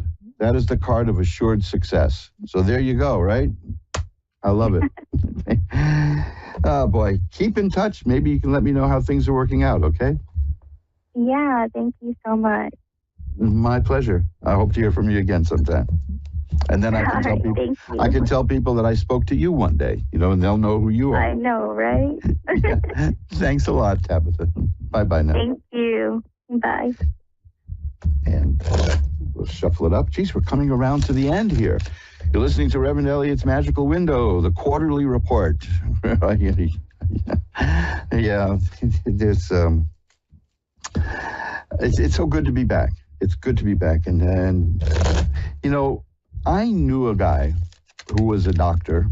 failed. That is the card of assured success. So there you go, right? I love it. Oh, boy. Keep in touch. Maybe you can let me know how things are working out, okay? Yeah, thank you so much. My pleasure. I hope to hear from you again sometime. And then I can tell people, Thank you. I can tell people that I spoke to you one day, and they'll know who you are. I know, right? Yeah. Thanks a lot, Tabitha. Bye-bye now. Thank you. Bye. And we'll shuffle it up. Geez, we're coming around to the end here. You're listening to Reverend Elliot's Magical Window, the quarterly report. Yeah, there's it's so good to be back. It's good to be back. And I knew a guy who was a doctor.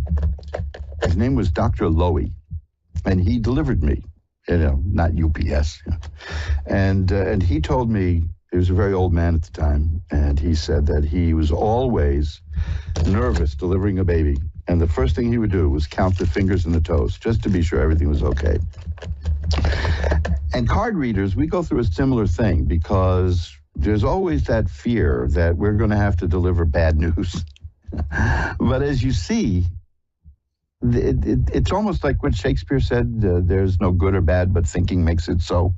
His name was Dr. Lowy, and he delivered me, not UPS. And he told me, he was a very old man at the time, and he said that he was always nervous delivering a baby. And the first thing he would do was count the fingers and the toes, just to be sure everything was okay. And card readers, we go through a similar thing because there's always that fear that we're going to have to deliver bad news. But as you see, it's almost like what Shakespeare said, there's no good or bad, but thinking makes it so.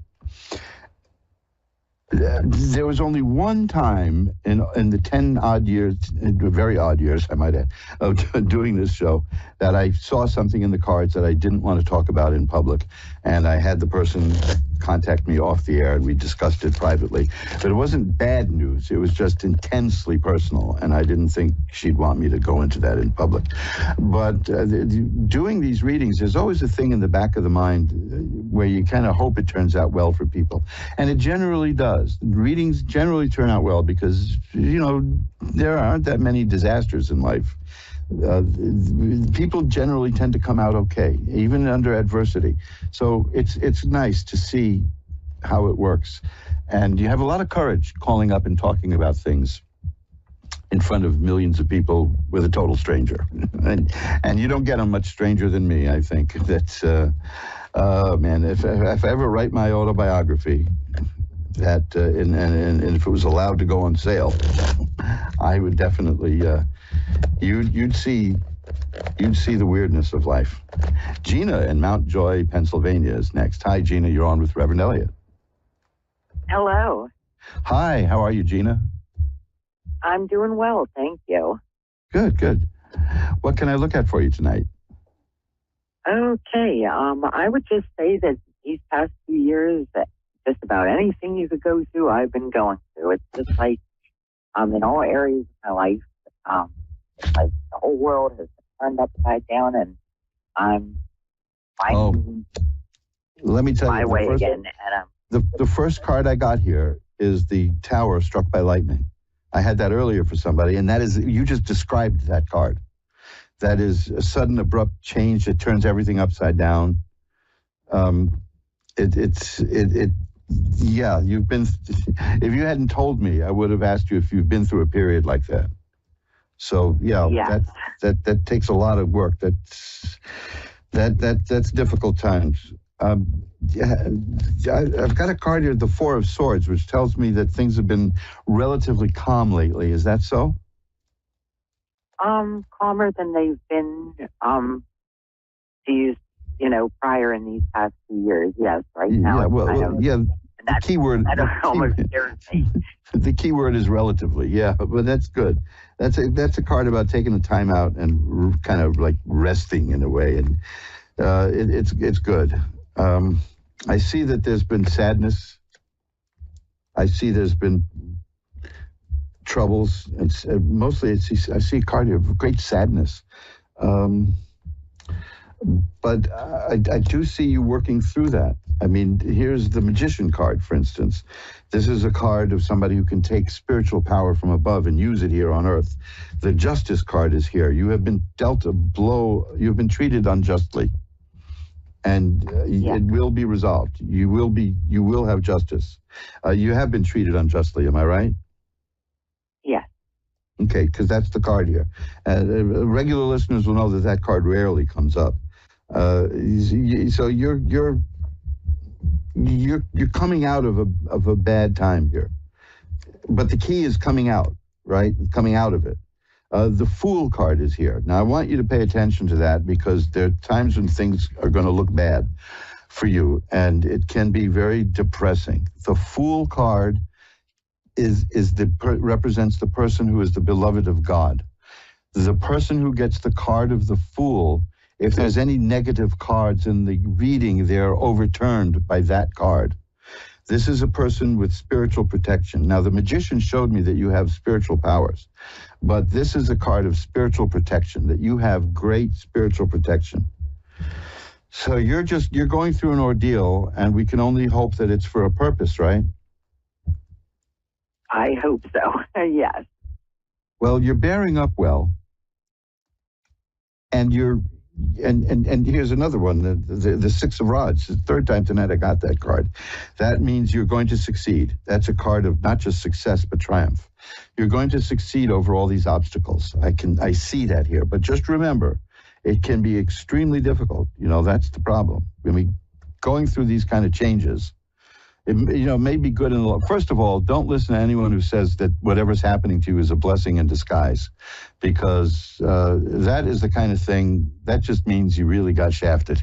There was only one time in the 10 odd years, very odd years, I might add, of doing this show, that I saw something in the cards that I didn't want to talk about in public. And I had the person contact me off the air, and we discussed it privately. But it wasn't bad news. It was just intensely personal, and I didn't think she'd want me to go into that in public. But doing these readings, there's always a thing in the back of the mind where you kind of hope it turns out well for people. And it generally does. Readings generally turn out well because, there aren't that many disasters in life. People generally tend to come out okay, even under adversity. So it's nice to see how it works. And you have a lot of courage calling up and talking about things in front of millions of people with a total stranger. and you don't get them much stranger than me, I think. That's, man, if I ever write my autobiography, that and if it was allowed to go on sale, I would definitely you'd see the weirdness of life. Gina in Mount Joy, Pennsylvania is next. Hi, Gina. You're on with Reverend Elliot. Hello. Hi. How are you, Gina? I'm doing well, thank you. Good. What can I look at for you tonight? Okay. I would just say that these past few years, just about anything you could go through, I've been going through. It's just like in all areas of my life, like the whole world has been turned upside down, and I'm finding let me tell my you, way again. And the first card I got here is the Tower struck by lightning. I had that earlier for somebody, and that is, you just described that card. That is a sudden, abrupt change that turns everything upside down. Yeah, you've been, if you hadn't told me, I would have asked you if you've been through a period like that. So, yeah. That takes a lot of work. That's difficult times. I've got a card here, the Four of Swords, which tells me that things have been relatively calm lately. Is that so? Calmer than they've been prior in these past few years. Yes, right now. The key word. The key word is relatively. Yeah, but that's good. That's a card about taking the time out and kind of like resting in a way, and it's good. I see that there's been sadness. I see there's been troubles, and mostly I see a card here of great sadness. But I do see you working through that. I mean, here's the Magician card, for instance. This is a card of somebody who can take spiritual power from above and use it here on earth. The Justice card is here. You have been dealt a blow. You've been treated unjustly. And it will be resolved. You will have justice. You have been treated unjustly, am I right? Yes. Okay, because that's the card here. Regular listeners will know that card rarely comes up. So you're coming out of a bad time here, but the key is coming out, right? Coming out of it. The Fool card is here. Now, I want you to pay attention to that because there are times when things are going to look bad for you, and it can be very depressing. The Fool card represents the person who is the beloved of God. The person who gets the card of the Fool, if there's any negative cards in the reading, they're overturned by that card. This is a person with spiritual protection. Now, the magician showed me that you have spiritual powers, but this is a card of spiritual protection, that you have great spiritual protection. So you're going through an ordeal, and we can only hope that it's for a purpose, right? I hope so. Yes. Well, you're bearing up well, and and here's another one, the Six of Rods. The third time tonight I got that card. That means you're going to succeed. That's a card of not just success, but triumph. You're going to succeed over all these obstacles. I see that here. But just remember, it can be extremely difficult. That's the problem. I mean, going through these kind of changes, it may be good in the long. First of all, don't listen to anyone who says that whatever's happening to you is a blessing in disguise, because that is the kind of thing that just means you really got shafted.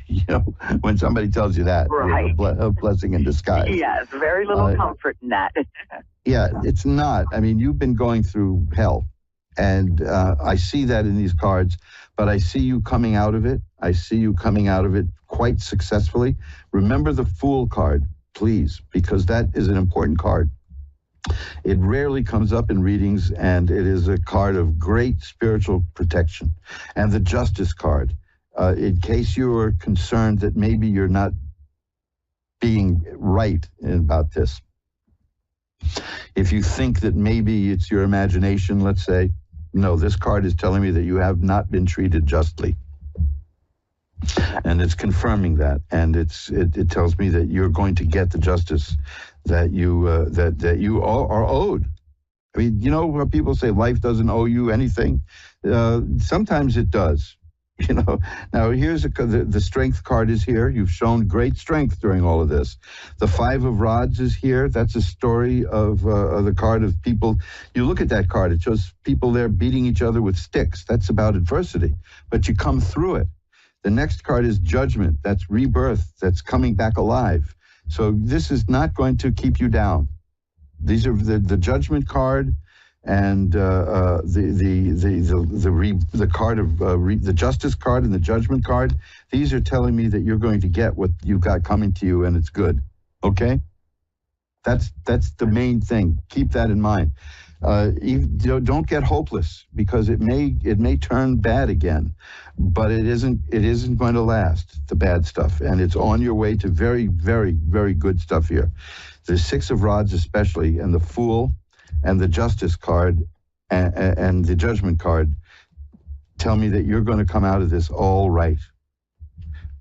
When somebody tells you that, right. A blessing in disguise. Yes, very little comfort in that. Yeah, it's not. I mean, you've been going through hell, and I see that in these cards, but I see you coming out of it. I see you coming out of it quite successfully. Remember the Fool card, please, because that is an important card. It rarely comes up in readings, and it is a card of great spiritual protection. And the Justice card, in case you are concerned that maybe you're not being right about this. If you think that maybe it's your imagination, let's say, no, this card is telling me that you have not been treated justly. And it's confirming that, and it tells me that you're going to get the justice that you are owed. I mean, when people say life doesn't owe you anything, sometimes it does. Now here's the Strength card is here. You've shown great strength during all of this. The Five of Rods is here. That's a story of the card of people. You look at that card; it shows people there beating each other with sticks. That's about adversity, but you come through it. The next card is Judgment. That's rebirth. That's coming back alive. So this is not going to keep you down. These are the Judgment card and the card of the Justice card and the Judgment card. These are telling me that you're going to get what you've got coming to you, and it's good. Okay? That's the main thing. Keep that in mind. Don't get hopeless, because it may turn bad again, but it isn't going to last, the bad stuff, and it's on your way to very, very, very good stuff here. The Six of Rods especially, and the Fool, and the Justice card, and the Judgment card tell me that you're going to come out of this all right.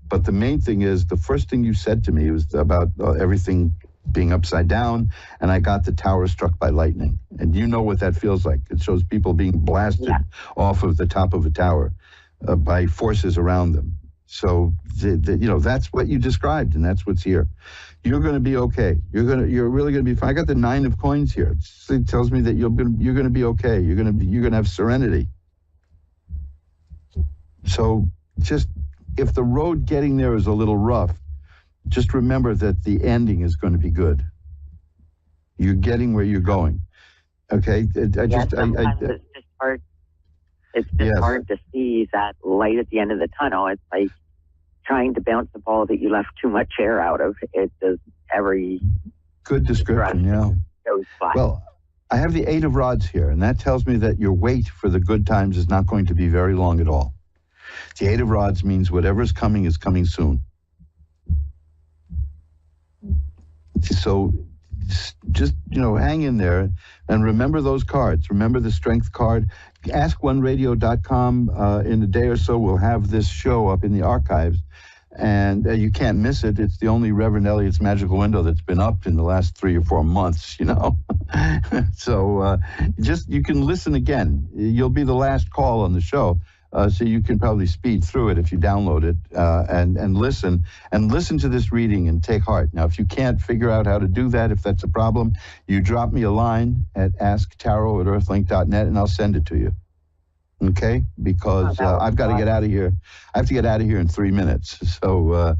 But the main thing is, the first thing you said to me was about everything being upside down, and I got the tower struck by lightning. And you know what that feels like. It shows people being blasted off of the top of a tower by forces around them. So, that's what you described, and that's what's here. You're going to be okay. You're really going to be fine. I got the Nine of Coins here. It tells me that you're going to be okay. You're going to have serenity. So, just if the road getting there is a little rough, just remember that the ending is going to be good. You're getting where you're going. Okay? It's just hard. It's just hard to see that light at the end of the tunnel. It's like trying to bounce a ball that you left too much air out of. It does every... Good description, yeah. Goes by. Well, I have the Eight of Rods here, and that tells me that your wait for the good times is not going to be very long at all. The Eight of Rods means whatever's coming is coming soon. So just hang in there and remember those cards. Remember the Strength card. AskOneRadio.com. In a day or so, we'll have this show up in the archives, and you can't miss it. It's the only Reverend Elliot's Magical Window that's been up in the last 3 or 4 months, So just you can listen again. You'll be the last call on the show. So you can probably speed through it if you download it and listen to this reading and take heart. Now, if you can't figure out how to do that, if that's a problem, you drop me a line at asktarot@earthlink.net and I'll send it to you. Okay? Because I've got to get out of here. I have to get out of here in 3 minutes. So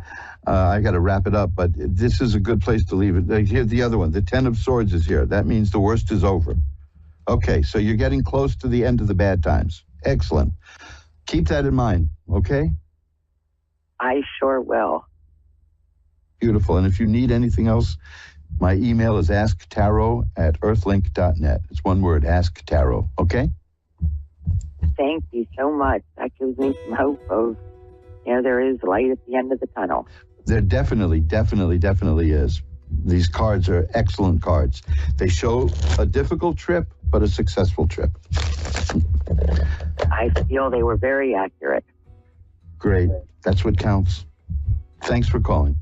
I got to wrap it up. But this is a good place to leave it. Here's the other one. The 10 of Swords is here. That means the worst is over. Okay, so you're getting close to the end of the bad times. Excellent. Keep that in mind, okay? I sure will. Beautiful. And if you need anything else, my email is asktarot@earthlink.net. It's one word, asktarot, okay? Thank you so much. That gives me some hope of, there is light at the end of the tunnel. There definitely is. These cards are excellent cards. They show a difficult trip, but a successful trip. I feel they were very accurate. Great. That's what counts. Thanks for calling.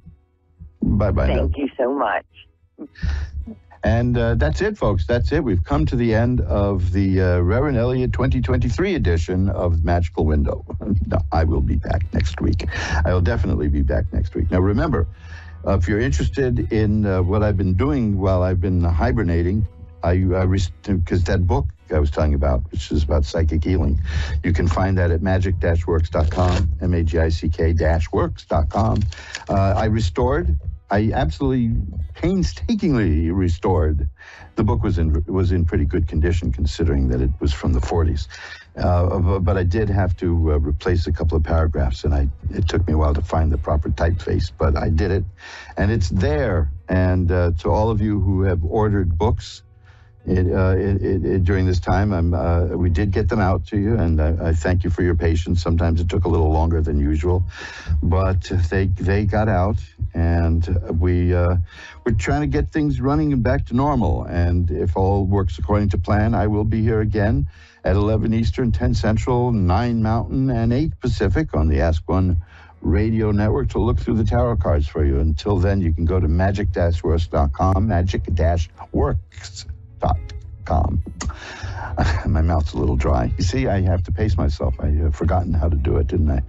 Bye-bye. Thank you so much. And that's it, folks. That's it. We've come to the end of the Reverend Elliott 2023 edition of Magical Window. No, I will be back next week. I will definitely be back next week. Now, remember, if you're interested in what I've been doing while I've been hibernating, because that book I was telling about, which is about psychic healing, you can find that at magic-works.com, magic-works.com. I absolutely painstakingly restored. The book was in pretty good condition considering that it was from the 40s. But I did have to replace a couple of paragraphs, and it took me a while to find the proper typeface, but I did it, and it's there. And to all of you who have ordered books during this time, we did get them out to you, and I thank you for your patience. Sometimes it took a little longer than usual, but they got out, and we're trying to get things running and back to normal. And if all works according to plan, I will be here again at 11 Eastern, 10 Central, 9 Mountain, and 8 Pacific on the Ask One Radio Network to look through the tarot cards for you. Until then, you can go to magic-works.com, magic-works.com. My mouth's a little dry. You see, I have to pace myself. I have forgotten how to do it, didn't I?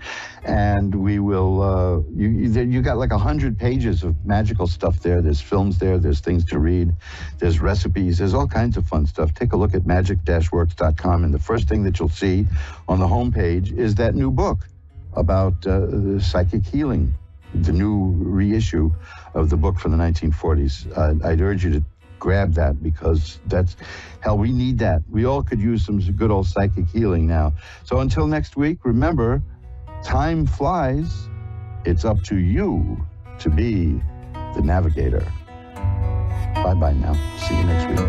And we will, you got like 100 pages of magical stuff there. There's films there. There's things to read. There's recipes. There's all kinds of fun stuff. Take a look at magic-works.com, and the first thing that you'll see on the homepage is that new book about psychic healing, the new reissue of the book from the 1940s. I'd urge you to grab that, because we need that. We all could use some good old psychic healing now. So until next week, remember, time flies. It's up to you to be the navigator. Bye-bye now. See you next week.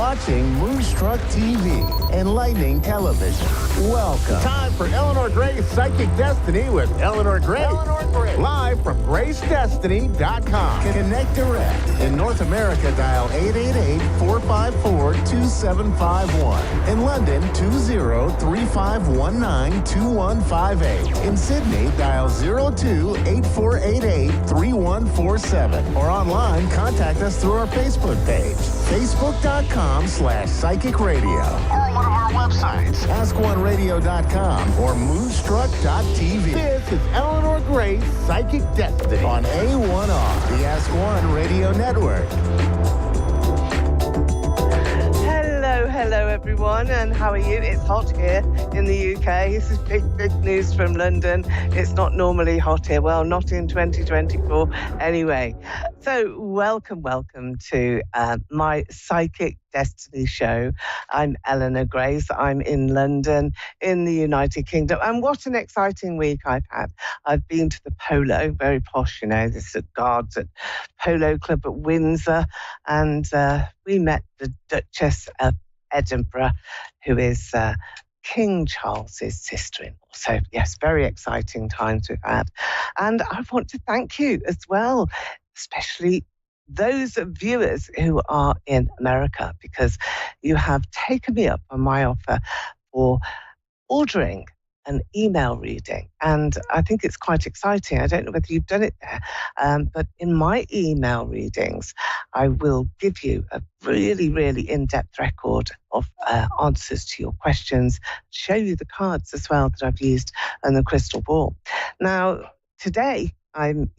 watching Moonstruck TV, enlightening television. Welcome. Time for Eleanor Gray's Psychic Destiny with Eleanor Gray. Live from GraceDestiny.com. Connect direct. In North America, dial 888-454-2751. In London, 20-3519-2158. In Sydney, dial 02-8488-3147. Or online, contact us through our Facebook page, facebook.com/Psychic Radio. Or one of our websites, AskOneRadio.com or Moonstruck.tv. This is Eleanor Gray's Psychic Destiny On A1R, the Ask One Radio Network. Hello everyone, and how are you? It's hot here in the UK. This is big news from London. It's not normally hot here. Well, not in 2024 anyway. So welcome to my Psychic Destiny show. I'm Eleanor Grace. I'm in London, in the United Kingdom. And what an exciting week I've had. I've been to the Polo, very posh, you know, this is Guards at Polo Club at Windsor. And we met the Duchess of Edinburgh, who is King Charles's sister-in-law. So, yes, very exciting times we've had. And I want to thank you as well, especially those viewers who are in America, because you have taken me up on my offer for ordering an email reading. And I think it's quite exciting. I don't know whether you've done it there, but in my email readings, I will give you a really in-depth record of answers to your questions, show you the cards as well that I've used and the crystal ball. Now, today, I'm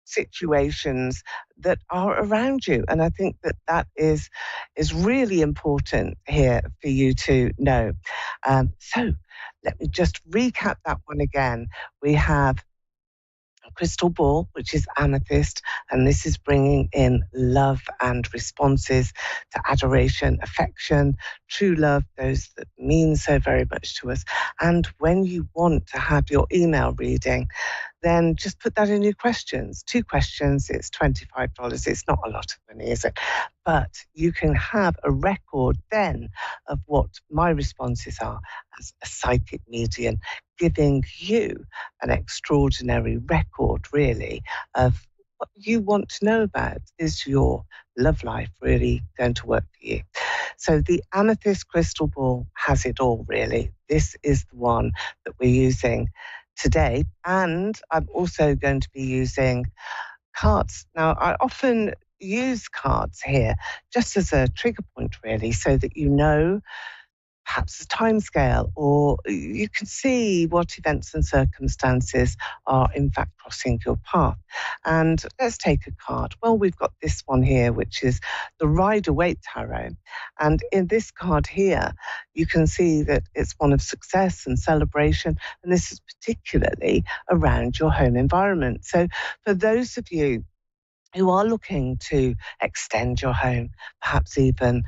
situations that are around you. And I think that is really important here for you to know. So let me just recap that one again. We have a crystal ball, which is amethyst, and this is bringing in love and responses to adoration, affection, true love, those that mean so very much to us. And when you want to have your email reading, then just put that in your questions. 2 questions, it's $25. It's not a lot of money, is it? But you can have a record then of what my responses are as a psychic medium, giving you an extraordinary record, really, of what you want to know about. Is your love life really going to work for you? So the amethyst crystal ball has it all, really. This is the one that we're using today. And I'm also going to be using cards. Now, I often use cards here just as a trigger point, really, so that you know perhaps a timescale, or you can see what events and circumstances are in fact crossing your path. And let's take a card. Well, we've got this one here, which is the Rider-Waite Tarot. And in this card here, you can see that it's one of success and celebration. And this is particularly around your home environment. So for those of you who are looking to extend your home, perhaps even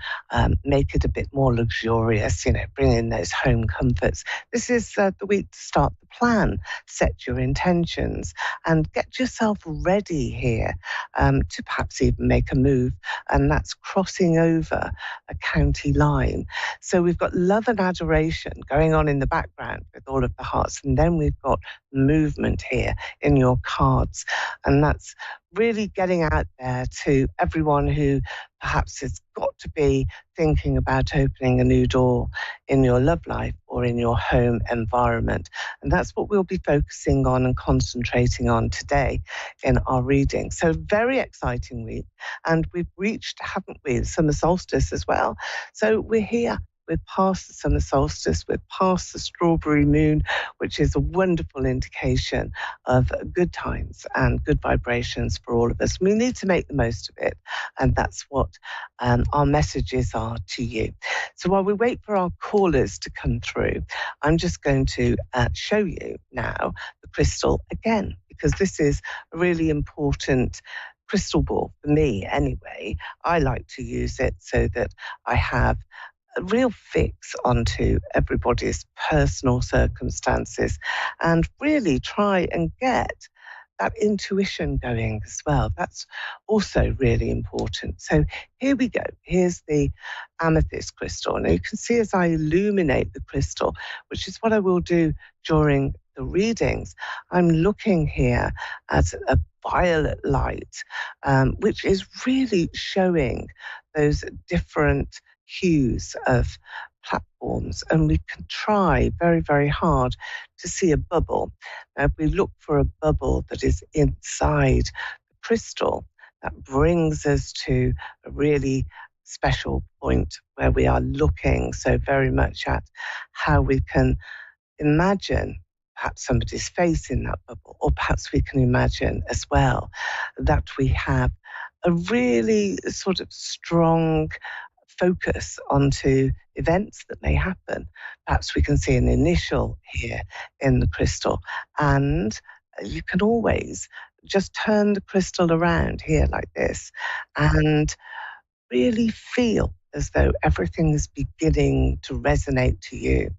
make it a bit more luxurious, you know, bring in those home comforts. This is the week to start the plan, set your intentions, and get yourself ready here to perhaps even make a move. And that's crossing over a county line. So we've got love and adoration going on in the background with all of the hearts. And then we've got movement here in your cards. And that's really getting out there to everyone who perhaps has got to be thinking about opening a new door in your love life or in your home environment. And that's what we'll be focusing on and concentrating on today in our reading. So very exciting week. And we've reached, haven't we, the summer solstice as well. So we're here we're past the summer solstice, we're past the strawberry moon, which is a wonderful indication of good times and good vibrations for all of us. We need to make the most of it, and that's what our messages are to you. So while we wait for our callers to come through, I'm just going to show you now the crystal again, because this is a really important crystal ball for me anyway. I like to use it so that I have a real fix onto everybody's personal circumstances and really try and get that intuition going as well. That's also really important. So here we go. Here's the amethyst crystal. Now you can see as I illuminate the crystal, which is what I will do during the readings, I'm looking here at a violet light, which is really showing those different hues of platforms, and we can try very, very hard to see a bubble. Now, if we look for a bubble that is inside the crystal, that brings us to a really special point where we are looking so very much at how we can imagine perhaps somebody's face in that bubble, or perhaps we can imagine as well that we have a really sort of strong focus onto events that may happen. Perhaps we can see an initial here in the crystal, and you can always just turn the crystal around here like this and really feel as though everything is beginning to resonate to you.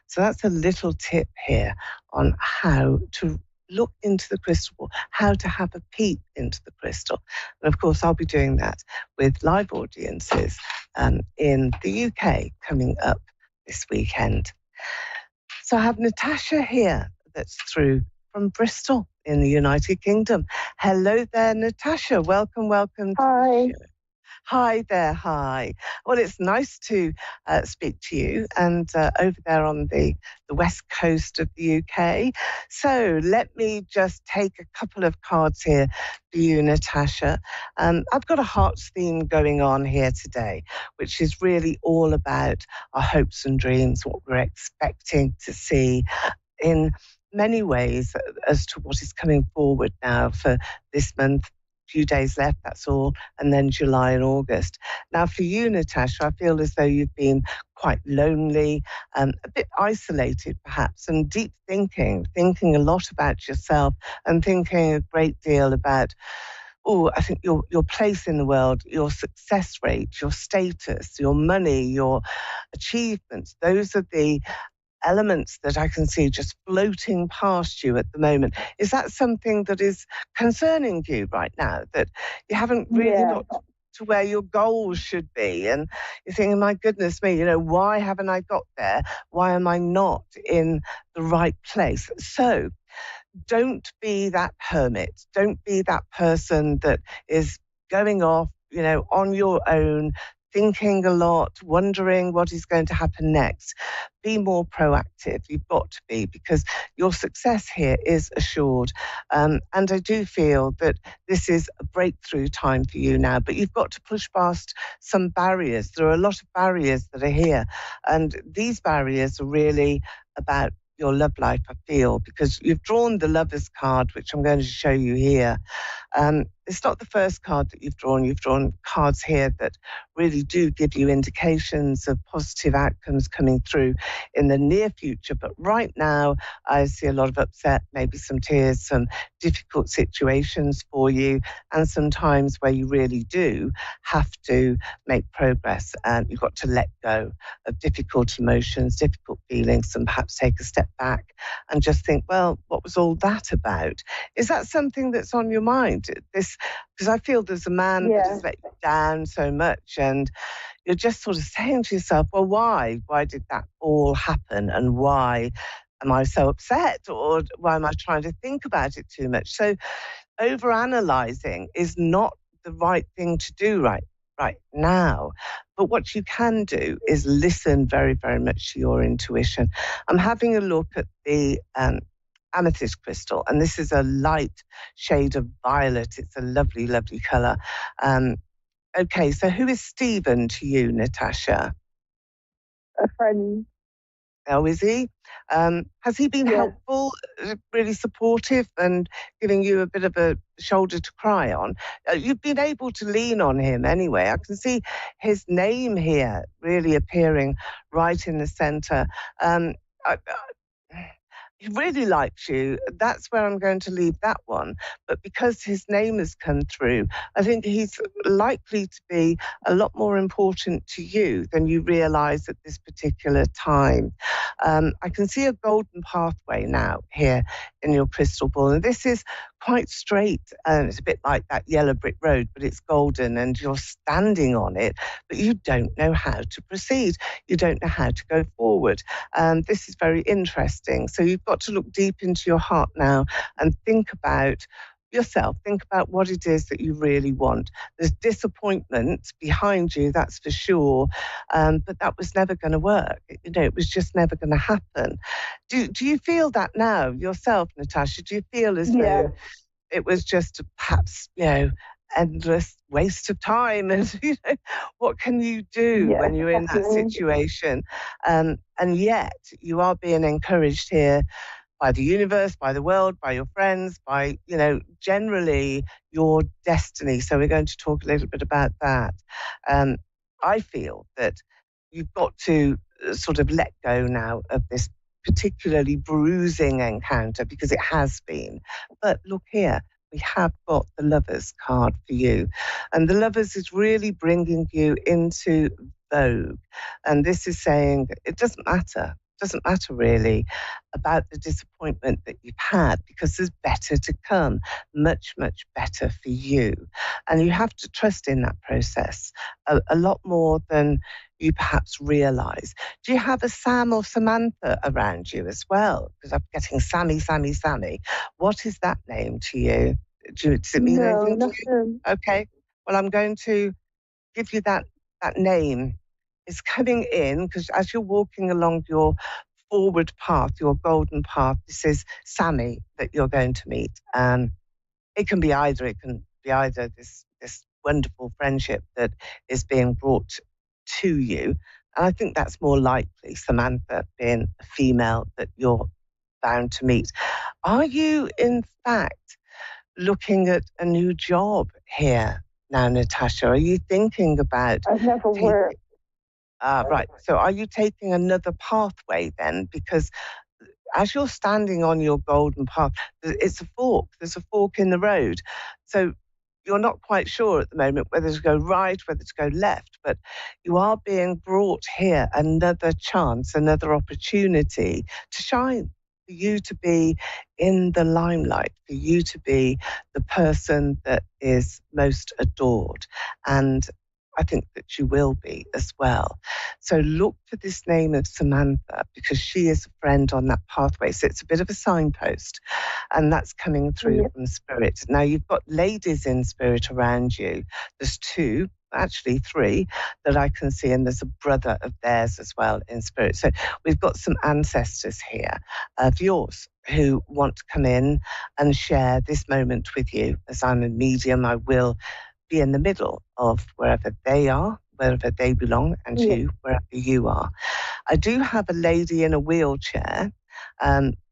So that's a little tip here on how to look into the crystal ball, how to have a peek into the crystal. And of course, I'll be doing that with live audiences in the UK coming up this weekend. So I have Natasha here that's through from Bristol in the United Kingdom. Hello there, Natasha. Welcome, welcome. Hi. Hi there, hi. Well, it's nice to speak to you, and over there on the west coast of the UK. So let me just take a couple of cards here for you, Natasha. I've got a hearts theme going on here today, which is really all about our hopes and dreams, what we're expecting to see in many ways as to what is coming forward now for this month. Few days left, that's all, and then July and August. Now for you, Natasha, I feel as though you've been quite lonely, a bit isolated perhaps, and deep thinking a lot about yourself and thinking a great deal about, I think your place in the world, your success rate, your status, your money, your achievements. Those are the elements that I can see just floating past you at the moment. Is that something that is concerning you right now, that you haven't really got to where your goals should be, and you're thinking, my goodness me, why haven't I got there? Why am I not in the right place? So don't be that hermit. Don't be that person that is going off, on your own, thinking a lot, wondering what is going to happen next. Be more proactive. You've got to be, because your success here is assured. And I do feel that this is a breakthrough time for you now, but you've got to push past some barriers. There are a lot of barriers that are here. And these barriers are really about your love life, I feel, because you've drawn the Lover's card, which I'm going to show you here. It's not the first card that you've drawn. You've drawn cards here that really do give you indications of positive outcomes coming through in the near future. But right now, I see a lot of upset, maybe some tears, some difficult situations for you, and some times where you really do have to make progress, and you've got to let go of difficult emotions, difficult feelings, and perhaps take a step back and just think, well, what was all that about? Is that something that's on your mind? Because I feel there's a man that has let you down so much, and you're just sort of saying to yourself, well, why? Why did that all happen? And why am I so upset? Or why am I trying to think about it too much? So overanalyzing is not the right thing to do right now. But what you can do is listen very, very much to your intuition. I'm having a look at the amethyst crystal, and this is a light shade of violet. It's a lovely, lovely colour. Okay, so who is Stephen to you, Natasha? a friend. Oh, is he? Has he been helpful, really supportive, and giving you a bit of a shoulder to cry on? You've been able to lean on him anyway. I can see his name here really appearing right in the centre. He really likes you. That's where I'm going to leave that one. But because his name has come through, I think he's likely to be a lot more important to you than you realise at this particular time. I can see a golden pathway now here in your crystal ball. And this is quite straight. And it's a bit like that yellow brick road, but it's golden and you're standing on it, but you don't know how to proceed. You don't know how to go forward. This is very interesting. So you've got to look deep into your heart now and think about yourself. Think about what it is that you really want. There's disappointment behind you, that's for sure, but that was never going to work. It was just never going to happen. Do you feel that now yourself, Natasha? Do you feel as though it was just perhaps, endless waste of time? And what can you do when you're in that situation? And yet you are being encouraged here by the universe, by the world, by your friends, by, generally your destiny. So we're going to talk a little bit about that. I feel that you've got to sort of let go now of this particularly bruising encounter, because it has been. But look here, we have got the Lovers card for you. And the Lovers is really bringing you into vogue. And this is saying it doesn't matter. Doesn't matter really about the disappointment that you've had, because there's better to come, much, much better for you. And you have to trust in that process a lot more than you perhaps realise. Do you have a Sam or Samantha around you as well? Because I'm getting Sammy. What is that name to you? Does it mean anything to you? Okay. Well, I'm going to give you that name. Is coming in, because as you're walking along your forward path, your golden path, this is Sammy that you're going to meet. It can be either. It can be either this wonderful friendship that is being brought to you. And I think that's more likely, Samantha being a female that you're bound to meet. Are you, in fact, looking at a new job here now, Natasha? Are you thinking about... I've never worked. Right. So are you taking another pathway then? Because as you're standing on your golden path, it's a fork. There's a fork in the road. So you're not quite sure at the moment whether to go right, whether to go left, but you are being brought here another chance, another opportunity to shine, for you to be in the limelight, for you to be the person that is most adored. And I think that you will be as well. So look for this name of Samantha, because she is a friend on that pathway. So it's a bit of a signpost, and that's coming through from Spirit. Now, you've got ladies in Spirit around you. There's 2, actually 3, that I can see, and there's a brother of theirs as well in Spirit. So we've got some ancestors here of yours who want to come in and share this moment with you. As I'm a medium, I will be in the middle of wherever they are, wherever they belong, and you, wherever you are. I do have a lady in a wheelchair.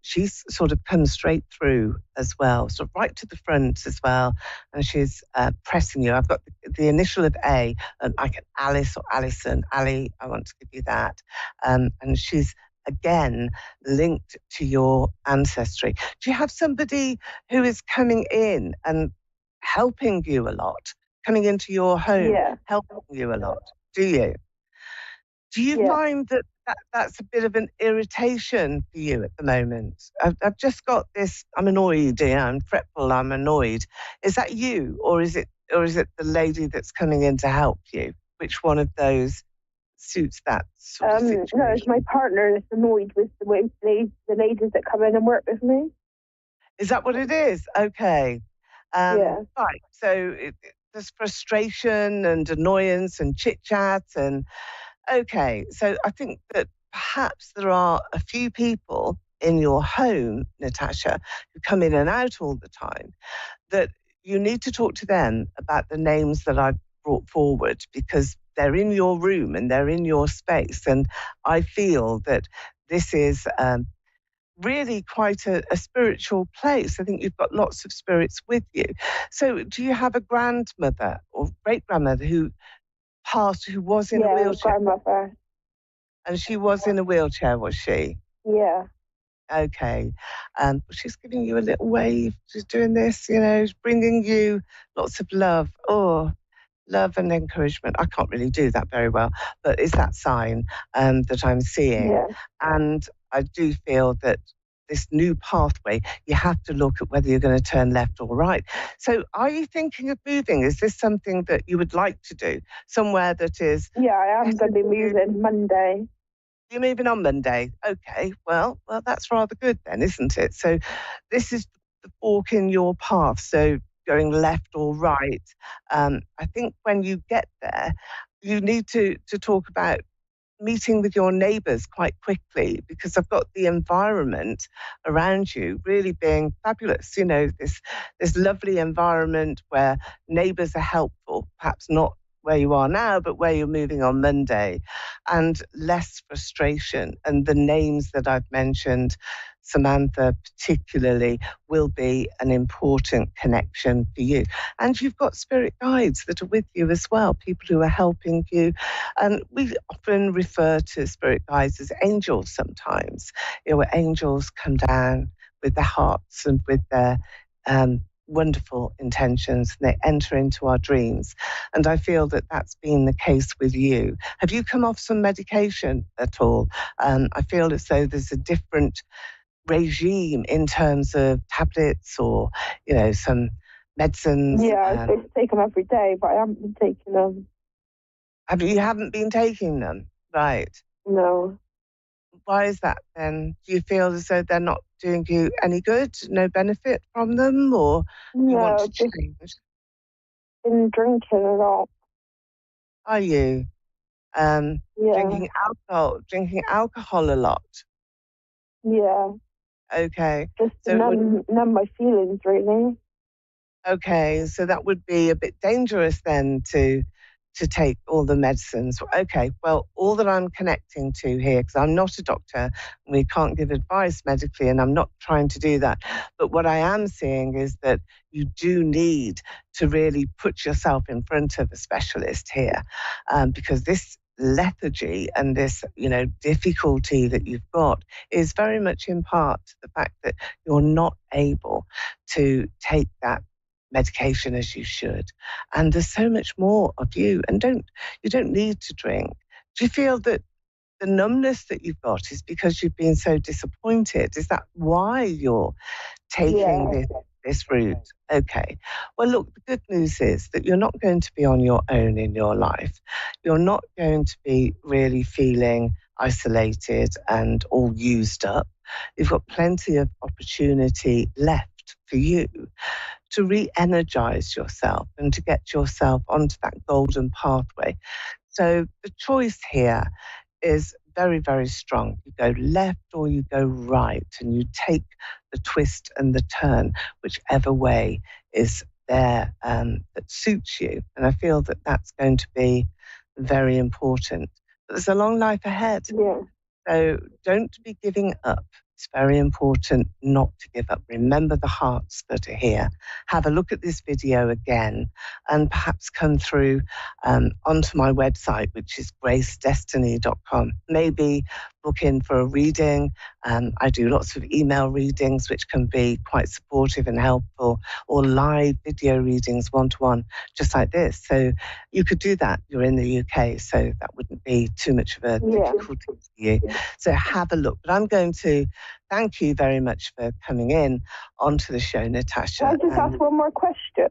She's sort of come straight through as well, sort of right to the front as well, and she's pressing you. I've got the initial of A, like an Alice or Alison. Ali, I want to give you that. And she's, again, linked to your ancestry. Do you have somebody who is coming in and helping you a lot? Coming into your home, helping you a lot, do you? Do you find that that's a bit of an irritation for you at the moment? I've just got this, I'm annoyed, I'm fretful, I'm annoyed. Is that you, or is it the lady that's coming in to help you? Which one of those suits that sort of situation? No, it's my partner that's annoyed with the way the ladies that come in and work with me. Is that what it is? Okay. Right, so there's frustration and annoyance and chit-chat and... Okay, so I think that perhaps there are a few people in your home, Natasha, who come in and out all the time, that you need to talk to them about the names that I've brought forward, because they're in your room and they're in your space. And I feel that this is really quite a spiritual place. I think you've got lots of spirits with you. So do you have a grandmother or great-grandmother who passed, who was in a wheelchair? Grandmother. And she was in a wheelchair, was she? Yeah. Okay. She's giving you a little wave. She's doing this, you know, bringing you lots of love. Oh, love and encouragement. I can't really do that very well, but it's that sign that I'm seeing. Yeah. And I do feel that this new pathway, you have to look at whether you're going to turn left or right. So are you thinking of moving? Is this something that you would like to do? Somewhere that is... Yeah, I am going to be moving Monday. You're moving on Monday. Okay, well, that's rather good then, isn't it? So this is the fork in your path. So going left or right. I think when you get there, you need to talk about meeting with your neighbours quite quickly, because I've got the environment around you really being fabulous. You know, this lovely environment where neighbours are helpful, perhaps not where you are now, but where you're moving on Monday, and less frustration. And the names that I've mentioned, Samantha particularly, will be an important connection for you. And you've got spirit guides that are with you as well, people who are helping you. And we often refer to spirit guides as angels sometimes, you know, where angels come down with their hearts and with their wonderful intentions, and they enter into our dreams. And I feel that that's been the case with you. Have you come off some medication at all? I feel as though there's a different regime in terms of tablets or, you know, some medicines. Yeah, I was supposed to take them every day, but I haven't been taking them. You haven't been taking them? Right. No. Why is that then? Do you feel as though they're not doing you any good? No benefit from them, or you want to change? Been drinking a lot. Are you? Yeah. Drinking alcohol a lot? Yeah. Okay. Just to numb my feelings, really. Okay, so that would be a bit dangerous then to take all the medicines. Okay, well, all that I'm connecting to here, because I'm not a doctor, and we can't give advice medically, and I'm not trying to do that. But what I am seeing is that you do need to really put yourself in front of a specialist here, because this lethargy and this, you know, difficulty that you've got is very much in part to the fact that you're not able to take that medication as you should. And there's so much more of you, and you don't need to drink. Do you feel that the numbness that you've got is because you've been so disappointed? Is that why you're taking this route? Okay. Well, look, the good news is that you're not going to be on your own in your life. You're not going to be really feeling isolated and all used up. You've got plenty of opportunity left for you to re-energize yourself and to get yourself onto that golden pathway. So the choice here is very, very strong. You go left or you go right, and you take the twist and the turn, whichever way is there that suits you. And I feel that that's going to be very important. But there's a long life ahead. Yeah. So don't be giving up. It's very important not to give up. Remember the hearts that are here. Have a look at this video again, and perhaps come through onto my website, which is gracedestiny.com. Maybe book in for a reading. I do lots of email readings, which can be quite supportive and helpful, or live video readings one-to-one, just like this. So you could do that. You're in the UK, so that wouldn't be too much of a difficulty for you. So have a look. But I'm going to thank you very much for coming in onto the show, Natasha. Can I just ask one more question?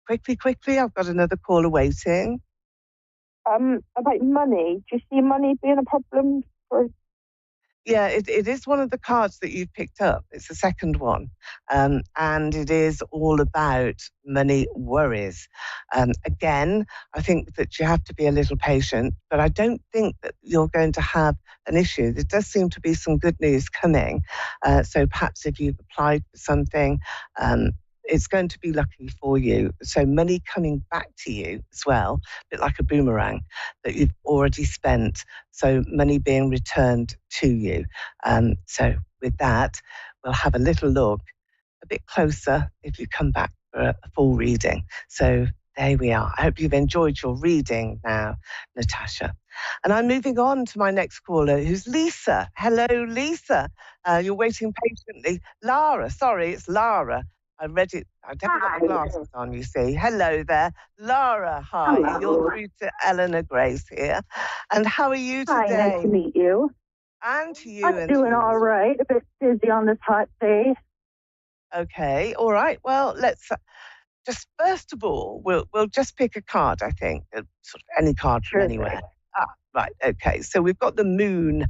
Quickly, I've got another caller waiting. About money. Do you see money being a problem for... Yeah, it is one of the cards that you've picked up. It's the second one. And it is all about money worries. Again, I think that you have to be a little patient, but I don't think that you're going to have an issue. There does seem to be some good news coming. So perhaps if you've applied for something, it's going to be lucky for you. So money coming back to you as well, a bit like a boomerang that you've already spent. So money being returned to you. So with that, we'll have a little look a bit closer if you come back for a full reading. So there we are. I hope you've enjoyed your reading now, Natasha. And I'm moving on to my next caller, who's Lisa. Hello, Lisa. You're waiting patiently. Lara, sorry, it's Lara. I read it. I definitely got my glasses on, you see. Hello there. Lara, hi. Hello. You're through to Eleanor Grace here. And how are you today? Hi, nice to meet you. And to you. I'm doing all right. A bit busy on this hot day. Okay, all right. Well, let's just first of all, we'll just pick a card, I think. Sort of any card from anywhere. Right, okay. So we've got the moon.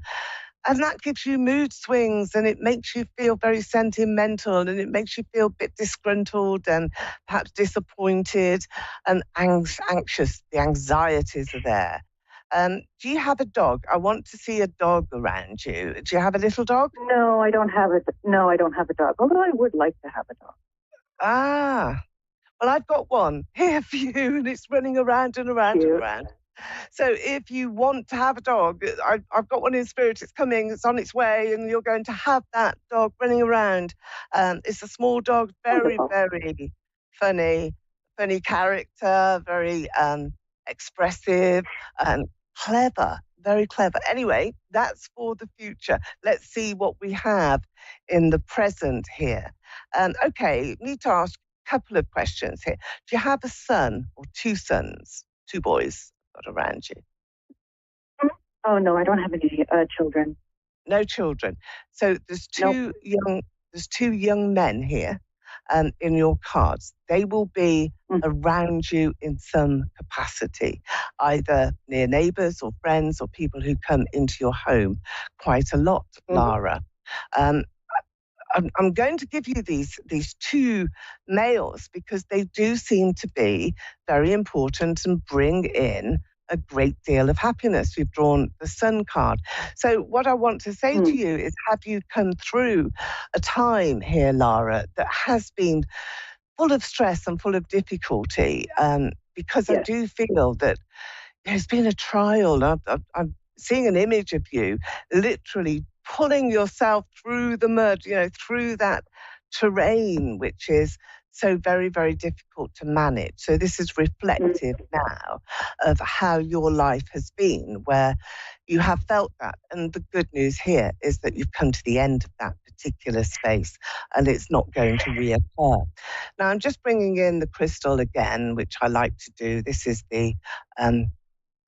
And that gives you mood swings and it makes you feel very sentimental and it makes you feel a bit disgruntled and perhaps disappointed and anxious. The anxieties are there. Do you have a dog? I want to see a dog around you. Do you have a little dog? No, I don't have a dog. Although I would like to have a dog. Ah, well, I've got one here for you and it's running around and around and around. So if you want to have a dog, I've got one in spirit. It's coming. It's on its way, and you're going to have that dog running around. It's a small dog, very, very funny character, very expressive and clever, very clever. Anyway, that's for the future. Let's see what we have in the present here. Okay, need to ask a couple of questions here. Do you have a son or two sons, two boys? Around you? Oh no, I don't have any children. No children. So there's two young men here in your cards. They will be around you in some capacity, either near neighbours or friends or people who come into your home quite a lot, Lara. I'm going to give you these two males because they do seem to be very important and bring in a great deal of happiness. You've drawn the Sun card. So what I want to say to you is, have you come through a time here, Lara, that has been full of stress and full of difficulty? Because I do feel that there's been a trial. I'm seeing an image of you literally pulling yourself through the mud, through that terrain, which is so very, very difficult to manage. So this is reflective now of how your life has been, where you have felt that. And the good news here is that you've come to the end of that particular space and it's not going to reoccur. Now, I'm just bringing in the crystal again, which I like to do. This is the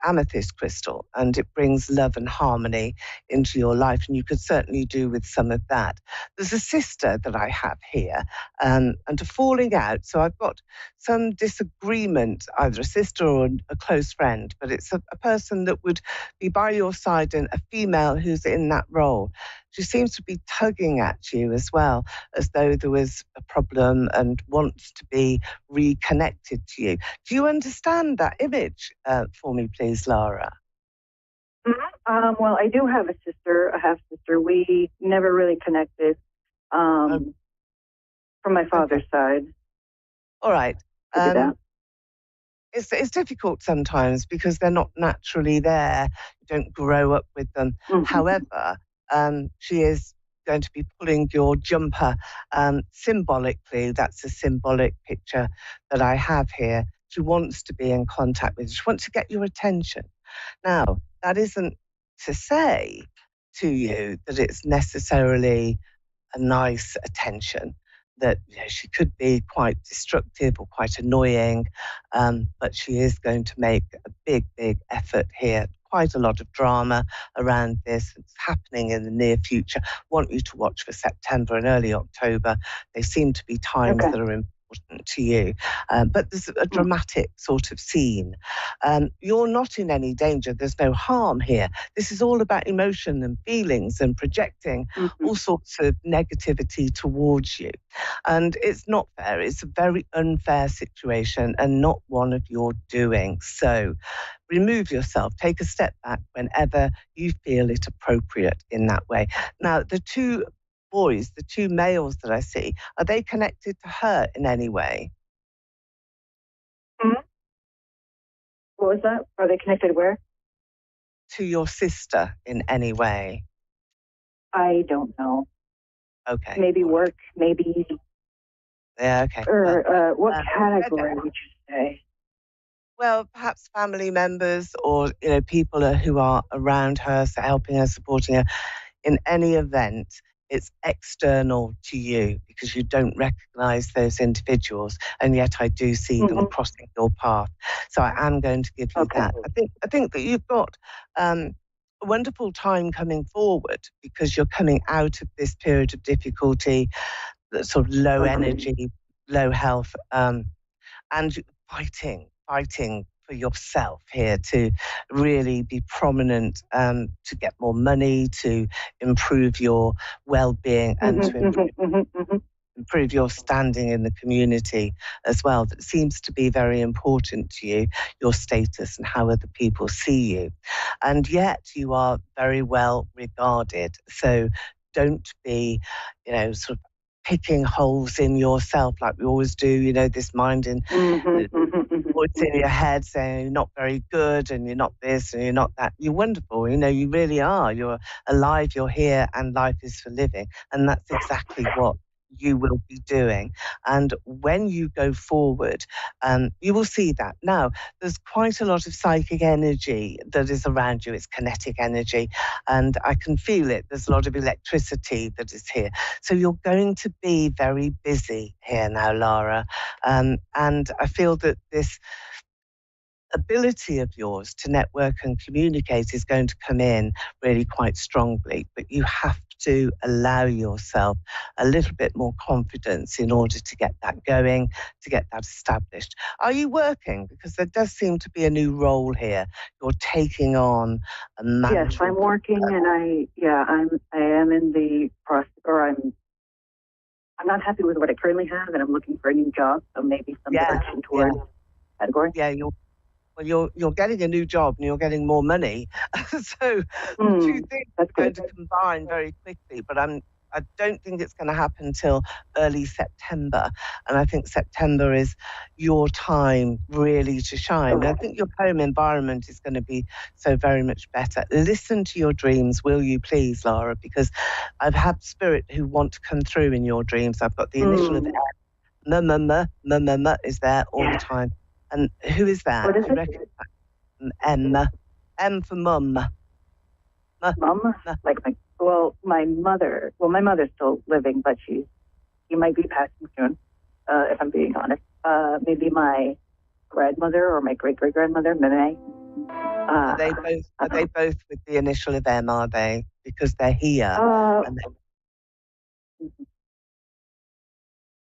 amethyst crystal, and it brings love and harmony into your life, and you could certainly do with some of that. There's a sister that I have here, and a falling out. So I've got some disagreement, either a sister or a close friend, but it's a person that would be by your side and a female who's in that role. She seems to be tugging at you as well, as though there was a problem and wants to be reconnected to you. Do you understand that image for me, please, Lara? Well, I do have a half-sister. We never really connected from my father's side. All right. It's difficult sometimes because they're not naturally there. You don't grow up with them. However, she is going to be pulling your jumper symbolically. That's a symbolic picture that I have here. She wants to be in contact with you. She wants to get your attention. Now, that isn't to say to you that it's necessarily a nice attention, that she could be quite destructive or quite annoying, but she is going to make a big, big effort here. Quite a lot of drama around this. It's happening in the near future. Want you to watch for September and early October. They seem to be times that are important to you. But there's a dramatic sort of scene. You're not in any danger. There's no harm here. This is all about emotion and feelings and projecting all sorts of negativity towards you. And it's not fair. It's a very unfair situation and not one of your doing. So remove yourself, take a step back whenever you feel it appropriate in that way. Now, the two boys, the two males that I see, are they connected to her in any way? Hmm? What was that? Are they connected where? To your sister in any way? I don't know. Okay. Maybe all work, maybe. Yeah, okay. Or what category okay. would you say? Well, perhaps family members or, people who are around her, so helping her, supporting her. In any event, it's external to you because you don't recognize those individuals, and yet I do see them crossing your path. So I am going to give you that. I think that you've got a wonderful time coming forward because you're coming out of this period of difficulty, sort of low energy, low health, and fighting for yourself here to really be prominent, to get more money, to improve your well-being, and to improve your standing in the community as well. That seems to be very important to you, your status and how other people see you. And yet you are very well regarded. So don't be, sort of picking holes in yourself like we always do, this mind and voice in your head saying you're not very good and you're not this and you're not that. You're wonderful, you really are. You're alive, you're here, and life is for living. And that's exactly what you will be doing. And when you go forward, you will see that. Now, there's quite a lot of psychic energy that is around you. It's kinetic energy, and I can feel it. There's a lot of electricity that is here. So you're going to be very busy here now, Lara. And I feel that this ability of yours to network and communicate is going to come in really quite strongly, but you have to allow yourself a little bit more confidence in order to get that going, to get that established. Are you working? Because there does seem to be a new role here. You're taking on a mantle. Yes, I'm working, and I am in the process, or I'm not happy with what I currently have, and I'm looking for a new job. So maybe some direction towards category. Yeah, you're getting a new job and you're getting more money. So the two things are going to combine very quickly, but I don't think it's going to happen until early September. And I think September is your time really to shine. And I think your home environment is going to be so very much better. Listen to your dreams, will you please, Lara? Because I've had spirit who want to come through in your dreams. I've got the initial of M is there all the time. And who is that? What is it? M for mum. Mum? Like my mother. Well, my mother's still living, but she might be passing soon, if I'm being honest. Maybe my grandmother or my great-great-grandmother, Meme. Are they both with the initial of M, are they? Because they're here.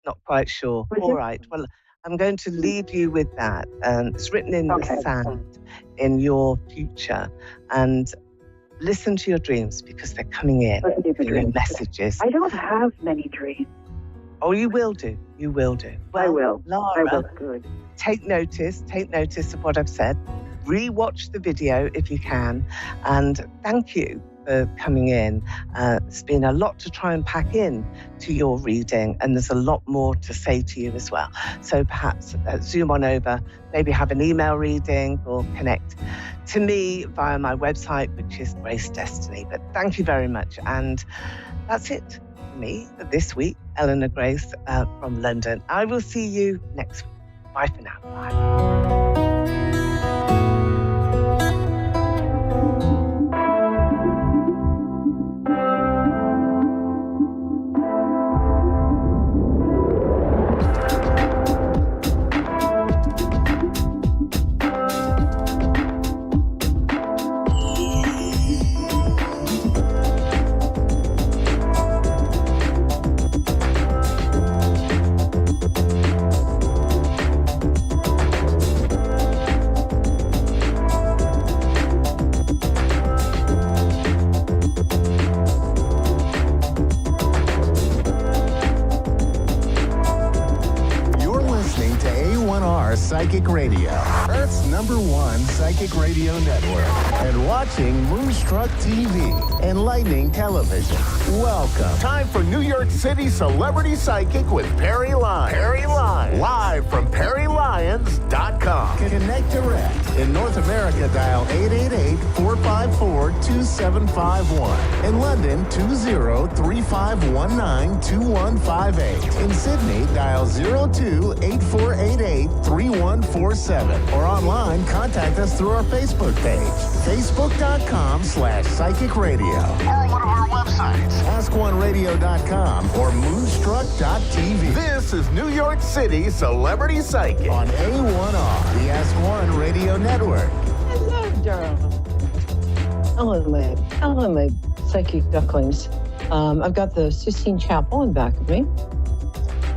Not quite sure. All right. Well, I'm going to leave you with that. It's written in the sand in your future. And listen to your dreams because they're coming in. Your messages. I don't have many dreams. Oh, you will do. You will do. Well, I will. Lara, I will. Good. Take notice of what I've said. Rewatch the video if you can. And thank you for coming in. It's been a lot to try and pack in to your reading, and there's a lot more to say to you as well. So perhaps zoom on over, maybe have an email reading or connect to me via my website, which is Grace Destiny. But thank you very much. And that's it for me for this week. Eleanor Grace from London. I will see you next week. Bye for now. Bye. A1R Psychic Radio, Earth's #1 psychic radio network, and watching Moonstruck TV, enlightening television. Welcome. Time for New York City Celebrity Psychic with Perry Lyons. Perry Lyons. Live from PerryLyons.com. Connect direct. In North America, dial 888-454-2751. In London, 20-3519-2158. In Sydney, dial 02-8488-3147. Or online, contact us through our Facebook page. Facebook.com/Psychic Radio. Or one of our websites. Ask1Radio.com or Moonstruck.tv. This is New York City Celebrity Psychic on A1R, the Ask One Radio Network. Hello, darling. Hello, my psychic ducklings. I've got the Sistine Chapel in back of me.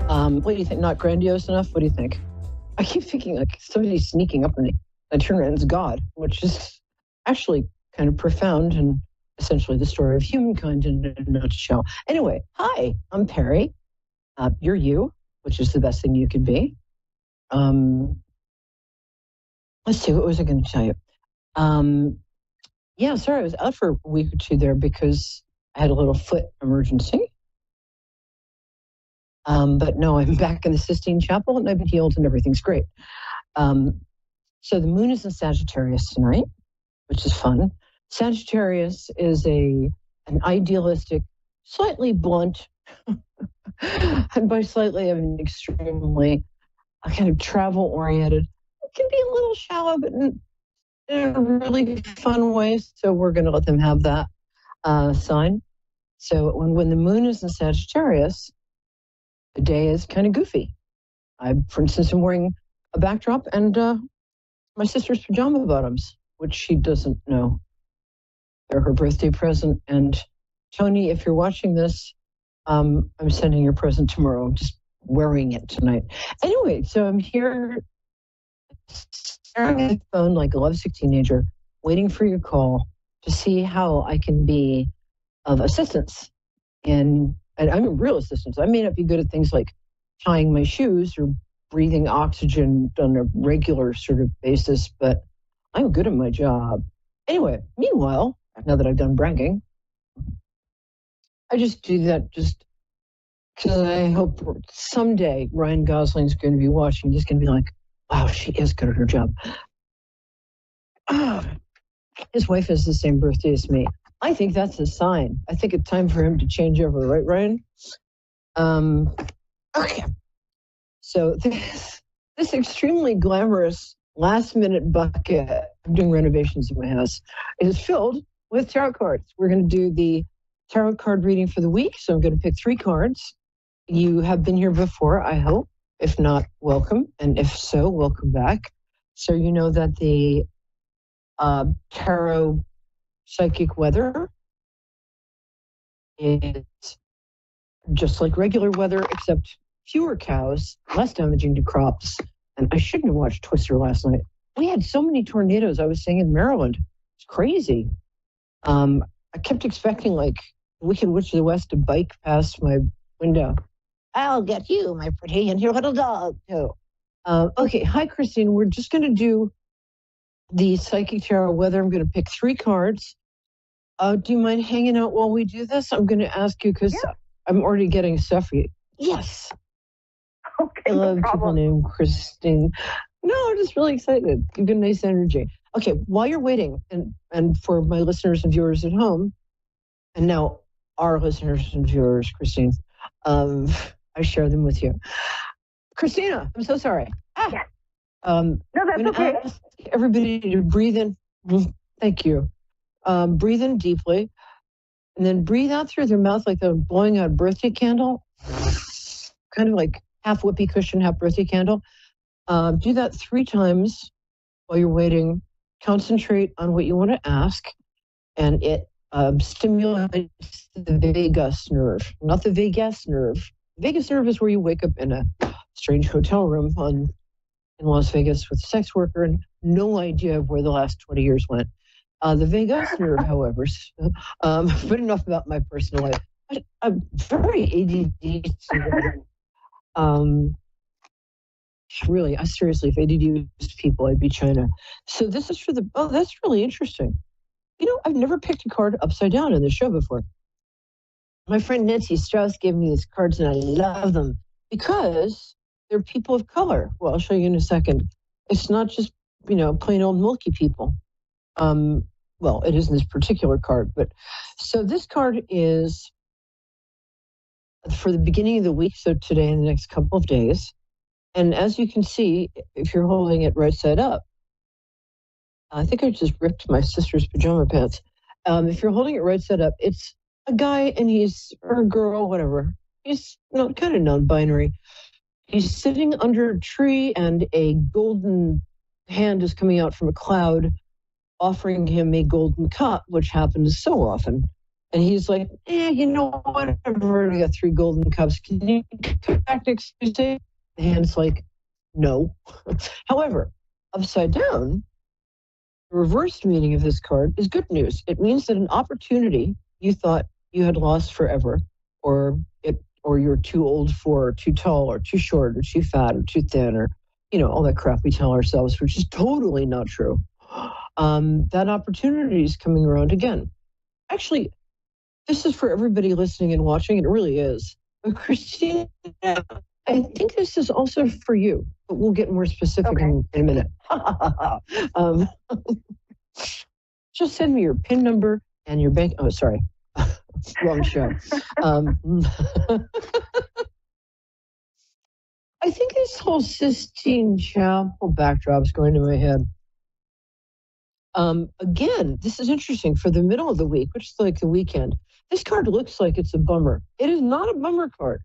What do you think? Not grandiose enough? What do you think? I keep thinking like somebody's sneaking up on me. I turn around, it's God, which is actually kind of profound and essentially the story of humankind in a nutshell. Anyway, hi, I'm Perry. You're you, which is the best thing you could be. Let's see, what was I going to tell you? Yeah, sorry, I was out for a week or two there because I had a little foot emergency. But no, I'm back in the Sistine Chapel and I've been healed and everything's great. So the moon is in Sagittarius tonight, which is fun. Sagittarius is an idealistic, slightly blunt, and by slightly I mean extremely kind of travel-oriented. It can be a little shallow, but in a really fun way. So we're going to let them have that sign. So when the moon is in Sagittarius, the day is kind of goofy. For instance, I'm wearing a backdrop and my sister's pajama bottoms, which she doesn't know. They're her birthday present. And Tony, if you're watching this, I'm sending your present tomorrow. I'm just wearing it tonight. Anyway, so I'm here staring at the phone like a lovesick teenager, waiting for your call to see how I can be of assistance. And I'm a real assistance. I may not be good at things like tying my shoes or breathing oxygen on a regular sort of basis, but I'm good at my job. Anyway, meanwhile, now that I've done bragging, I just do that just because I hope someday Ryan Gosling's going to be watching. He's going to be like, wow, she is good at her job. His wife has the same birthday as me. I think that's a sign. I think it's time for him to change over, right, Ryan? Okay. So this extremely glamorous last-minute bucket, I'm doing renovations in my house, is filled with tarot cards. We're going to do the tarot card reading for the week, so I'm going to pick 3 cards. You have been here before, I hope. If not, welcome. And if so, welcome back. So you know that the tarot psychic weather is just like regular weather, except fewer cows, less damaging to crops. And I shouldn't have watched Twister last night. We had so many tornadoes, I was saying, in Maryland. It's crazy. I kept expecting like Wicked Witch of the West to bike past my window. I'll get you, my pretty, and your little dog, too. Okay, hi, Christine. We're just going to do the psychic tarot weather. I'm going to pick 3 cards. Do you mind hanging out while we do this? I'm going to ask you because I'm already getting stuff for you. Yes. Okay, I love no people problem. named Christine. No, I'm just really excited. You've got nice energy. Okay, while you're waiting, and for my listeners and viewers at home, and now our listeners and viewers, Christine, I share them with you. Christina, I'm so sorry. Yes. No, that's I'm okay. ask everybody to breathe in. Thank you. Breathe in deeply, and then breathe out through their mouth like they're blowing out a birthday candle, kind of like half whoopee cushion, half birthday candle. Do that 3 times while you're waiting. Concentrate on what you want to ask, and it stimulates the vagus nerve, not the vagus nerve. Vagus nerve is where you wake up in a strange hotel room in Las Vegas with a sex worker and no idea of where the last 20 years went. The vagus nerve, however, but enough about my personal life. I'm very ADD. Really, seriously, if ADD was people, I'd be China. So this is for that's really interesting. You know, I've never picked a card upside down in the show before. my friend Nancy Strauss gave me these cards, and I love them because they're people of color. Well, I'll show you in a second. It's not just, plain old milky people. Well, it isn't this particular card, but so this card is for the beginning of the week, so today and the next couple of days. And as you can see, if you're holding it right side up, I think I just ripped my sister's pajama pants. If you're holding it right side up, it's a guy or a girl, whatever. He's kind of non-binary. He's sitting under a tree and a golden hand is coming out from a cloud, offering him a golden cup, which happens so often. And he's like, what? I've already got 3 golden cups. Can you come back next Tuesday? The hand's like, no. However, upside down, the reversed meaning of this card is good news. It means that an opportunity you thought you had lost forever, or you're too old for, or too tall, or too short, or too fat, or too thin, or all that crap we tell ourselves, which is totally not true. That opportunity is coming around again. Actually, this is for everybody listening and watching. It really is. But Christina, I think this is also for you, but we'll get more specific in a minute. Just send me your PIN number and your bank. Oh, sorry. Wrong show. I think this whole Sistine Chapel backdrop is going to my head. Again, this is interesting for the middle of the week, which is like the weekend. This card looks like it's a bummer. It is not a bummer card.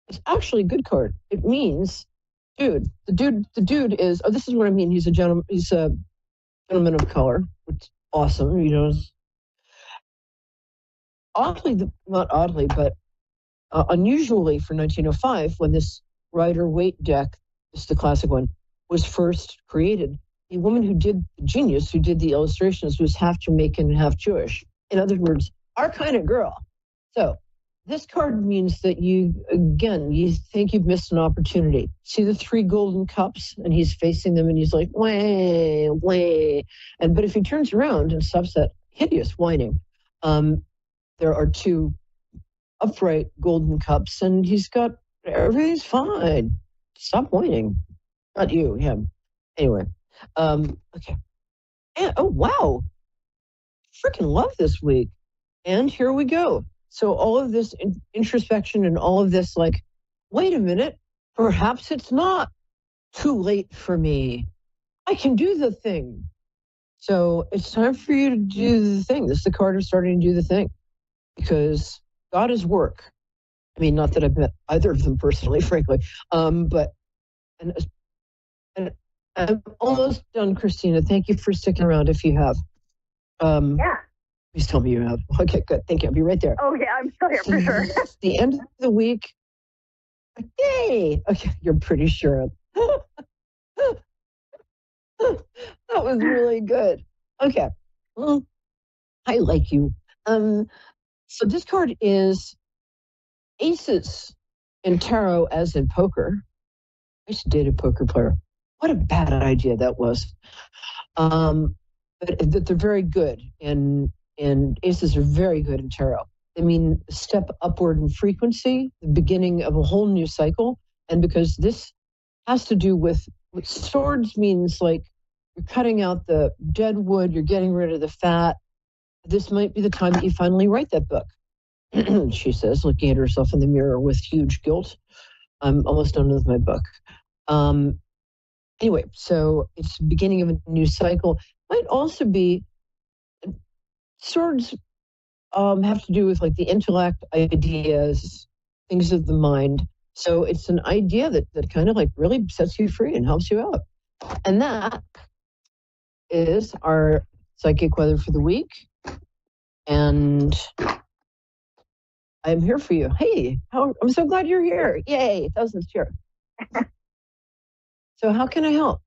It's actually a good card. It means, the dude is, this is what I mean. He's a gentleman of color. It's awesome. Not oddly, but unusually for 1905, when this Rider-Waite deck, this is the classic one, was first created, the woman who did the illustrations was half Jamaican and half Jewish. In other words, our kind of girl. So this card means that you think you've missed an opportunity. See the 3 golden cups, and he's facing them, and he's like, way. But if he turns around and stops that hideous whining, there are 2 upright golden cups, and he's got, everything's fine. Stop whining. Not you, him. Anyway. Okay. And, oh, wow. Freaking love this week. And here we go. So all of this introspection and all of this, like, wait a minute, perhaps it's not too late for me. I can do the thing. So it's time for you to do the thing. This is the card of starting to do the thing. Because God is work. I mean, not that I've met either of them personally, frankly. But I'm almost done, Christina. Thank you for sticking around if you have. Yeah. Please tell me you have. Okay, good. Thank you. I'll be right there. Oh, yeah, I'm still here for sure. The end of the week. Yay! Okay, you're pretty sure. That was really good. Okay. Well, I like you. So this card is aces in tarot as in poker. I used to date a poker player. What a bad idea that was. But they're very good and aces are very good in tarot. They mean step upward in frequency, the beginning of a whole new cycle. And because this has to do with swords means like you're cutting out the dead wood, you're getting rid of the fat. This might be the time that you finally write that book. She says, looking at herself in the mirror with huge guilt. I'm almost done with my book. Anyway, so it's the beginning of a new cycle. Might also be swords have to do with like the intellect, ideas, things of the mind. So it's an idea that kind of like really sets you free and helps you out. And that is our psychic weather for the week. And I'm here for you. Hey, I'm so glad you're here. Yay, thousands cheer. So how can I help?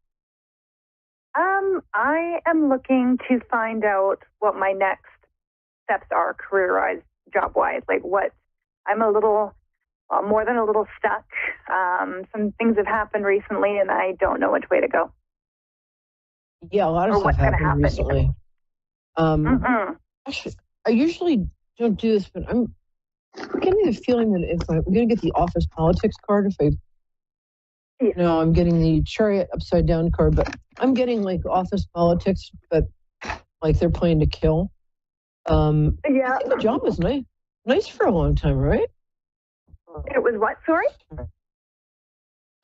I am looking to find out what my next steps are career-wise, job-wise. Like I'm a little, more than a little stuck. Some things have happened recently and I don't know which way to go. Yeah, a lot of stuff happened recently. Actually, I usually don't do this, but I'm getting the feeling that if I'm going to get the office politics card, no, I'm getting the chariot upside down card, but I'm getting like office politics, but like they're playing to kill. I think the job was nice for a long time, right? It was what? Sorry?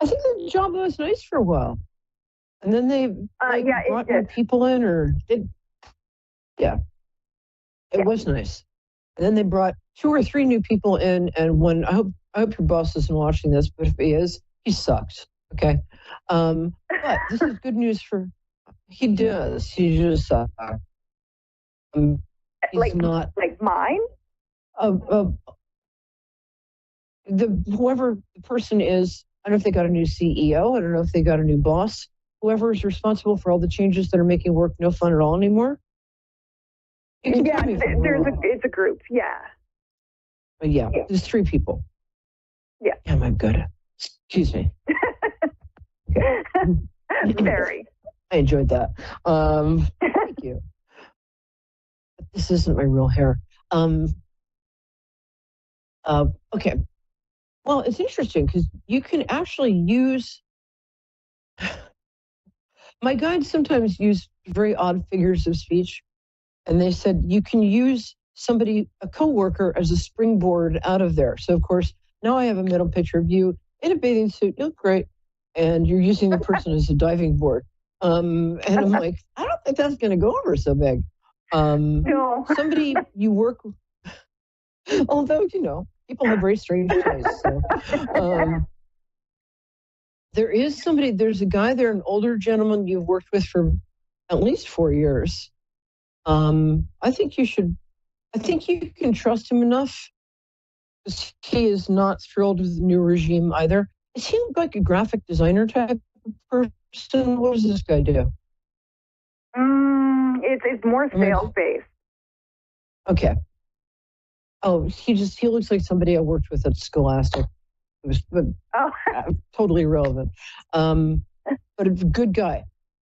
I think the job was nice for a while. And then they brought new people in, it was nice. And then they brought 2 or 3 new people in, and one. I hope your boss isn't watching this, but if he is, he sucks. Okay, but this is good news for. He does. He just sucks. He's not like mine. Whoever the person is, I don't know if they got a new CEO. I don't know if they got a new boss. Whoever is responsible for all the changes that are making work no fun at all anymore. It's a group. Yeah. But there's 3 people. Yeah. Yeah, my good. Excuse me. Very. I enjoyed that. Thank you. But this isn't my real hair. Okay. Well, it's interesting because you can actually use. My guides sometimes use very odd figures of speech, and they said you can use a coworker, as a springboard out of there. So, of course, now I have a mental picture of you in a bathing suit. You look great, and you're using the person as a diving board. And I'm like, I don't think that's going to go over so big. No. Somebody you work with, although, people have very strange tastes. So, there's a guy there, an older gentleman you've worked with for at least 4 years. I think you can trust him enough, because he is not thrilled with the new regime either. Is he like a graphic designer type of person? What does this guy do? It's more sales based. Okay. Oh, he looks like somebody I worked with at Scholastic. It was totally irrelevant. But a good guy.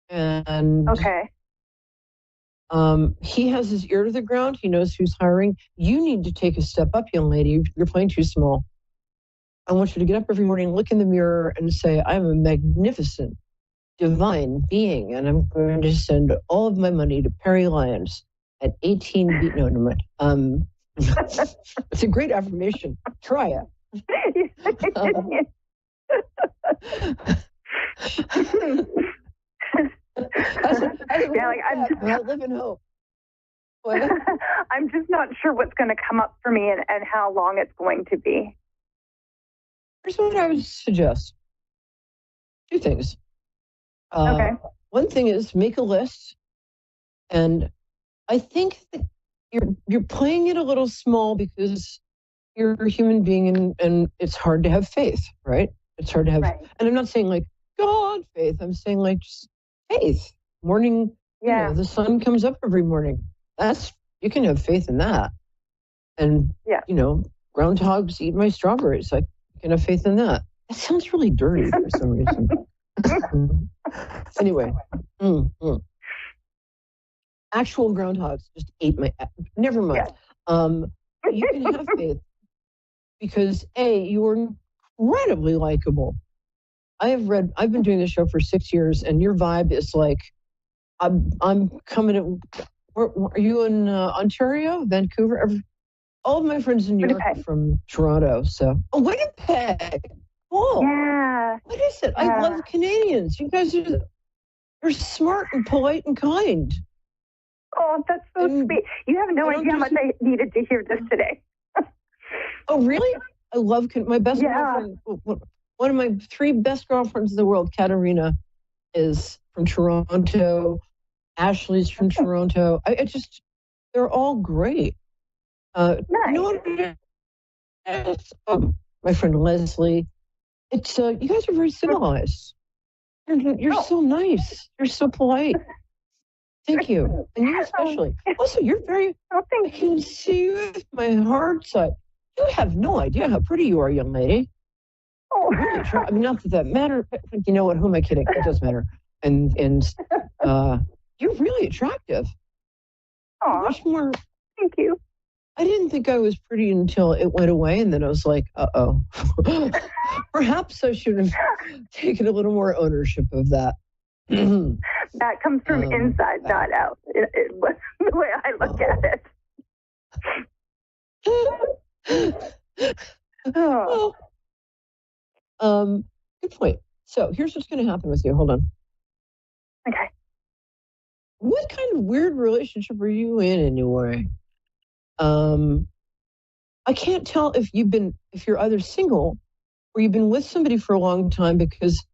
And okay. He has his ear to the ground. He knows who's hiring. You need to take a step up, young lady. You're playing too small. I want you to get up every morning, look in the mirror, and say, I'm a magnificent, divine being, and I'm going to send all of my money to Perry Lyons at 18 beat. No, never mind. It's a great affirmation. Try it. I live in hope. What? I'm just not sure what's going to come up for me and how long it's going to be. Here's what I would suggest. 2 things. Okay. One thing is make a list, and I think that you're playing it a little small because you're a human being, and it's hard to have faith, right? It's hard to have, and I'm not saying like God faith. I'm saying like just faith. Morning, the sun comes up every morning. You can have faith in that. And groundhogs eat my strawberries. I can have faith in that. That sounds really dirty for some reason. Anyway, actual groundhogs just ate my. Never mind. You can have faith because you are incredibly likable. I've been doing this show for 6 years, and your vibe is like, I'm coming are you in Ontario, Vancouver? All of my friends in New York are from Toronto. So, Winnipeg. Cool. Yeah. What is it? I love Canadians. You guys you're smart and polite and kind. Oh, that's so sweet. You have no idea how much I needed to hear this today. Oh, really? I love my best girlfriend. One of my 3 best girlfriends in the world, Katerina, is from Toronto. Ashley's from Toronto. They're all great. Nice. You know what it is? My friend Leslie. It's you guys are very civilized. You're so nice. You're so polite. Thank you. And you especially. Also, you're very, I can see you with my hard side. You have no idea how pretty you are, young lady. Oh. Really, I mean, not that that matters. You know what? Who am I kidding? It does matter. And you're really attractive. Oh, much more. Thank you. I didn't think I was pretty until it went away, and then I was like, uh-oh. Perhaps I should have taken a little more ownership of that. That comes from inside, not out. It was the way I look at it. Well, good point. So here's what's going to happen with you. Hold on. Okay. What kind of weird relationship are you in anyway? I can't tell if you're either single or you've been with somebody for a long time, because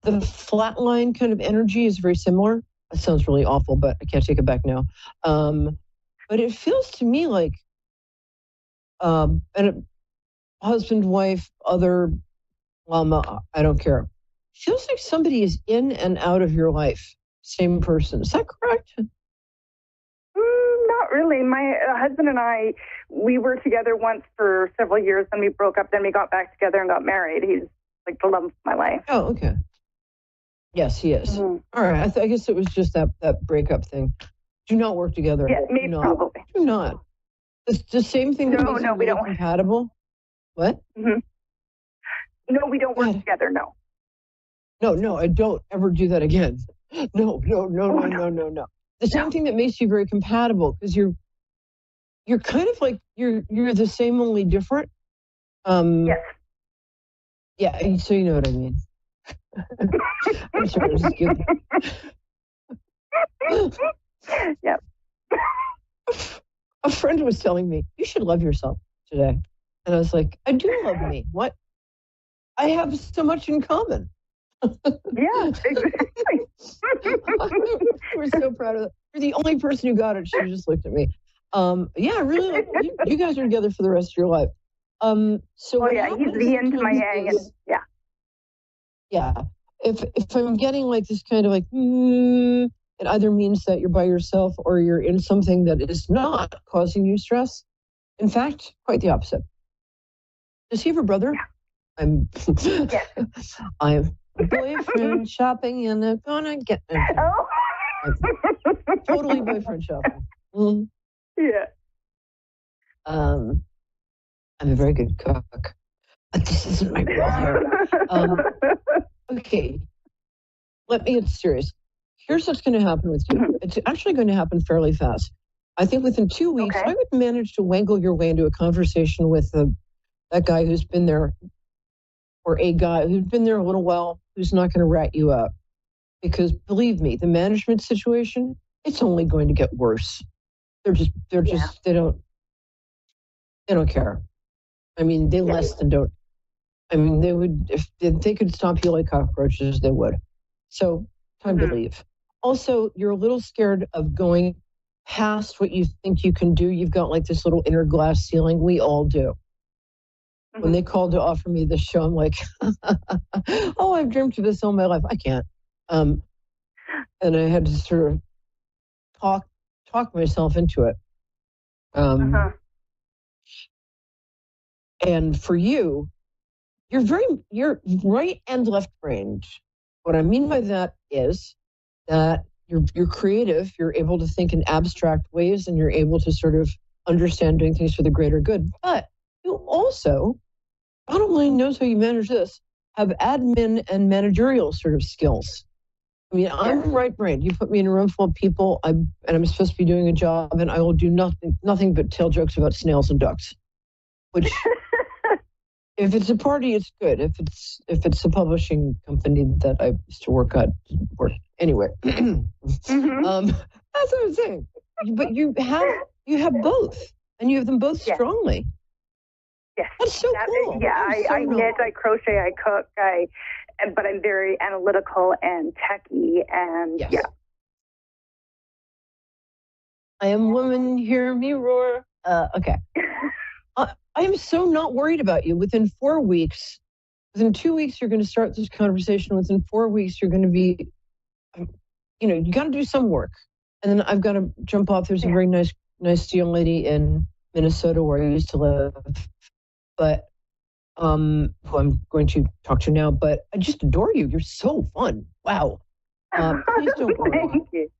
the flatline kind of energy is very similar. That sounds really awful, but I can't take it back now. But it feels to me like and a husband, wife, other, I don't care. Feels like somebody is in and out of your life. Same person. Is that correct? Not really. My husband and I, we were together once for several years, then we broke up, then we got back together and got married. He's like the love of my life. Oh, okay. Yes, he is. Mm-hmm. All right. I guess it was just that breakup thing. Do not work together. Yeah, maybe probably. Do not. It's the same thing. No, we don't. Compatible. What? Mm-hmm. No, we don't work together. No. No, I don't ever do that again. No. The same thing that makes you very compatible, because you're kind of like you're the same, only different. Yes. Yeah, so you know what I mean. I'm sorry, this is good. Yep. A friend was telling me, you should love yourself today. And I was like, I do love me. What? I have so much in common. Yeah, exactly. We're so proud of that. You're the only person who got it. She just looked at me. Yeah, really, like, you guys are together for the rest of your life. So he's the yin to my yang. Yeah. Yeah. If I'm getting like this kind of like, it either means that you're by yourself or you're in something that is not causing you stress. In fact, quite the opposite. Does he have a brother? Yeah. I'm boyfriend shopping and I'm gonna get it. Oh. Totally boyfriend shopping. Mm-hmm. Yeah. I'm a very good cook. But this isn't my real hair. Okay. Let me get serious. Here's what's going to happen with you. It's actually going to happen fairly fast. I think within 2 weeks, I would manage to wangle your way into a conversation with that guy who's been there, or a guy who's been there a little while, who's not going to rat you out. Because believe me, the management situation, it's only going to get worse. They don't care. I mean, they less than don't. I mean, they would, if they could stop you like cockroaches, they would. So time to leave. Also, you're a little scared of going past what you think you can do. You've got like this little inner glass ceiling. We all do. When they called to offer me this show, I'm like, oh, I've dreamt of this all my life. I can't. And I had to sort of talk myself into it. And for you, you're right and left brained. What I mean by that is that you're creative, you're able to think in abstract ways, and you're able to sort of understand doing things for the greater good. But you also, bottom line, knows how you manage this, have admin and managerial sort of skills. I mean, I'm right brained. You put me in a room full of people, I'm supposed to be doing a job, and I will do nothing but tell jokes about snails and ducks. Which, if it's a party, it's good. If it's a publishing company that I used to work at, anyway. That's what I'm saying. But you have both, and you have them both strongly. Yes. That's so cool. Yeah, I knit, I crochet, I cook, but I'm very analytical and techy, and I am woman, hear me roar. Okay. I am so not worried about you. Within 4 weeks, within 2 weeks, you're going to start this conversation. Within 4 weeks, you're going to be, you got to do some work. And then I've got to jump off. There's a very nice young lady in Minnesota where I used to live, but who I'm going to talk to now. But I just adore you. You're so fun. Wow. Please don't worry. Thank you.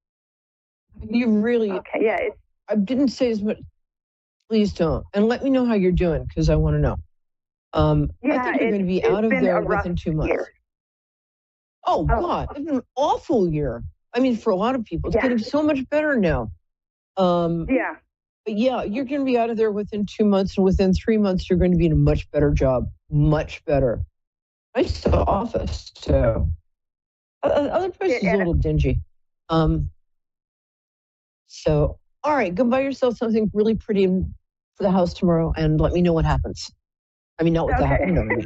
You really. Okay. Yeah. I didn't say as much. Please don't. And let me know how you're doing, because I want to know. I think you're going to be out of there within 2 months. Year. Oh, God, it's been an awful year. I mean, for a lot of people, it's getting so much better now. Yeah. But yeah, you're going to be out of there within 2 months, and within 3 months, you're going to be in a much better job. Much better. Nice office, too. Other places are a little dingy. So, all right, go buy yourself something really pretty for the house tomorrow, and let me know what happens. I mean, not what that, you know what I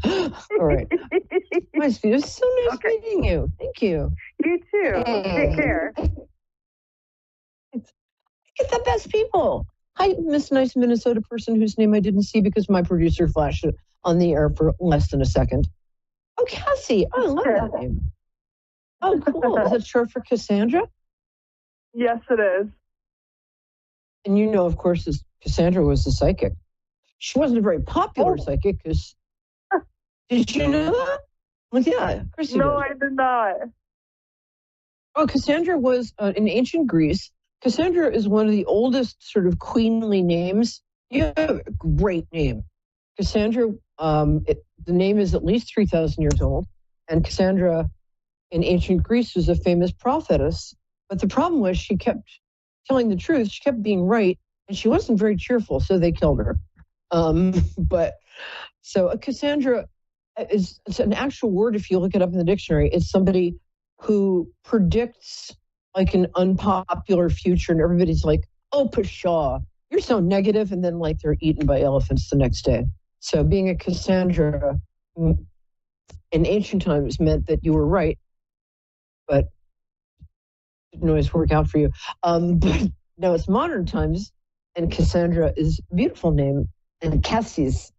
mean. All right. Nice. It was so nice meeting you. Thank you. You too. Take care. Get the best people. Hi, Miss Nice Minnesota person whose name I didn't see because my producer flashed it on the air for less than a second. Oh, Cassie. I love that name. Oh, cool. Is it short for Cassandra? Yes, it is. And you know, of course, Cassandra was a psychic. She wasn't a very popular psychic because... Did you know that? Well, yeah, of course you did. No, I did not. Oh, Cassandra was in ancient Greece. Cassandra is one of the oldest sort of queenly names. You have a great name. Cassandra, the name is at least 3,000 years old. And Cassandra in ancient Greece was a famous prophetess. But the problem was she kept telling the truth. She kept being right. And she wasn't very cheerful, so they killed her. So a Cassandra it's an actual word if you look it up in the dictionary. It's somebody who predicts like an unpopular future, and everybody's like, oh, pshaw, you're so negative, and then like they're eaten by elephants the next day. So being a Cassandra in ancient times meant that you were right, but it didn't always work out for you. But now it's modern times, and Cassandra is a beautiful name, and Cassie's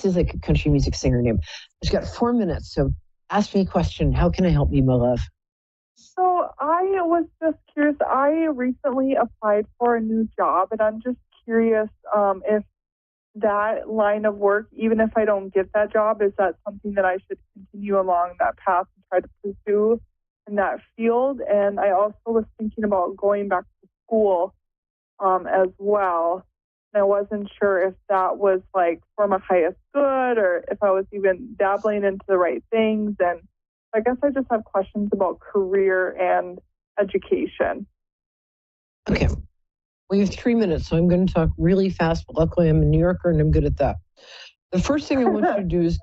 like a country music singer name. She's got 4 minutes, so ask me a question. How can I help you, my love? So I was just curious. I recently applied for a new job, and I'm just curious if that line of work, even if I don't get that job, is that something that I should continue along that path and try to pursue in that field? And I also was thinking about going back to school as well. And I wasn't sure if that was like for my highest good or if I was even dabbling into the right things. And I guess I just have questions about career and education. Okay. We have 3 minutes, so I'm going to talk really fast. But luckily, I'm a New Yorker, and I'm good at that. The first thing I want you to do is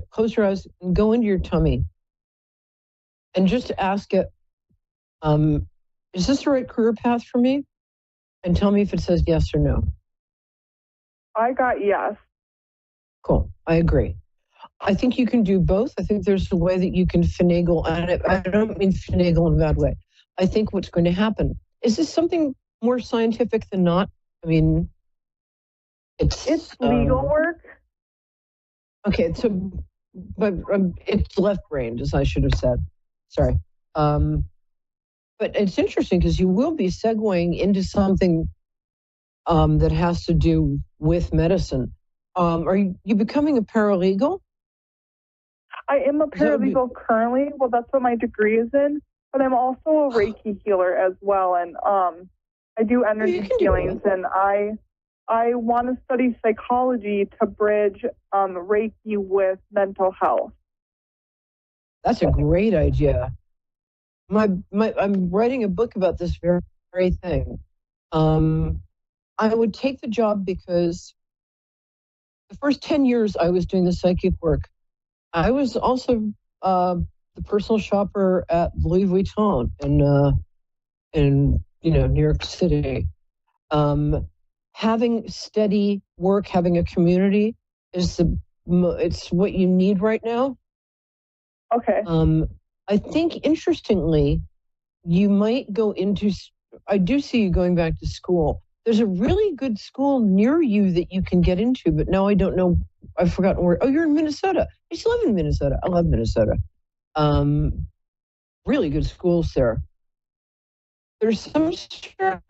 close your eyes and go into your tummy. And just ask it, is this the right career path for me? And tell me if it says yes or no. I got yes. Cool. I agree. I think you can do both. I think there's a way that you can finagle, and I don't mean finagle in a bad way. I think what's going to happen, is this something more scientific than not? I mean, it's legal work. Okay, so, but it's left-brained, as I should have said. Sorry. But it's interesting because you will be segueing into something that has to do with medicine. Are you becoming a paralegal? I am a paralegal currently. Well, that's what my degree is in. But I'm also a Reiki healer as well, and I do energy healings, and I want to study psychology to bridge Reiki with mental health. That's a great idea. I'm writing a book about this very thing. I would take the job because the first 10 years I was doing the psychic work. I was also the personal shopper at Louis Vuitton in New York City. Having steady work, having a community it's what you need right now. Okay. I think interestingly, you might go into. I do see you going back to school. There's a really good school near you that you can get into, but now I don't know. I've forgotten where. Oh, you're in Minnesota. I used to live in Minnesota. I love Minnesota. Really good schools there. There's some sort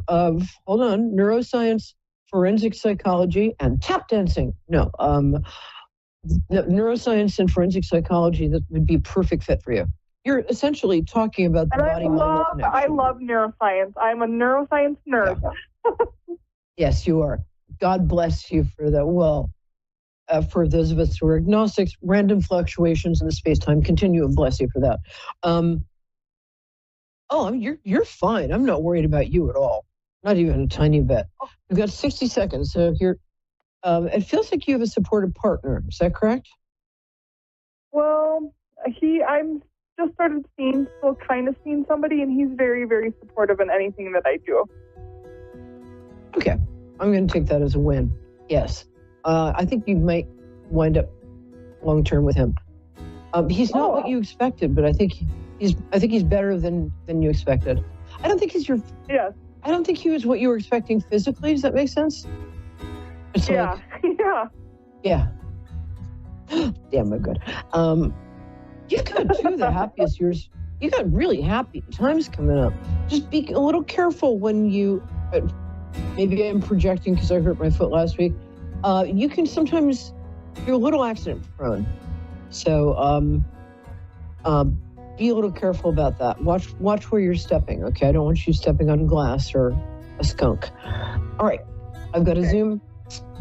of neuroscience, forensic psychology, and tap dancing. No, neuroscience and forensic psychology that would be a perfect fit for you. You're essentially talking about the body-mind connection. I love neuroscience. I'm a neuroscience nerd. Yes, you are. God bless you for that. Well, for those of us who are agnostics, random fluctuations in the space-time continuum, bless you for that. You're fine. I'm not worried about you at all. Not even a tiny bit. We've got 60 seconds. So it feels like you have a supportive partner. Is that correct? Well, I'm just started still kind of seeing somebody, and he's very, very supportive in anything that I do. Okay. I'm going to take that as a win. Yes. I think you might wind up long-term with him. He's not what you expected, but I think he's better than you expected. I don't think he's your... Yes. I don't think he was what you were expecting physically. Does that make sense? It's yeah. Yeah. Damn, I'm good. You got two of the happiest years. You got really happy times coming up. Just be a little careful when you... maybe I'm projecting because I hurt my foot last week. You can sometimes... You're a little accident prone. So be a little careful about that. Watch where you're stepping, okay? I don't want you stepping on glass or a skunk. All right. I've got to Zoom.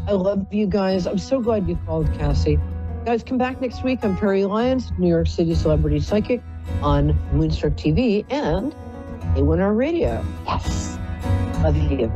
I love you guys. I'm so glad you called, Cassie. Guys, come back next week. I'm Perry Lyons, New York City celebrity psychic on Moonstruck TV and A1R Radio. Yes. Love you.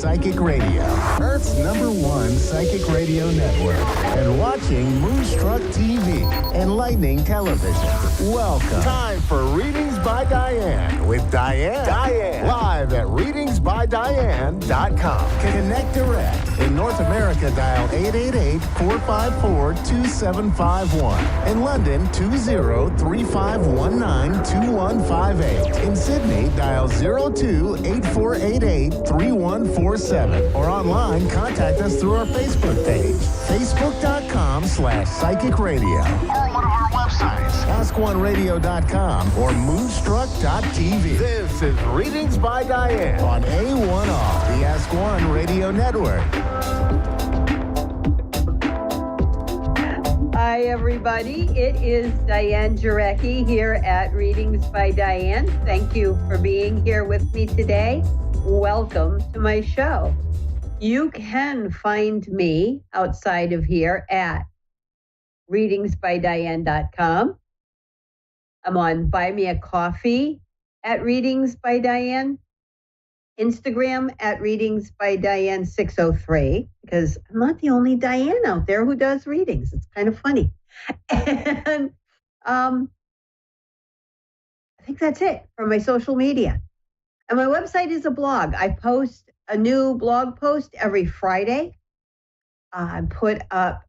Psychic Radio, Earth's #1 psychic radio network, and watching Moonstruck TV, enlightening television. Welcome. Time for Readings by Diane with Diane. Live at readingsbydiane.com. Connect direct. In North America, dial 888-454-2751. In London, 20-3519-2158. In Sydney, dial 02-8488-3147. Or online, contact us through our Facebook page, facebook.com/psychic radio. Or one of our websites. AskOneRadio.com or Moonstruck.tv. This is Readings by Diane on A1R, the Ask One Radio Network. Hi, everybody. It is Diane Jarecki here at Readings by Diane. Thank you for being here with me today. Welcome to my show. You can find me outside of here at readingsbydiane.com. I'm on Buy Me a Coffee at Readings by Diane, Instagram at Readings by Diane 603, because I'm not the only Diane out there who does readings. It's kind of funny. And I think that's it for my social media. And my website is a blog. I post a new blog post every Friday. I put up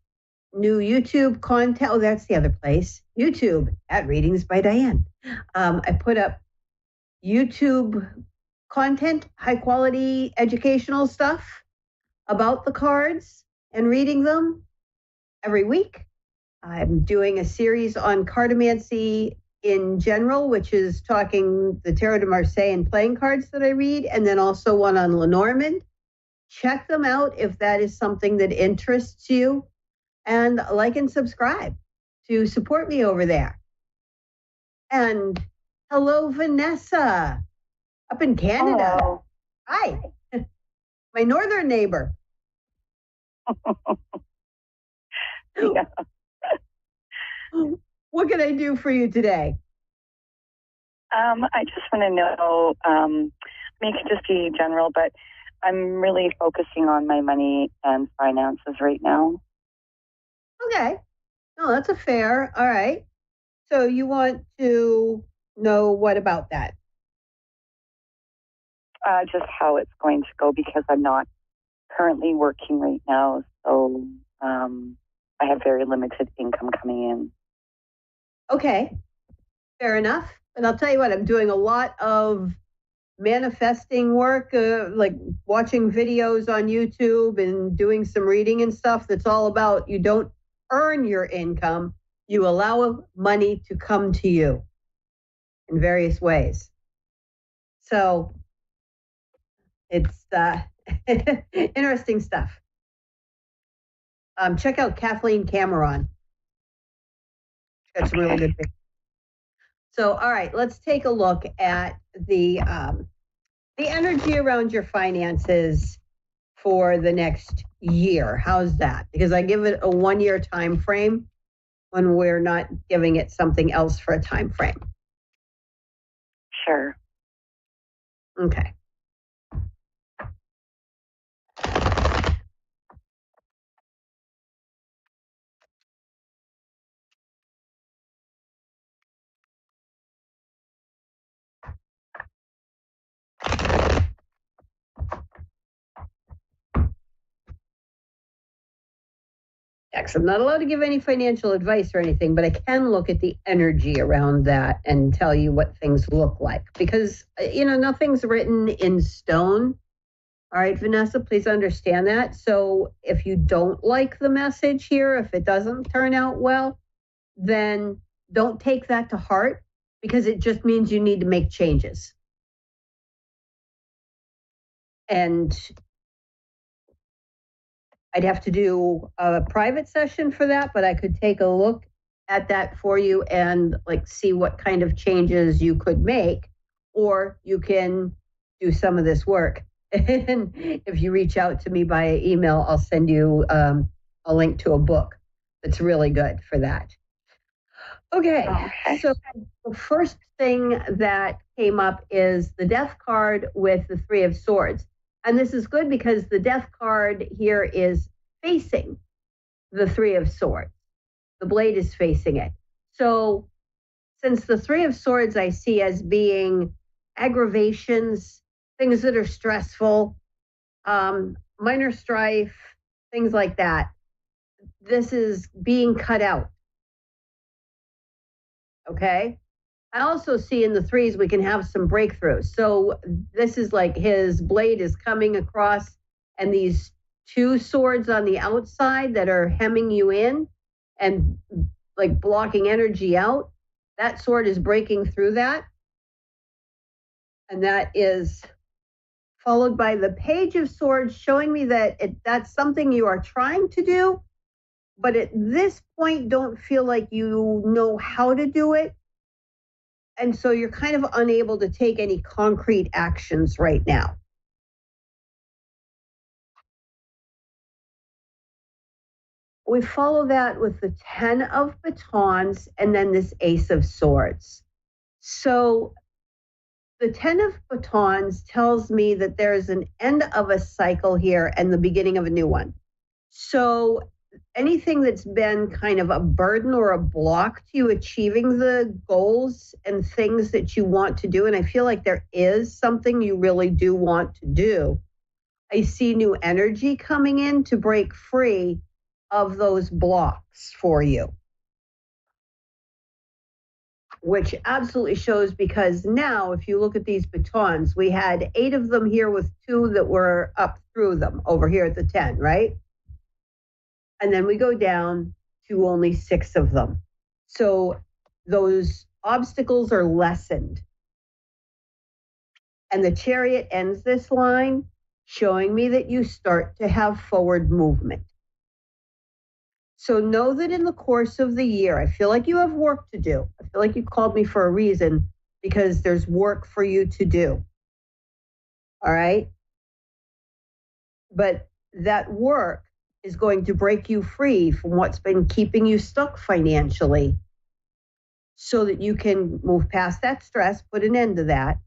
new YouTube content. Oh, that's the other place. YouTube at Readings by Diane. I put up YouTube content, high quality educational stuff about the cards and reading them every week. I'm doing a series on cartomancy in general, which is talking the Tarot de Marseille and playing cards that I read, and then also one on Lenormand. Check them out if that is something that interests you, and like and subscribe to support me over there. And hello, Vanessa, up in Canada. Hello. Hi, my northern neighbor. Yeah. What can I do for you today? I just want to know, I mean, it could just be general, but I'm really focusing on my money and finances right now. Okay. No, that's a fair. All right. So you want to know what about that? Just how it's going to go, because I'm not currently working right now. So I have very limited income coming in. Okay. Fair enough. And I'll tell you what, I'm doing a lot of manifesting work, like watching videos on YouTube and doing some reading and stuff that's all about you don't earn your income, you allow money to come to you in various ways. So it's interesting stuff. Check out Kathleen Cameron. She's got some really good things. So, all right, let's take a look at the energy around your finances for the next year. How's that? Because I give it a 1-year time frame when we're not giving it something else for a time frame. Sure. Okay. I'm not allowed to give any financial advice or anything, but I can look at the energy around that and tell you what things look like, because, nothing's written in stone. All right, Vanessa, please understand that. So if you don't like the message here, if it doesn't turn out well, then don't take that to heart, because it just means you need to make changes. And I'd have to do a private session for that, but I could take a look at that for you and see what kind of changes you could make, or you can do some of this work. And if you reach out to me by email, I'll send you a link to a book that's really good for that. Okay. So the first thing that came up is the Death card with the 3 of Swords. And this is good because the Death card here is facing the Three of Swords. The blade is facing it. So since the Three of Swords I see as being aggravations, things that are stressful, minor strife, things like that, this is being cut out. Okay? I also see in the threes we can have some breakthroughs. So this is like his blade is coming across and these two swords on the outside that are hemming you in and like blocking energy out. That sword is breaking through that. And that is followed by the Page of Swords, showing me that that's something you are trying to do, but at this point don't feel like you know how to do it. And so you're kind of unable to take any concrete actions right now. We follow that with the 10 of Batons and then this Ace of Swords. So the 10 of Batons tells me that there's an end of a cycle here and the beginning of a new one. So anything that's been kind of a burden or a block to you achieving the goals and things that you want to do, and I feel like there is something you really do want to do, I see new energy coming in to break free of those blocks for you. Which absolutely shows, because now if you look at these batons, we had 8 of them here with 2 that were up through them over here at the 10, right? And then we go down to only 6 of them. So those obstacles are lessened. And the Chariot ends this line showing me that you start to have forward movement. So know that in the course of the year, I feel like you have work to do. I feel like you called me for a reason, because there's work for you to do. All right? But that work is going to break you free from what's been keeping you stuck financially, so that you can move past that stress, put an end to that,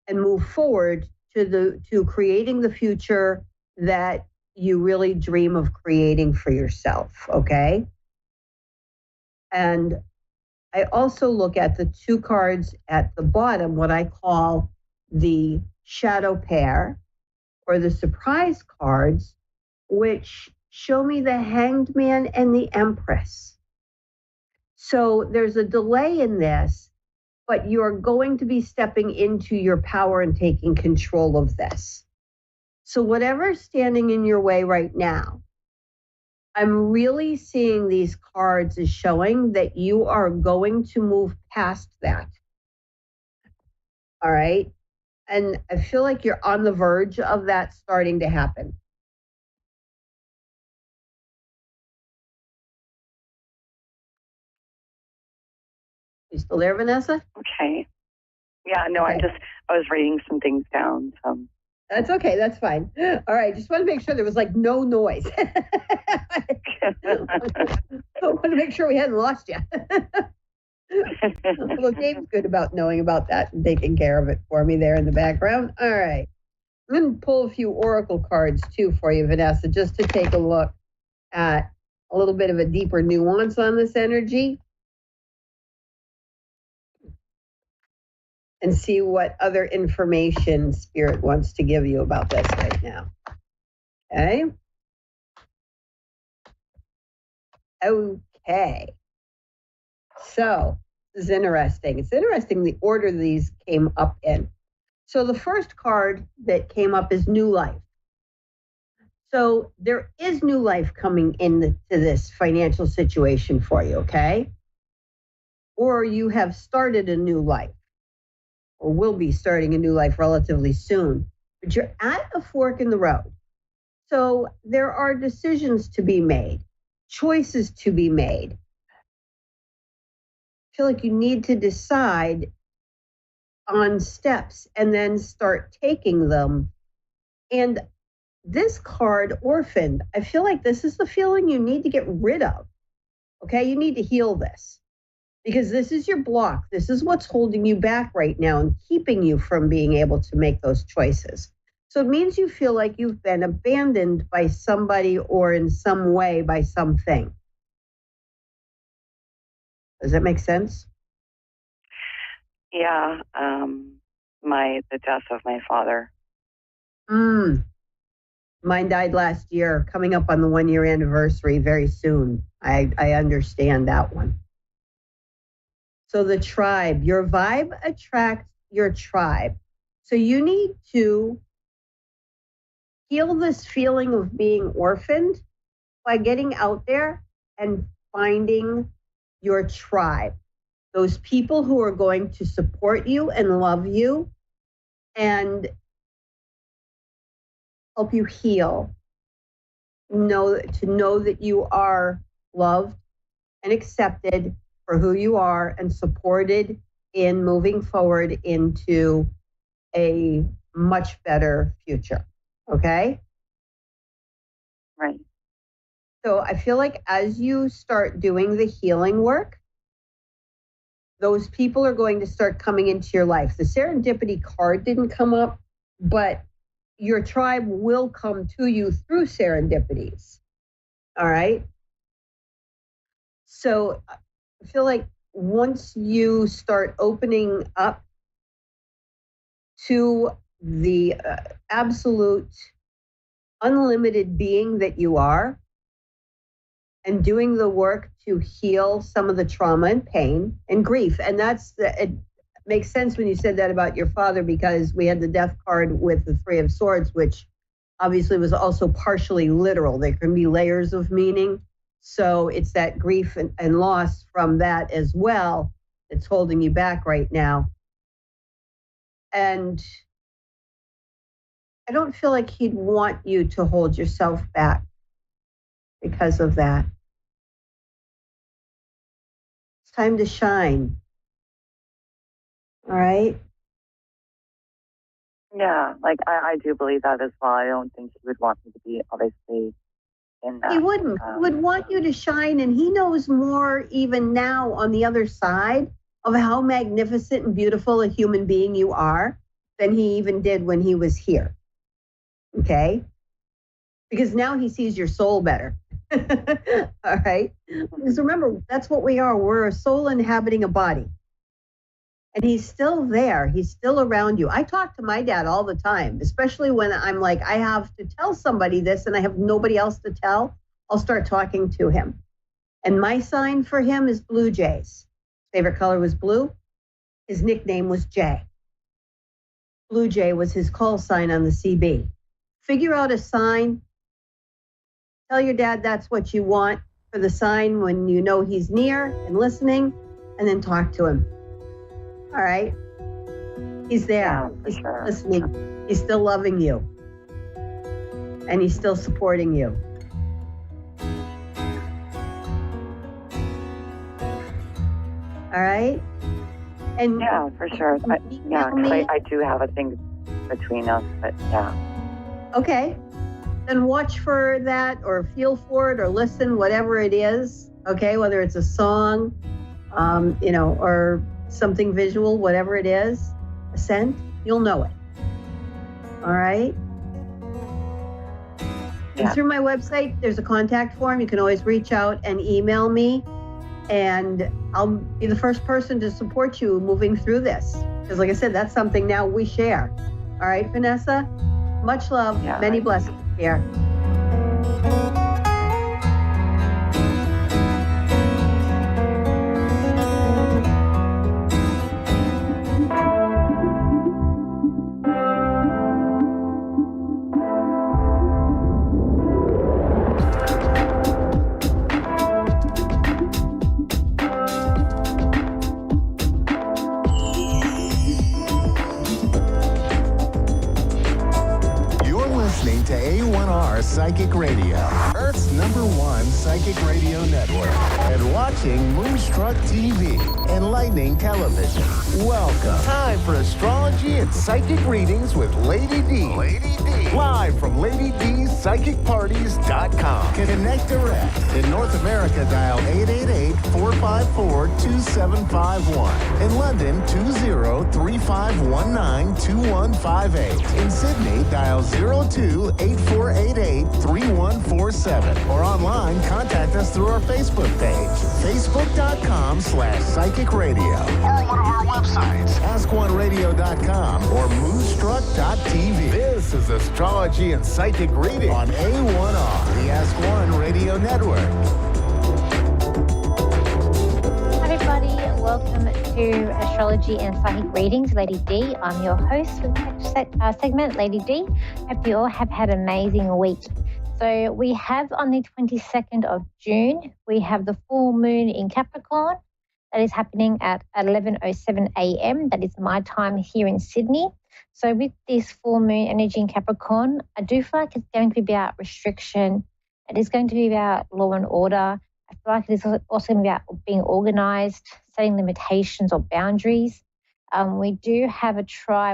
and move forward to creating the future that you really dream of creating for yourself, okay? And I also look at the 2 cards at the bottom, what I call the shadow pair or the surprise cards, which show me the Hanged Man and the Empress. So there's a delay in this, but you're going to be stepping into your power and taking control of this. So whatever's standing in your way right now, I'm really seeing these cards as showing that you are going to move past that. All right? And I feel like you're on the verge of that starting to happen. You still there, Vanessa? Okay. Yeah, no, okay. I was writing some things down. So. That's okay. That's fine. All right. Just want to make sure there was like no noise. I want to make sure we hadn't lost you. Well, Dave's good about knowing about that and taking care of it for me there in the background. All right. I'm going to pull a few oracle cards too for you, Vanessa, just to take a look at a little bit of a deeper nuance on this energy. And see what other information Spirit wants to give you about this right now. Okay? Okay. So, this is interesting. It's interesting the order these came up in. So, the first card that came up is New Life. So, there is new life coming into this financial situation for you, okay? Or you have started a new life, or will be starting a new life relatively soon, but you're at a fork in the road. So there are decisions to be made, choices to be made. I feel like you need to decide on steps and then start taking them. And this card, Orphaned, I feel like this is the feeling you need to get rid of. Okay, you need to heal this. Because this is your block. This is what's holding you back right now and keeping you from being able to make those choices. So it means you feel like you've been abandoned by somebody or in some way by something. Does that make sense? Yeah. The death of my father. Mine died last year, coming up on the 1-year anniversary very soon. I understand that one. So the tribe, your vibe attracts your tribe. So you need to heal this feeling of being orphaned by getting out there and finding your tribe. Those people who are going to support you and love you and help you heal. To know that you are loved and accepted for who you are and supported in moving forward into a much better future. Okay? Right. So I feel like as you start doing the healing work, those people are going to start coming into your life. The serendipity card didn't come up, but your tribe will come to you through serendipities. All right? So I feel like once you start opening up to the absolute unlimited being that you are and doing the work to heal some of the trauma and pain and grief. And it makes sense when you said that about your father, because we had the death card with the 3 of Swords, which obviously was also partially literal. There can be layers of meaning. So it's that grief and loss from that as well that's holding you back right now. And I don't feel like he'd want you to hold yourself back because of that. It's time to shine. All right? Yeah, like I do believe that as well. I don't think he would want me to be obviously in that. He wouldn't. He would want you to shine, and he knows more even now on the other side of how magnificent and beautiful a human being you are than he even did when he was here. Okay? Because now he sees your soul better. All right? Because remember, that's what we are. We're a soul inhabiting a body. And he's still there. He's still around you. I talk to my dad all the time, especially when I'm like, I have to tell somebody this and I have nobody else to tell. I'll start talking to him. And my sign for him is Blue Jays. Favorite color was blue. His nickname was Jay. Blue Jay was his call sign on the CB. Figure out a sign. Tell your dad that's what you want for the sign when you know he's near and listening, and then talk to him. All right? He's there. Yeah, he's sure. listening. He's still loving you. And he's still supporting you. All right? And yeah, for sure. I do have a thing between us, but yeah. Okay. Then watch for that or feel for it or listen, whatever it is. Okay, whether it's a song, or something visual, whatever it is, a scent, you'll know it. All right? Yeah. And through my website, there's a contact form. You can always reach out and email me, and I'll be the first person to support you moving through this. Because like I said, that's something now we share. All right, Vanessa? Much love, many blessings here. listening to A1R Psychic Radio, Earth's #1 psychic radio network, and watching Moonstruck TV, enlightening television. Welcome. Time for astrology and psychic readings with Lady D. Lady D. Live from LadyDPsychicParties.com. Connect direct. In North America, dial 888-454-2751. In London, 20-3519-2158. In Sydney, dial 02-8488-3147. Or online, contact us through our Facebook page, facebook.com/psychic radio. Or one of our websites, AskOneRadio.com or Moonstruck.tv. This is Astrology and Psychic Reading on A1R, the Ask One Radio Network. Hi everybody, welcome to Astrology and Psychic Readings, Lady D. I'm your host for the segment, Lady D. Hope you all have had an amazing week. So we have on the 22nd of June, we have the full moon in Capricorn. That is happening at 11:07 a.m. That is my time here in Sydney. So with this full moon energy in Capricorn, I do feel like it's going to be about restriction. It is going to be about law and order. I feel like it is also going to be about being organised, setting limitations or boundaries. We do have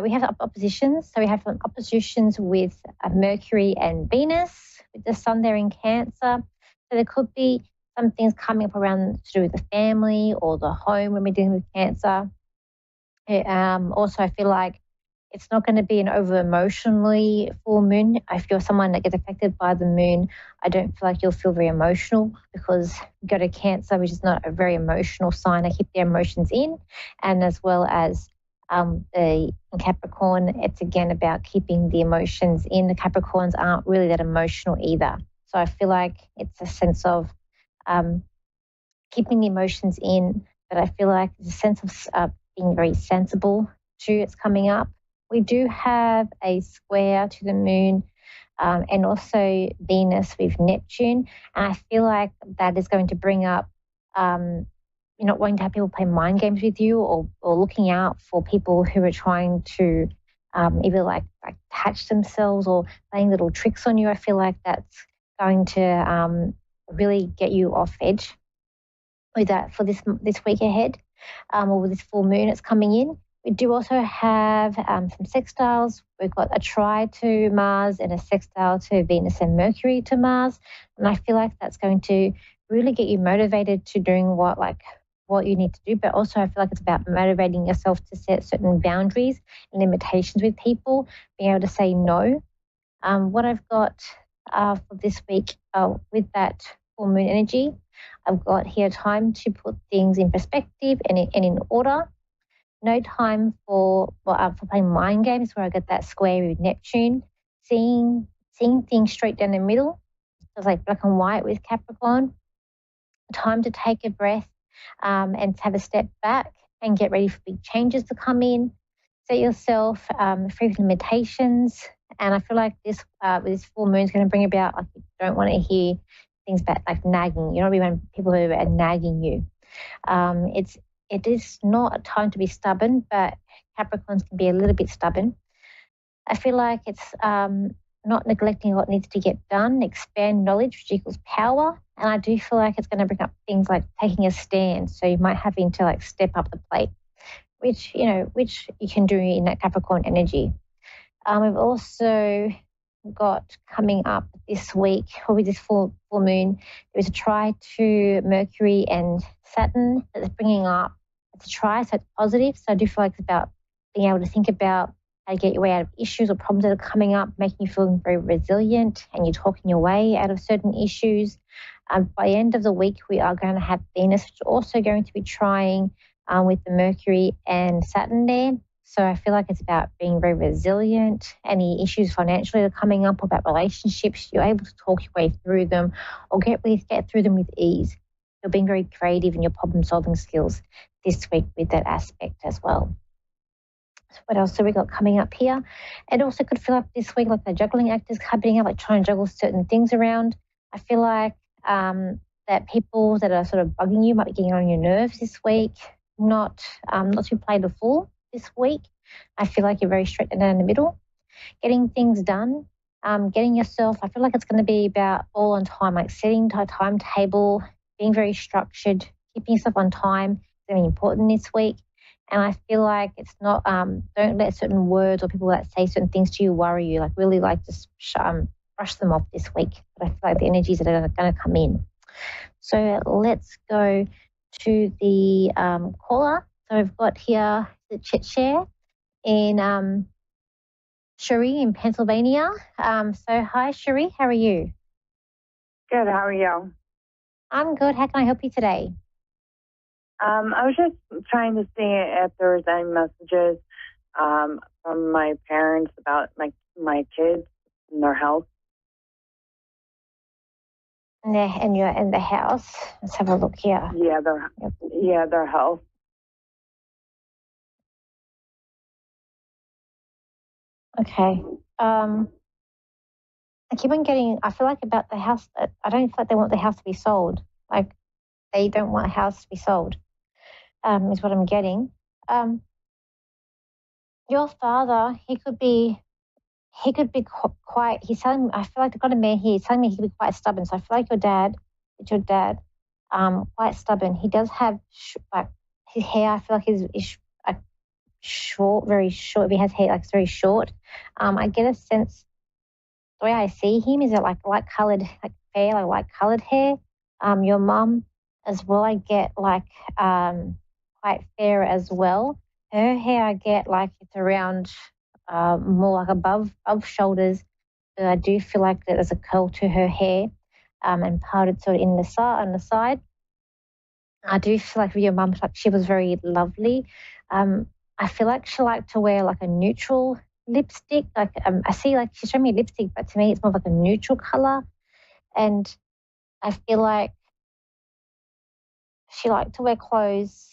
we have oppositions. So we have some oppositions with Mercury and Venus, with the sun there in Cancer. So there could be some things coming up around to do with the family or the home when we're dealing with Cancer. Also, I feel like it's not going to be an over-emotionally full moon. If you're someone that gets affected by the moon, I don't feel like you'll feel very emotional because you go to Cancer, which is not a very emotional sign. They keep their emotions in. And as well as in Capricorn, it's again about keeping the emotions in. The Capricorns aren't really that emotional either. So I feel like it's a sense of keeping the emotions in, but I feel like there's a sense of being very sensible too. It's coming up. We do have a square to the moon and also Venus with Neptune. And I feel like that is going to bring up you're not wanting to have people play mind games with you or looking out for people who are trying to either like attach themselves or playing little tricks on you. I feel like that's going to really get you off edge with that for this week ahead or with this full moon that's coming in. We do also have some sextiles. We've got a tri to Mars and a sextile to Venus and Mercury to Mars. And I feel like that's going to really get you motivated to doing what you need to do. But also I feel like it's about motivating yourself to set certain boundaries and limitations with people, being able to say no. What I've got for this week with that full moon energy, I've got here time to put things in perspective and in order. No time for playing mind games where I get that square with Neptune. Seeing things straight down the middle. It's like black and white with Capricorn. Time to take a breath and have a step back and get ready for big changes to come in. Set yourself free of limitations. And I feel like this full moon is going to bring about, like, you don't want to hear things about like nagging. You don't want people who are nagging you. It is not a time to be stubborn, but Capricorns can be a little bit stubborn. I feel like it's not neglecting what needs to get done, expand knowledge, which equals power. And I do feel like it's going to bring up things like taking a stand. So you might have to like step up the plate, which you can do in that Capricorn energy. We've also got coming up this week, probably this full moon, there's a tri to Mercury and Saturn that's bringing up. It's a tri, so it's positive. So I do feel like it's about being able to think about how to get your way out of issues or problems that are coming up, making you feel very resilient, and you're talking your way out of certain issues. By the end of the week, we are going to have Venus, which is also going to be trying with the Mercury and Saturn there. So I feel like it's about being very resilient. Any issues financially that are coming up, or about relationships, you're able to talk your way through them or get through them with ease. You're being very creative in your problem-solving skills this week with that aspect as well. So what else have we got coming up here? It also could feel like this week, like the juggling act is happening up, like trying to juggle certain things around. I feel like that people that are sort of bugging you might be getting on your nerves this week, not to play the fool this week. I feel like you're very straight down the middle, getting things done. getting yourself, I feel like it's going to be about all on time, like setting a timetable, being very structured, keeping yourself on time is going to be important this week. And I feel like it's not, don't let certain words or people that say certain things to you worry you. Like really like just brush them off this week. But I feel like the energies that are going to come in. So let's go to the caller. So we've got here the chit share in Cherie in Pennsylvania. So hi, Cherie, how are you? Good, how are you? I'm good. How can I help you today? I was just trying to see if there was any messages from my parents about my kids and their health. And you're in the house. Let's have a look here. Yeah, their health. Okay. I keep on getting, I feel like about the house, I don't feel like they want the house to be sold. Like they don't want a house to be sold, is what I'm getting. Your father, he could be quite, he's telling me, I feel like I've got a man here, he's telling me he could be quite stubborn. So I feel like your dad, quite stubborn. He does have, like, his hair, I feel like is like short, very short. If he has hair, like it's very short. I get a sense, the way I see him is that like light colored, like fair, like light colored hair. Your mum as well, I get like quite fair as well. Her hair, I get like it's around more like above shoulders. But I do feel like there's a curl to her hair, and parted sort of in the side on the side. I do feel like with your mum, like she was very lovely. I feel like she liked to wear like a neutral lipstick. Like I see, like she showed me lipstick, but to me it's more like a neutral color. And I feel like she liked to wear clothes.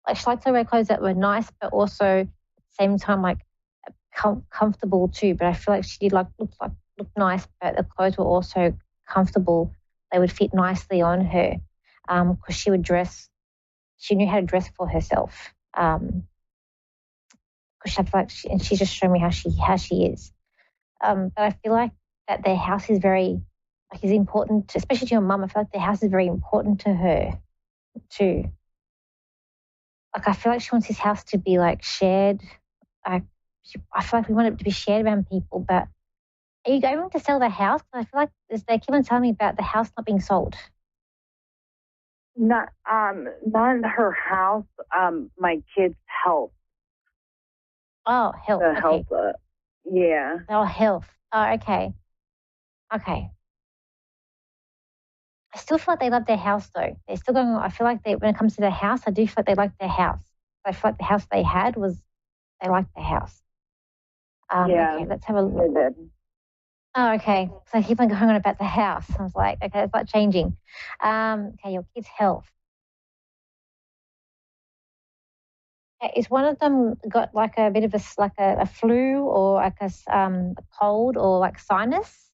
Like she liked to wear clothes that were nice, but also at the same time like comfortable too. But I feel like she did like look nice, but the clothes were also comfortable. They would fit nicely on her, because she would dress. She knew how to dress for herself. Because I feel like she just showed me how she is. But I feel like that their house is very is important, especially to your mum. I feel like their house is very important to her too. Like I feel like she wants his house to be like shared. I feel like we want it to be shared around people. But are you going to sell the house? I feel like they keep on telling me about the house not being sold. Not her house. My kids' health. Oh, health. The okay. health. Yeah. Oh, health. Oh, okay. Okay. I still feel like they love their house though. They're still going. I feel like when it comes to their house, I do feel like they like their house. I feel like the house they had they liked their house. Yeah. Okay, let's have a look. Oh, okay. So I keep on going on about the house. I was like, okay, it's not changing. Okay, your kids' health. Okay, is one of them got like a bit of a flu or like a cold or like sinus?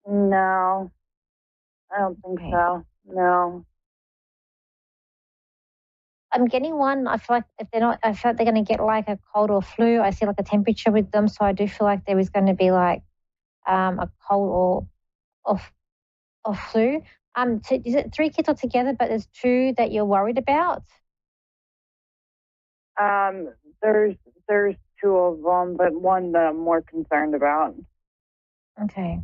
No, I don't think so. No. I'm getting one. I feel like if they're not, I feel like they're going to get like a cold or flu. I see like a temperature with them, so I do feel like there is going to be like a cold or flu. So is it 3 kids altogether? But there's 2 that you're worried about. There's 2 of them, but one that I'm more concerned about. Okay.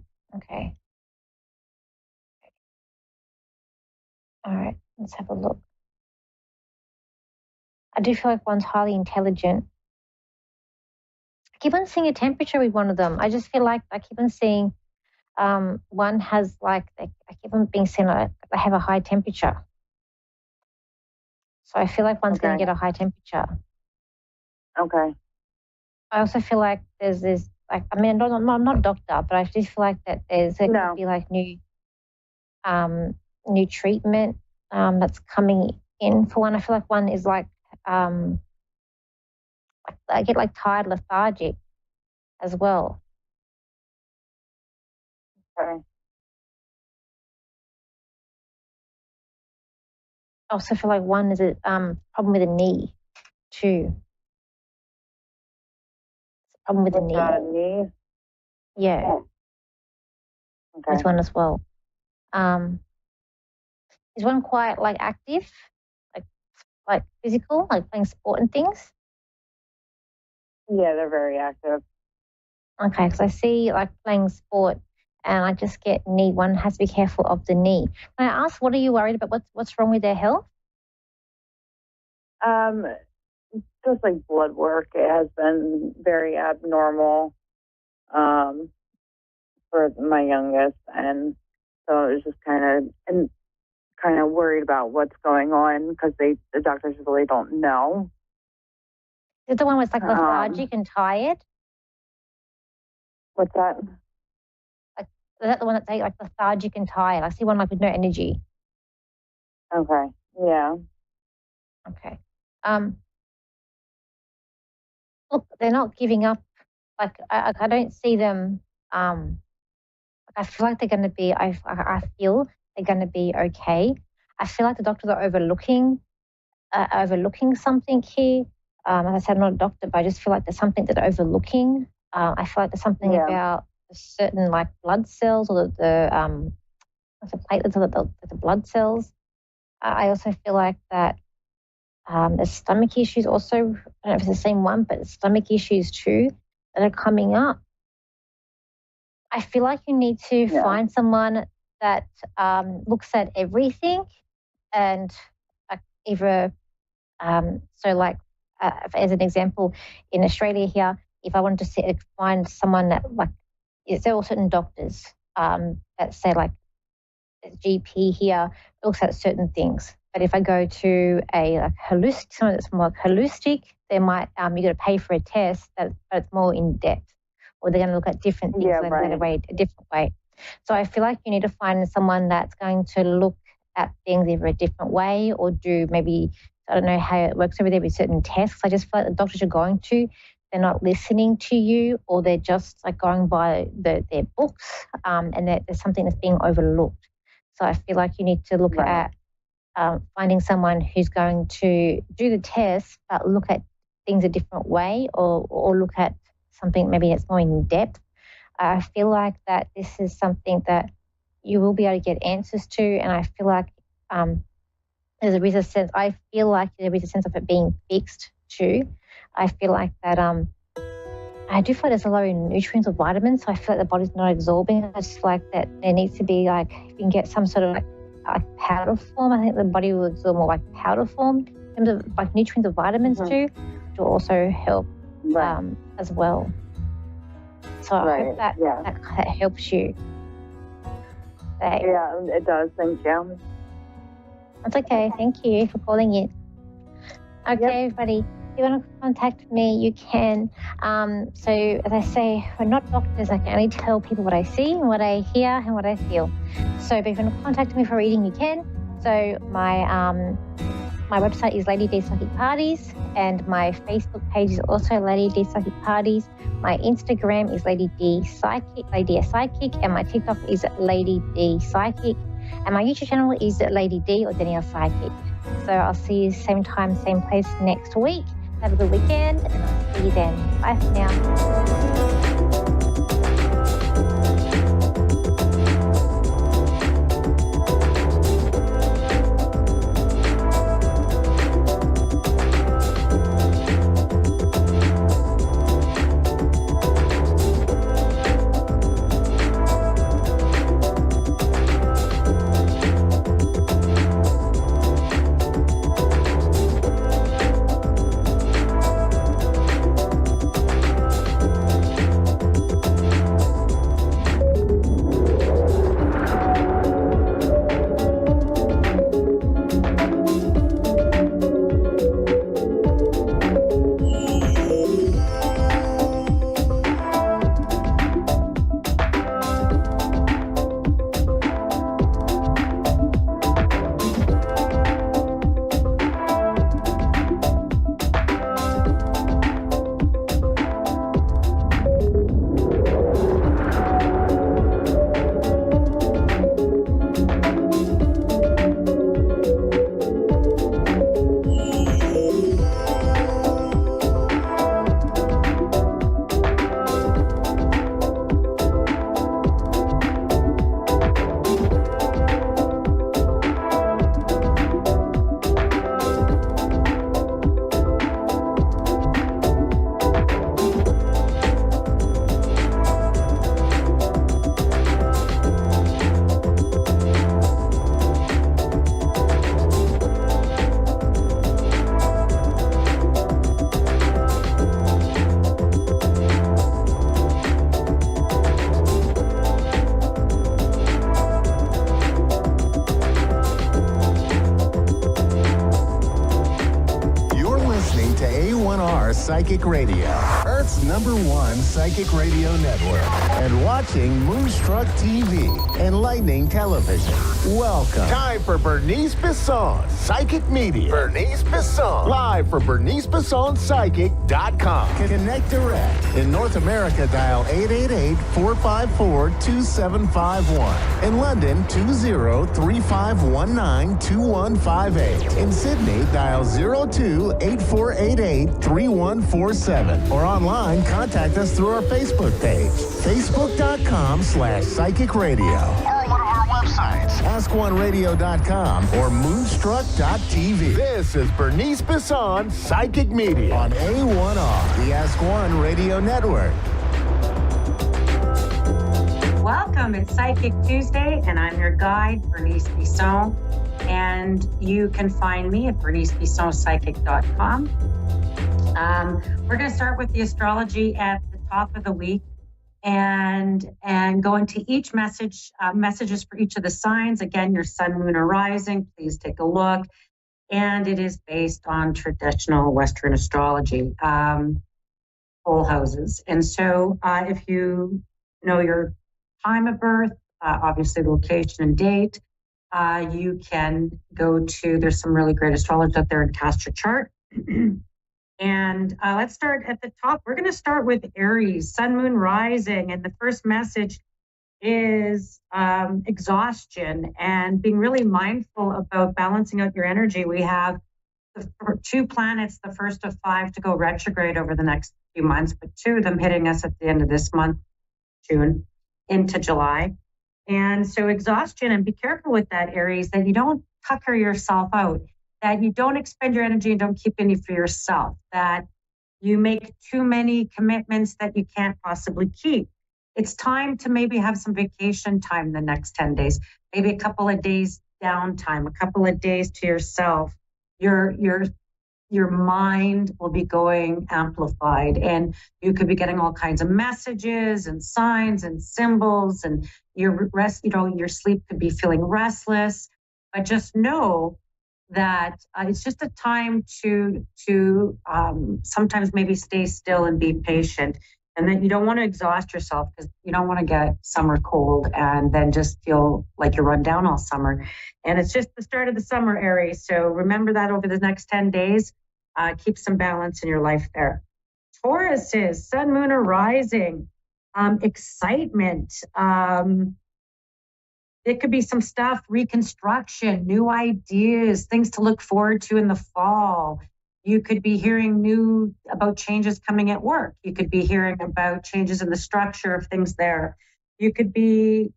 All right. Let's have a look. I do feel like one's highly intelligent. I keep on seeing a temperature with one of them. I just feel like I keep on seeing one has like, I keep on being seen like they have a high temperature. So I feel like one's going to get a high temperature. Okay. I also feel like there's this, like, I mean, I'm not a doctor, but I just feel like that there could be like new treatment that's coming in for one. I feel like one is like, I get like tired, lethargic as well. Okay. I also feel like one is a problem with a knee too. Problem with the knee. Yeah, Okay. this one as well. Is one quite like active, like physical, like playing sport and things? Yeah, they're very active. Okay, because I see like playing sport, and I just get knee. One has to be careful of the knee. Can I ask, what are you worried about? What's wrong with their health? Just like blood work, it has been very abnormal for my youngest, and so it was just kind of worried about what's going on because the doctors really don't know. Is it the one with like lethargic and tired? What's that? Like, is that the one that's like lethargic and tired? I see one like with no energy. Okay. Yeah. Okay. Look, they're not giving up. Like I don't see them. I feel like they're going to be. I feel they're going to be okay. I feel like the doctors are overlooking something here. As I said, I'm not a doctor, but I just feel like there's something that they're overlooking. I feel like there's something about certain like blood cells or the platelets or the blood cells. I also feel like that there's stomach issues also. I don't know if it's the same one, but stomach issues too that are coming up. I feel like you need to find someone that looks at everything and either, so like, as an example, in Australia here, if I wanted to find someone that like, there are certain doctors that say like, GP here looks at certain things. But if I go to a like holistic, someone that's more holistic, they might you got to pay for a test but it's more in depth, or they're going to look at different things a different way. So I feel like you need to find someone that's going to look at things either a different way or do maybe, I don't know how it works over there with certain tests. I just feel like the doctors you're going to, they're not listening to you, or they're just like going by their books, and there's something that's being overlooked. So I feel like you need to look at finding someone who's going to do the test, but look at things a different way, or look at something maybe that's more in depth. I feel like that this is something that you will be able to get answers to, and I feel like there is a sense. I feel like there is a sense of it being fixed too. I feel like that. I do feel there's a lot of nutrients or vitamins, so I feel like the body's not absorbing. I just feel like that there needs to be like, if you can get some sort of like powder form, I think the body will absorb more like powder form in terms of like nutrients or vitamins too, which will also help as well. So I hope that helps you. Yeah, it does. Thank you. That's okay. Thank you for calling in. Okay, everybody. If you want to contact me, you can. So as I say, we're not doctors. I can only tell people what I see, and what I hear, and what I feel. So if you want to contact me for reading, you can. So my website is Lady D Psychic Parties, and my Facebook page is also Lady D Psychic Parties. My Instagram is Lady D Psychic, Lady S Psychic, and my TikTok is Lady D Psychic, and my YouTube channel is Lady D or Danielle Psychic. So I'll see you same time, same place next week. Have a good weekend, and I'll see you then. Bye for now. Psychic Radio, Earth's #1 psychic radio network, and watching Moonstruck TV, enlightening television. Welcome. Time for Bernice Bisson's Psychic Media. Bernice Bisson, live for BerniceBissonPsychic.com. Connect direct. In North America, dial 888-454-2751. In London, 20-3519-2158. In Sydney, dial 02-8488-3147. Or online, contact us through our Facebook page, facebook.com/Psychic Radio. Or one of our websites, AskOneRadio.com or Moonstruck.tv. This is Bernice Bisson, Psychic Media on A1R, the Ask One Radio Network. Welcome, it's Psychic Tuesday, and I'm your guide, Bernice Bisson. And you can find me at BerniceBissonPsychic.com. We're going to start with the astrology at the top of the week and go into each messages for each of the signs. Again, your sun, moon, or rising, please take a look. And it is based on traditional Western astrology, whole houses. And so if you know your time of birth, obviously location and date, you can go to, there's some really great astrologers out there and cast your chart. And let's start at the top. We're going to start with Aries, sun, moon, rising. And the first message is exhaustion and being really mindful about balancing out your energy. We have the two planets, the first of 5 to go retrograde over the next few months, but 2 of them hitting us at the end of this month, June, into July. And so exhaustion, and be careful with that, Aries, that you don't tucker yourself out, that you don't expend your energy and don't keep any for yourself, that you make too many commitments that you can't possibly keep. It's time to maybe have some vacation time the next 10 days, maybe a couple of days downtime, a couple of days to yourself. Your mind will be going amplified, and you could be getting all kinds of messages and signs and symbols, and your sleep could be feeling restless. But just know that it's just a time to sometimes maybe stay still and be patient, and that you don't want to exhaust yourself because you don't want to get summer cold and then just feel like you're run down all summer. And it's just the start of the summer, Aries. So remember that over the next 10 days, keep some balance in your life there. Tauruses, sun, moon, or rising, excitement. It could be some stuff, reconstruction, new ideas, things to look forward to in the fall. You could be hearing about changes coming at work. You could be hearing about changes in the structure of things there. You could be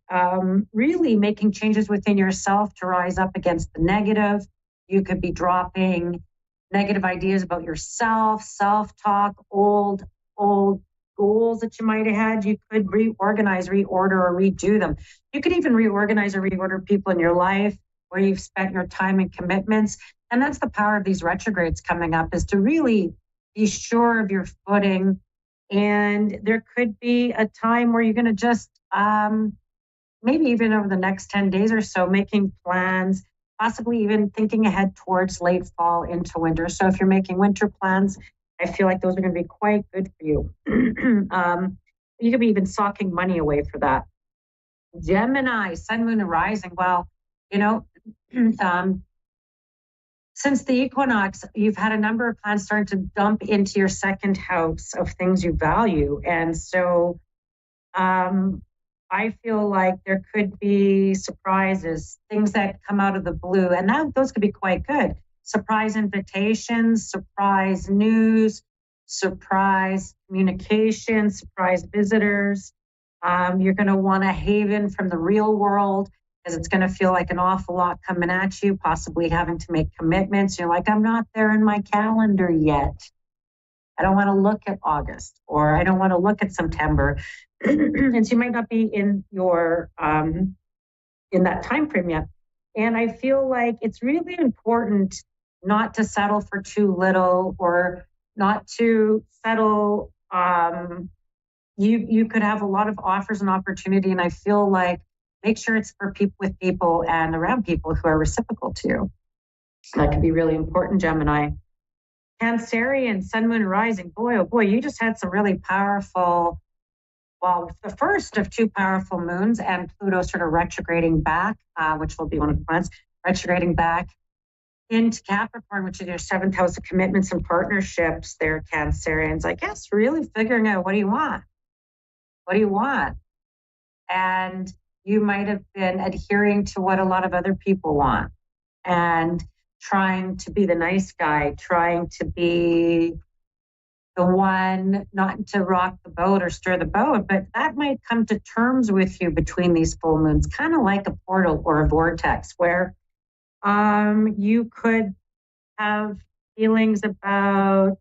really making changes within yourself to rise up against the negative. You could be dropping negative ideas about yourself, self-talk, old goals that you might have had. You could reorganize, reorder, or redo them. You could even reorganize or reorder people in your life where you've spent your time and commitments. And that's the power of these retrogrades coming up, is to really be sure of your footing. And there could be a time where you're going to just, maybe even over the next 10 days or so, making plans, possibly even thinking ahead towards late fall into winter. So if you're making winter plans, I feel like those are going to be quite good for you. You could be even socking money away for that. Gemini, sun, moon, and rising. Well, since the equinox, you've had a number of planets starting to dump into your second house of things you value. And so I feel like there could be surprises, things that come out of the blue, and those could be quite good. Surprise invitations, surprise news, surprise communication, surprise visitors. You're going to want a haven from the real world, because it's going to feel like an awful lot coming at you, possibly having to make commitments. You're like, I'm not there in my calendar yet. I don't want to look at August, or I don't want to look at September. And so you might not be in your in that time frame yet. And I feel like it's really important not to settle for too little, or not to settle. You could have a lot of offers and opportunity, and I feel like make sure it's for with people and around people who are reciprocal to you. That could be really important, Gemini. Cancerian, Sun, Moon, Rising. Boy, oh boy, you just had some really powerful, well, the first of two powerful moons, and Pluto sort of retrograding back, which will be one of the planets, retrograding back into Capricorn, which is your 7th house of commitments and partnerships there, Cancerians. I guess really figuring out, what do you want? What do you want? And you might have been adhering to what a lot of other people want and trying to be the nice guy, trying to be the one not to rock the boat or stir the boat, but that might come to terms with you between these full moons, kind of like a portal or a vortex where you could have feelings about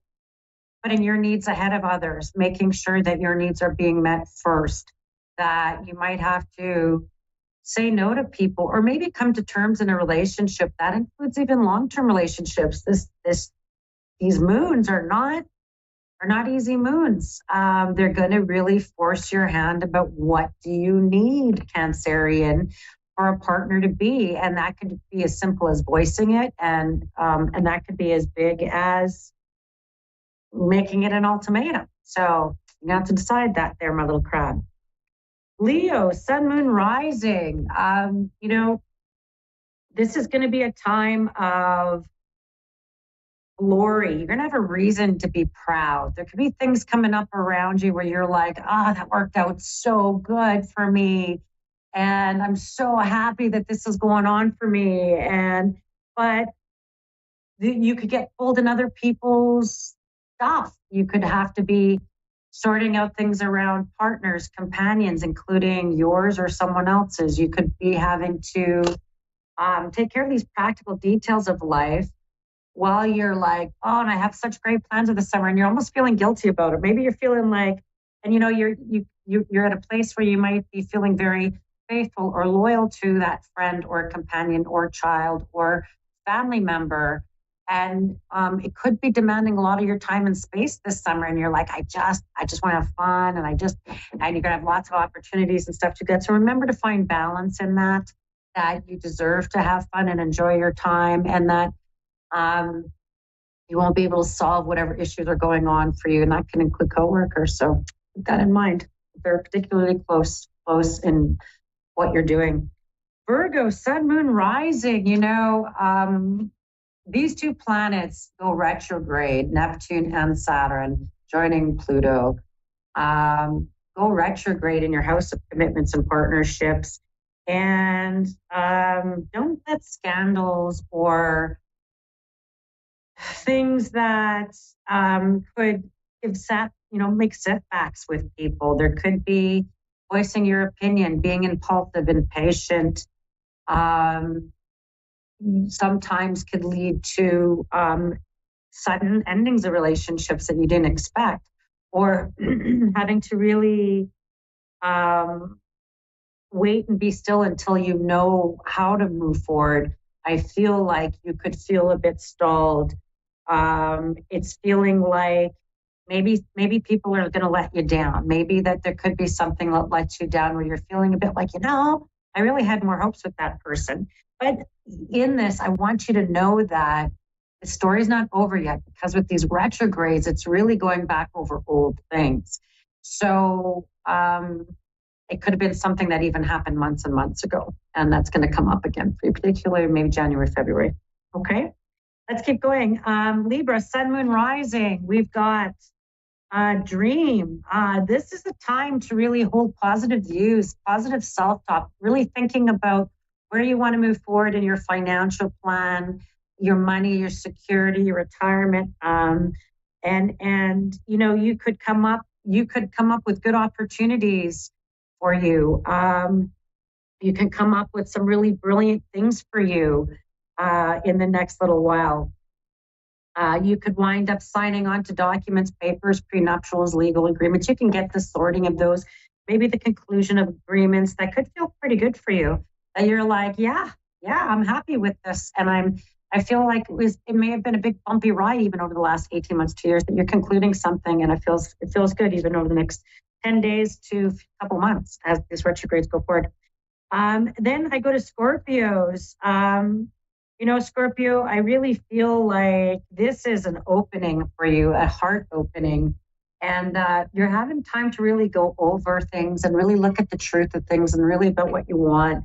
putting your needs ahead of others, making sure that your needs are being met first, that you might have to say no to people or maybe come to terms in a relationship. That includes even long-term relationships. These moons are not easy moons. They're going to really force your hand about what do you need, Cancerian, for a partner to be. And that could be as simple as voicing it, and that could be as big as making it an ultimatum. So you have to decide that there, my little crab. Leo, Sun, Moon, Rising. This is going to be a time of glory. You're going to have a reason to be proud. There could be things coming up around you where you're like, that worked out so good for me. And I'm so happy that this is going on for me. But you could get pulled in other people's stuff. You could have to be sorting out things around partners, companions, including yours or someone else's. You could be having to take care of these practical details of life while you're like, and I have such great plans for the summer, and you're almost feeling guilty about it. Maybe you're feeling like, and you're at a place where you might be feeling very faithful or loyal to that friend or companion or child or family member. And it could be demanding a lot of your time and space this summer. And you're like, I just want to have fun. And you're going to have lots of opportunities and stuff to get. So remember to find balance in that you deserve to have fun and enjoy your time, and that you won't be able to solve whatever issues are going on for you. And that can include coworkers. So keep that in mind. They're particularly close in what you're doing. Virgo, Sun, Moon, Rising, these two planets go retrograde, Neptune and Saturn, joining Pluto, go retrograde in your house of commitments and partnerships. And don't let scandals or things that could make setbacks with people. There could be voicing your opinion, being impulsive, impatient, sometimes could lead to sudden endings of relationships that you didn't expect, or having to really wait and be still until you know how to move forward. I feel like you could feel a bit stalled. It's feeling like maybe people are going to let you down. Maybe that there could be something that lets you down where you're feeling a bit like, I really had more hopes with that person. But in this, I want you to know that the story's not over yet, because with these retrogrades, it's really going back over old things. So it could have been something that even happened months and months ago, and that's going to come up again for you, particularly maybe January, February. Okay, let's keep going. Libra, Sun, Moon, Rising. We've got Dream. This is the time to really hold positive views, positive self-talk, really thinking about where you want to move forward in your financial plan, your money, your security, your retirement. And you could come up with good opportunities for you. You can come up with some really brilliant things for you in the next little while. You could wind up signing on to documents, papers, prenuptials, legal agreements. You can get the sorting of those, maybe the conclusion of agreements that could feel pretty good for you. That you're like, yeah, I'm happy with this. And I feel like it may have been a big bumpy ride even over the last 18 months, 2 years, that you're concluding something, and it feels good even over the next 10 days to a couple months as these retrogrades go forward. Then I go to Scorpios. Scorpio, I really feel like this is an opening for you, a heart opening. And you're having time to really go over things and really look at the truth of things and really about what you want.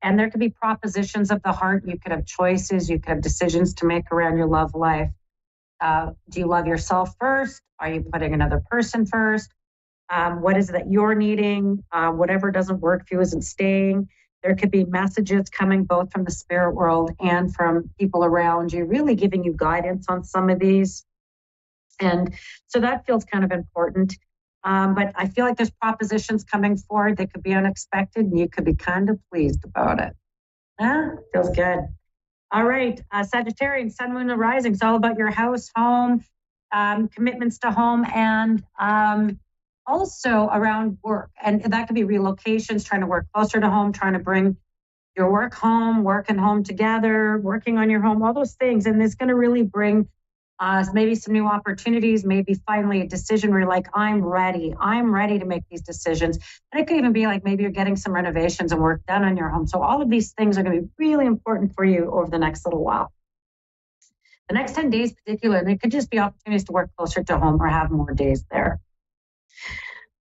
And there could be propositions of the heart. You could have choices. You could have decisions to make around your love life. Do you love yourself first? Are you putting another person first? What is it that you're needing? Whatever doesn't work for you isn't staying. There could be messages coming both from the spirit world and from people around you, really giving you guidance on some of these. And so that feels kind of important. But I feel like there's propositions coming forward that could be unexpected and you could be kind of pleased about it. Feels good. All right. Sagittarian, Sun, Moon, and Rising. It's all about your house, home, commitments to home, and also around work. And that could be relocations, trying to work closer to home, trying to bring your work home, work and home together, working on your home, all those things. And it's going to really bring maybe some new opportunities, maybe finally a decision where you're like, I'm ready to make these decisions. And it could even be like maybe you're getting some renovations and work done on your home. So all of these things are going to be really important for you over the next little while. The next 10 days particularly, it could just be opportunities to work closer to home or have more days there.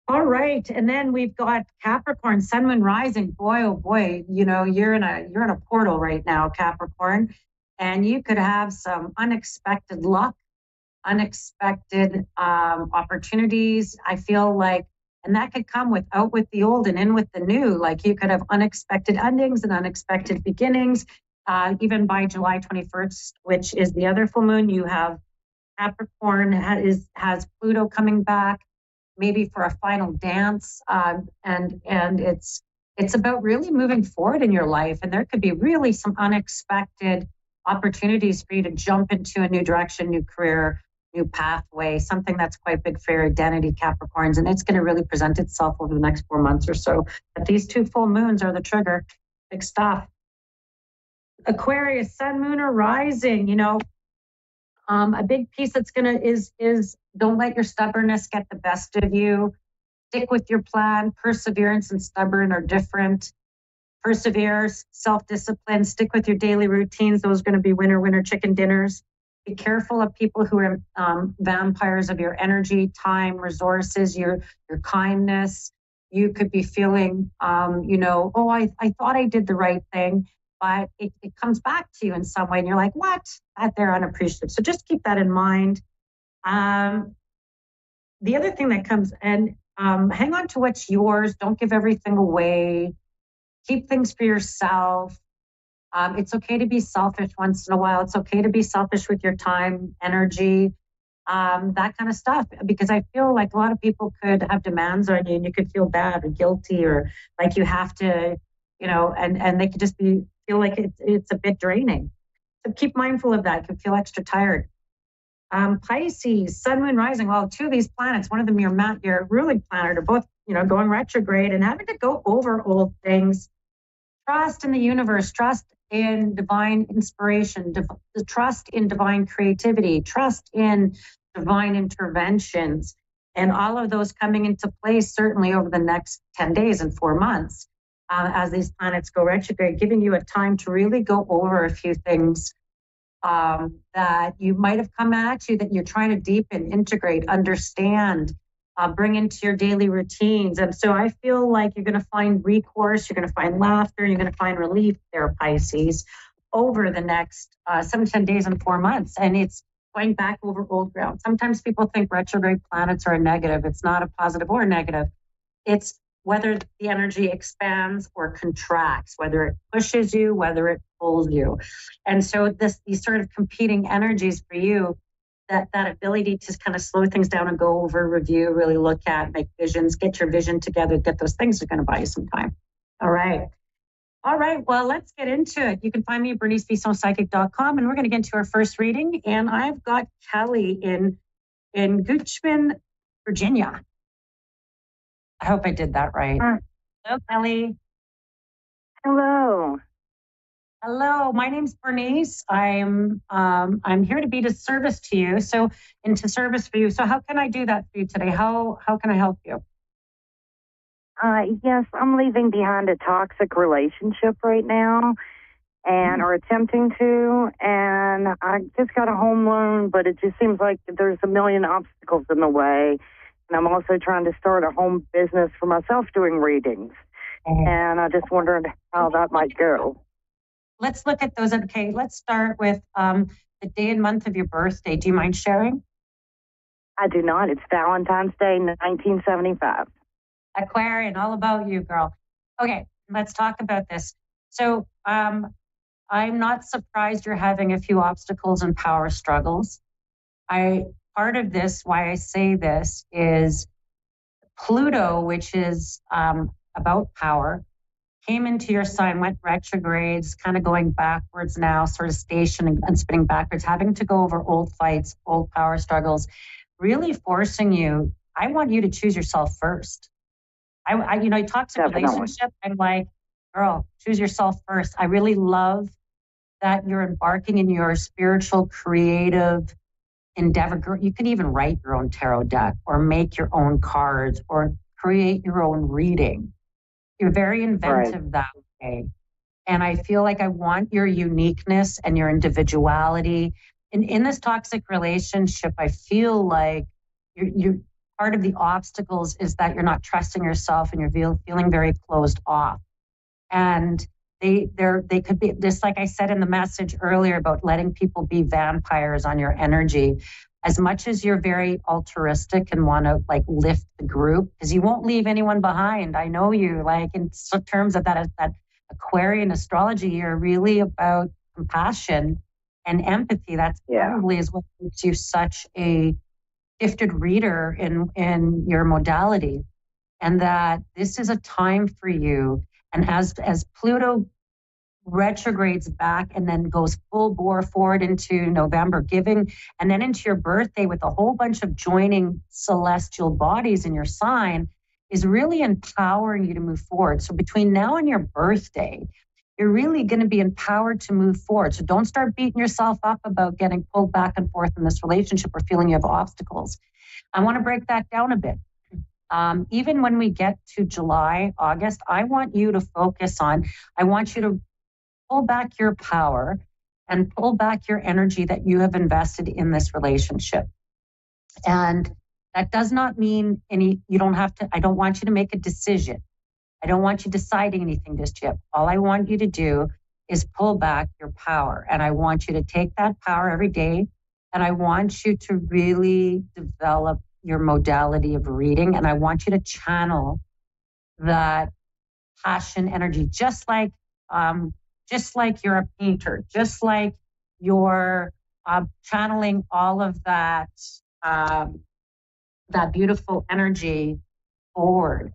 All right. And then we've got Capricorn, Sun, Moon, Rising. Boy, oh boy, you're in a portal right now, Capricorn. And you could have some unexpected luck, unexpected opportunities. I feel like, and that could come out with the old and in with the new. Like you could have unexpected endings and unexpected beginnings. Even by July 21st, which is the other full moon, you have Capricorn has Pluto coming back, maybe for a final dance. And it's about really moving forward in your life. And there could be really some unexpected opportunities for you to jump into a new direction, new career, new pathway, something that's quite big for your identity, Capricorns. And it's going to really present itself over the next 4 months or so. But these 2 full moons are the trigger. Big stuff. Aquarius, Sun, Moon, or Rising, a big piece that's is don't let your stubbornness get the best of you. Stick with your plan. Perseverance and stubborn are different. Persevere, self-discipline, stick with your daily routines. Those are going to be winner, chicken dinners. Be careful of people who are vampires of your energy, time, resources, your kindness. You could be feeling, I thought I did the right thing, but it comes back to you in some way. And you're like, what? That they're unappreciative. So just keep that in mind. The other thing that comes, and hang on to what's yours. Don't give everything away. Keep things for yourself. It's okay to be selfish once in a while. It's okay to be selfish with your time, energy, that kind of stuff. Because I feel like a lot of people could have demands on you and you could feel bad or guilty or like you have to, and they could just feel like it's a bit draining. So keep mindful of that. You could feel extra tired. Pisces, Sun, Moon, Rising. Well, 2 of these planets, one of them your ruling planet, are both, going retrograde and having to go over old things. Trust in the universe, trust in divine inspiration, trust in divine creativity, trust in divine interventions, and all of those coming into place certainly over the next 10 days and 4 months as these planets go retrograde, giving you a time to really go over a few things that you might have come at you that you're trying to deepen, integrate, understand, bring into your daily routines. And so I feel like you're going to find recourse, you're going to find laughter, you're going to find relief there, Pisces, over the next 7 to 10 days and 4 months. And it's going back over old ground. Sometimes people think retrograde planets are a negative. It's not a positive or a negative. It's whether the energy expands or contracts, whether it pushes you, whether it pulls you. And so these sort of competing energies for you, that ability to kind of slow things down and go over, review, really look at, make visions, get your vision together, get those things are going to buy you some time. All right. Well, let's get into it. You can find me at bernicebissonpsychic.com, and we're going to get into our first reading. And I've got Kelly in Goochman, Virginia. I hope I did that right. Hello, Kelly. Hello, my name's Bernice. I'm here to be to service to you. So into service for you. So how can I do that for you today? How can I help you? Yes, I'm leaving behind a toxic relationship right now. and are attempting to. And I just got a home loan, but it just seems like there's a million obstacles in the way. And I'm also trying to start a home business for myself doing readings. And I just wondered how that might go. Let's look at those. Okay, let's start with the day and month of your birthday. Do you mind sharing? I do not. It's Valentine's Day, 1975. Aquarian, all about you, girl. Okay, let's talk about this. So I'm not surprised you're having a few obstacles and power struggles. Part of this, why I say this, is Pluto, which is about power, came into your sign, went retrogrades, kind of going backwards now, sort of stationing and spinning backwards, having to go over old fights, old power struggles, really forcing you. I want you to choose yourself first. Toxic relationship, I'm like, girl, choose yourself first. I really love that you're embarking in your spiritual, creative endeavor. You can even write your own tarot deck or make your own cards or create your own reading. You're very inventive that way. And I feel like I want your uniqueness and your individuality. In this toxic relationship, I feel like you're part of the obstacles is that you're not trusting yourself and you're feeling very closed off. And they could be, just like I said in the message earlier about letting people be vampires on your energy. As much as you're very altruistic and want to like lift the group, because you won't leave anyone behind. I know you, like in terms of that Aquarian astrology, you're really about compassion and empathy. That's probably is what makes you such a gifted reader in your modality. And that this is a time for you. And as Pluto retrogrades back and then goes full bore forward into November, and then into your birthday with a whole bunch of joining celestial bodies in your sign, is really empowering you to move forward. So between now and your birthday, you're really going to be empowered to move forward. So don't start beating yourself up about getting pulled back and forth in this relationship or feeling you have obstacles. I want to break that down a bit. Even when we get to July, August, I want you to I want you to pull back your power and pull back your energy that you have invested in this relationship. And that does not mean I don't want you to make a decision. I don't want you deciding anything just yet. All I want you to do is pull back your power. And I want you to take that power every day. And I want you to really develop your modality of reading. And I want you to channel that passion energy, just like you're a painter, just like you're channeling all of that beautiful energy forward.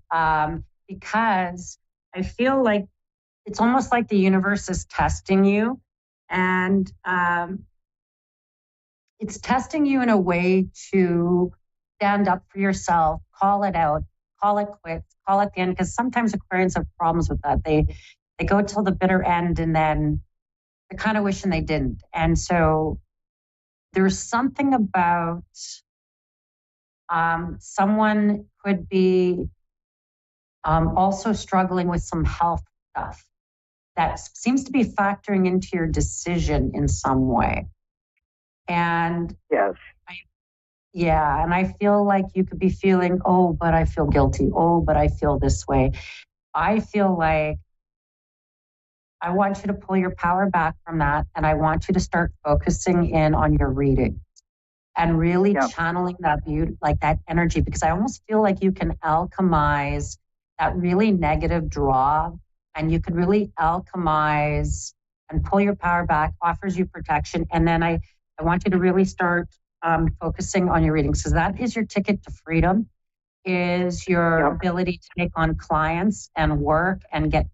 Because I feel like it's almost like the universe is testing you, and it's testing you in a way to stand up for yourself, call it out, call it quits, call it the end. Because sometimes Aquarians have problems with that. They go till the bitter end, and then they're kind of wishing they didn't. And so there's something about someone could be also struggling with some health stuff that seems to be factoring into your decision in some way. And yes. And I feel like you could be feeling, oh, but I feel guilty. Oh, but I feel this way. I feel like I want you to pull your power back from that. And I want you to start focusing in on your reading and really channeling that beauty, like that energy, because I almost feel like you can alchemize that really negative draw, and you could really alchemize and pull your power back, offers you protection. And then I want you to really start focusing on your readings, because that is your ticket to freedom, is your ability to take on clients and work and get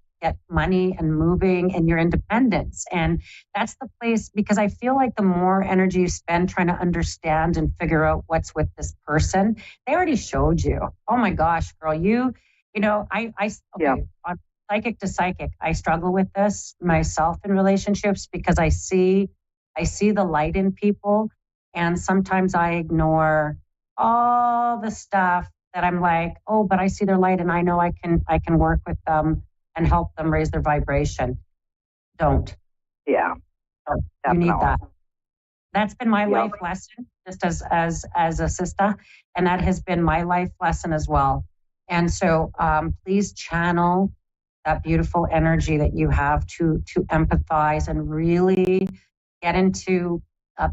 money and moving and your independence. And that's the place, because I feel like the more energy you spend trying to understand and figure out what's with this person, they already showed you. Oh my gosh, girl, on psychic to psychic, I struggle with this myself in relationships, because I see the light in people, and sometimes I ignore all the stuff that I'm like, oh, but I see their light and I know I can work with them and help them raise their vibration. Don't. Yeah. You need Definitely. that. That's been my Yep. life lesson, just as a sister, and that has been my life lesson as well. And so, please channel that beautiful energy that you have to empathize and really get into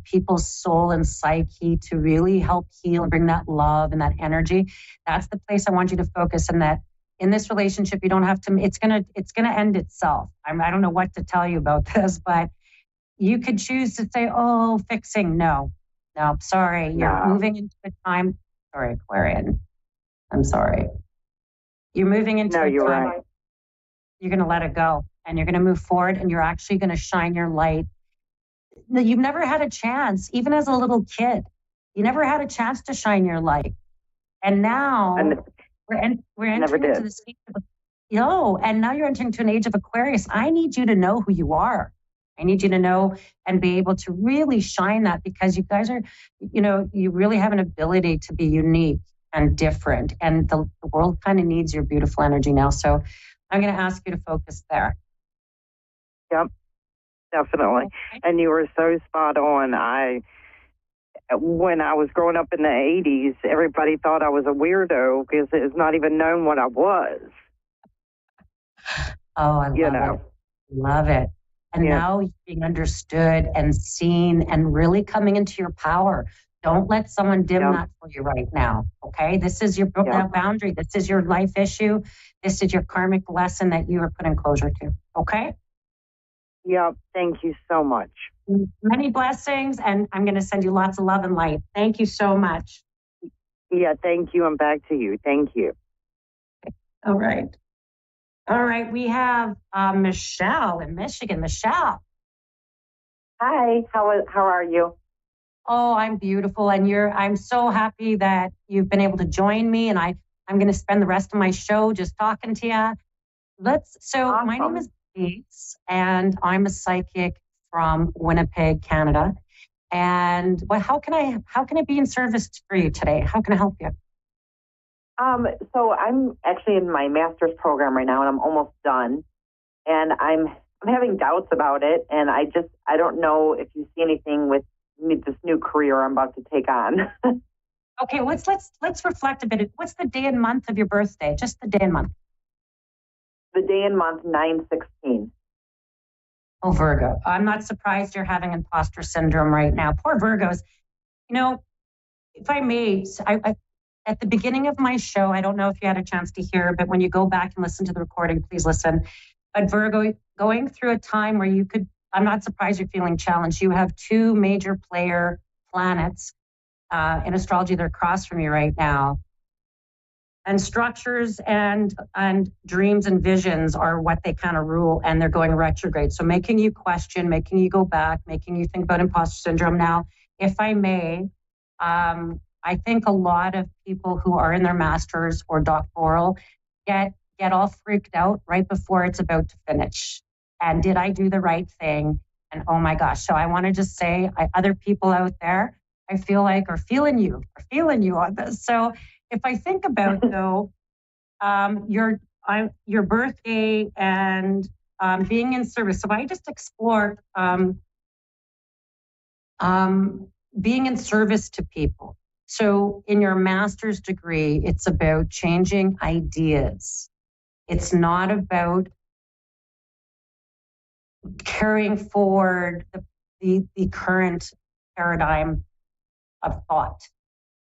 people's soul and psyche to really help heal and bring that love and that energy. That's the place I want you to focus. And that in this relationship, you don't have to. It's gonna end itself. I don't know what to tell you about this, but you could choose to say, "Oh, fixing." No, sorry. You're moving into a time. Sorry, Aquarian. I'm sorry. You're moving into a you're time. right. You're going to let it go, and you're going to move forward, and you're actually going to shine your light. You've never had a chance, even as a little kid. You never had a chance to shine your light, and now we're entering into the stage of and now you're entering to an age of Aquarius. I need you to know who you are. I need you to know and be able to really shine that, because you guys are, you really have an ability to be unique and different, and the world kind of needs your beautiful energy now. So I'm going to ask you to focus there. Yep, definitely. Okay. And you were so spot on. When I was growing up in the 80s, everybody thought I was a weirdo because it was not even known what I was. Oh, I love it. Love it. And now you're being understood and seen and really coming into your power. Don't let someone dim that for you right now. Okay. This is your boundary. This is your life issue. This is your karmic lesson that you are putting closure to. Okay. Yep. Thank you so much. Many blessings. And I'm going to send you lots of love and light. Thank you so much. Yeah. Thank you. And back to you. Thank you. All right. All right. We have Michelle in Michigan. Michelle. Hi. How are you? Oh, I'm beautiful. And I'm so happy that you've been able to join me. And I'm going to spend the rest of my show just talking to you. Awesome. My name is Bates, and I'm a psychic from Winnipeg, Canada. And how can I be in service for you today? How can I help you? So I'm actually in my master's program right now, and I'm almost done. And I'm having doubts about it. And I don't know if you see anything with this new career I'm about to take on. Okay, let's reflect a bit. What's the day and month of your birthday? Just the day and month. The day and month, 9/16. Oh, Virgo. I'm not surprised you're having imposter syndrome right now. Poor Virgos. If I may, at the beginning of my show, I don't know if you had a chance to hear, but when you go back and listen to the recording, please listen. But Virgo, going through a time where I'm not surprised you're feeling challenged. You have two major player planets in astrology that are across from you right now. And structures and dreams and visions are what they kind of rule, and they're going retrograde. So making you question, making you go back, making you think about imposter syndrome. Now, if I may, I think a lot of people who are in their master's or doctoral get all freaked out right before it's about to finish. And did I do the right thing? And oh my gosh. So I want to just say, other people out there, I feel like are feeling you on this. So if I think about though, your birthday and being in service. So I just explore being in service to people. So in your master's degree, it's about changing ideas. It's not about carrying forward the current paradigm of thought.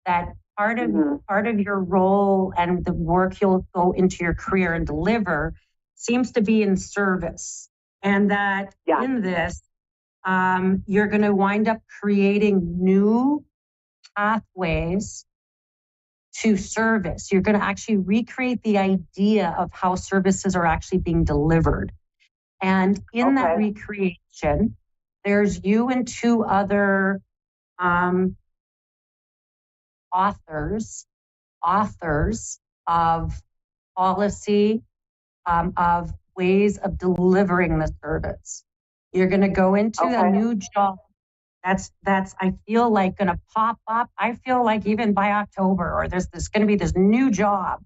That part of your role and the work you'll go into your career and deliver seems to be in service. And that in this, you're going to wind up creating new pathways to service. You're going to actually recreate the idea of how services are actually being delivered. And in that recreation, there's you and two other authors of policy, of ways of delivering the service. You're going to go into a new job that's I feel like going to pop up. I feel like even by October, or there's going to be this new job,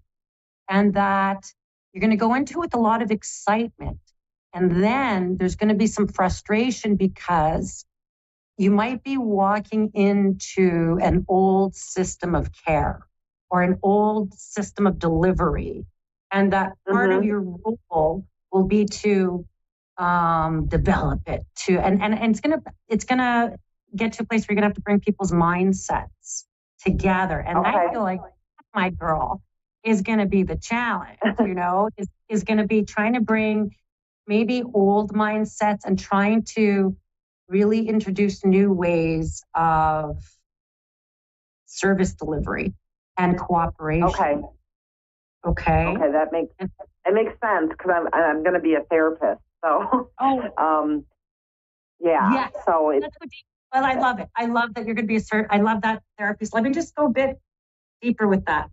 and that you're going to go into with a lot of excitement And then there's going to be some frustration because you might be walking into an old system of care or an old system of delivery. And that part of your role will be to develop it and it's gonna get to a place where you're gonna have to bring people's mindsets together. And I feel like my girl is gonna be the challenge, is gonna be trying to bring maybe old mindsets and trying to really introduce new ways of service delivery and cooperation. Okay. That makes sense because I'm going to be a therapist. So, yeah. So well, I love it. I love that you're going to be I love that therapist. Let me just go a bit deeper with that,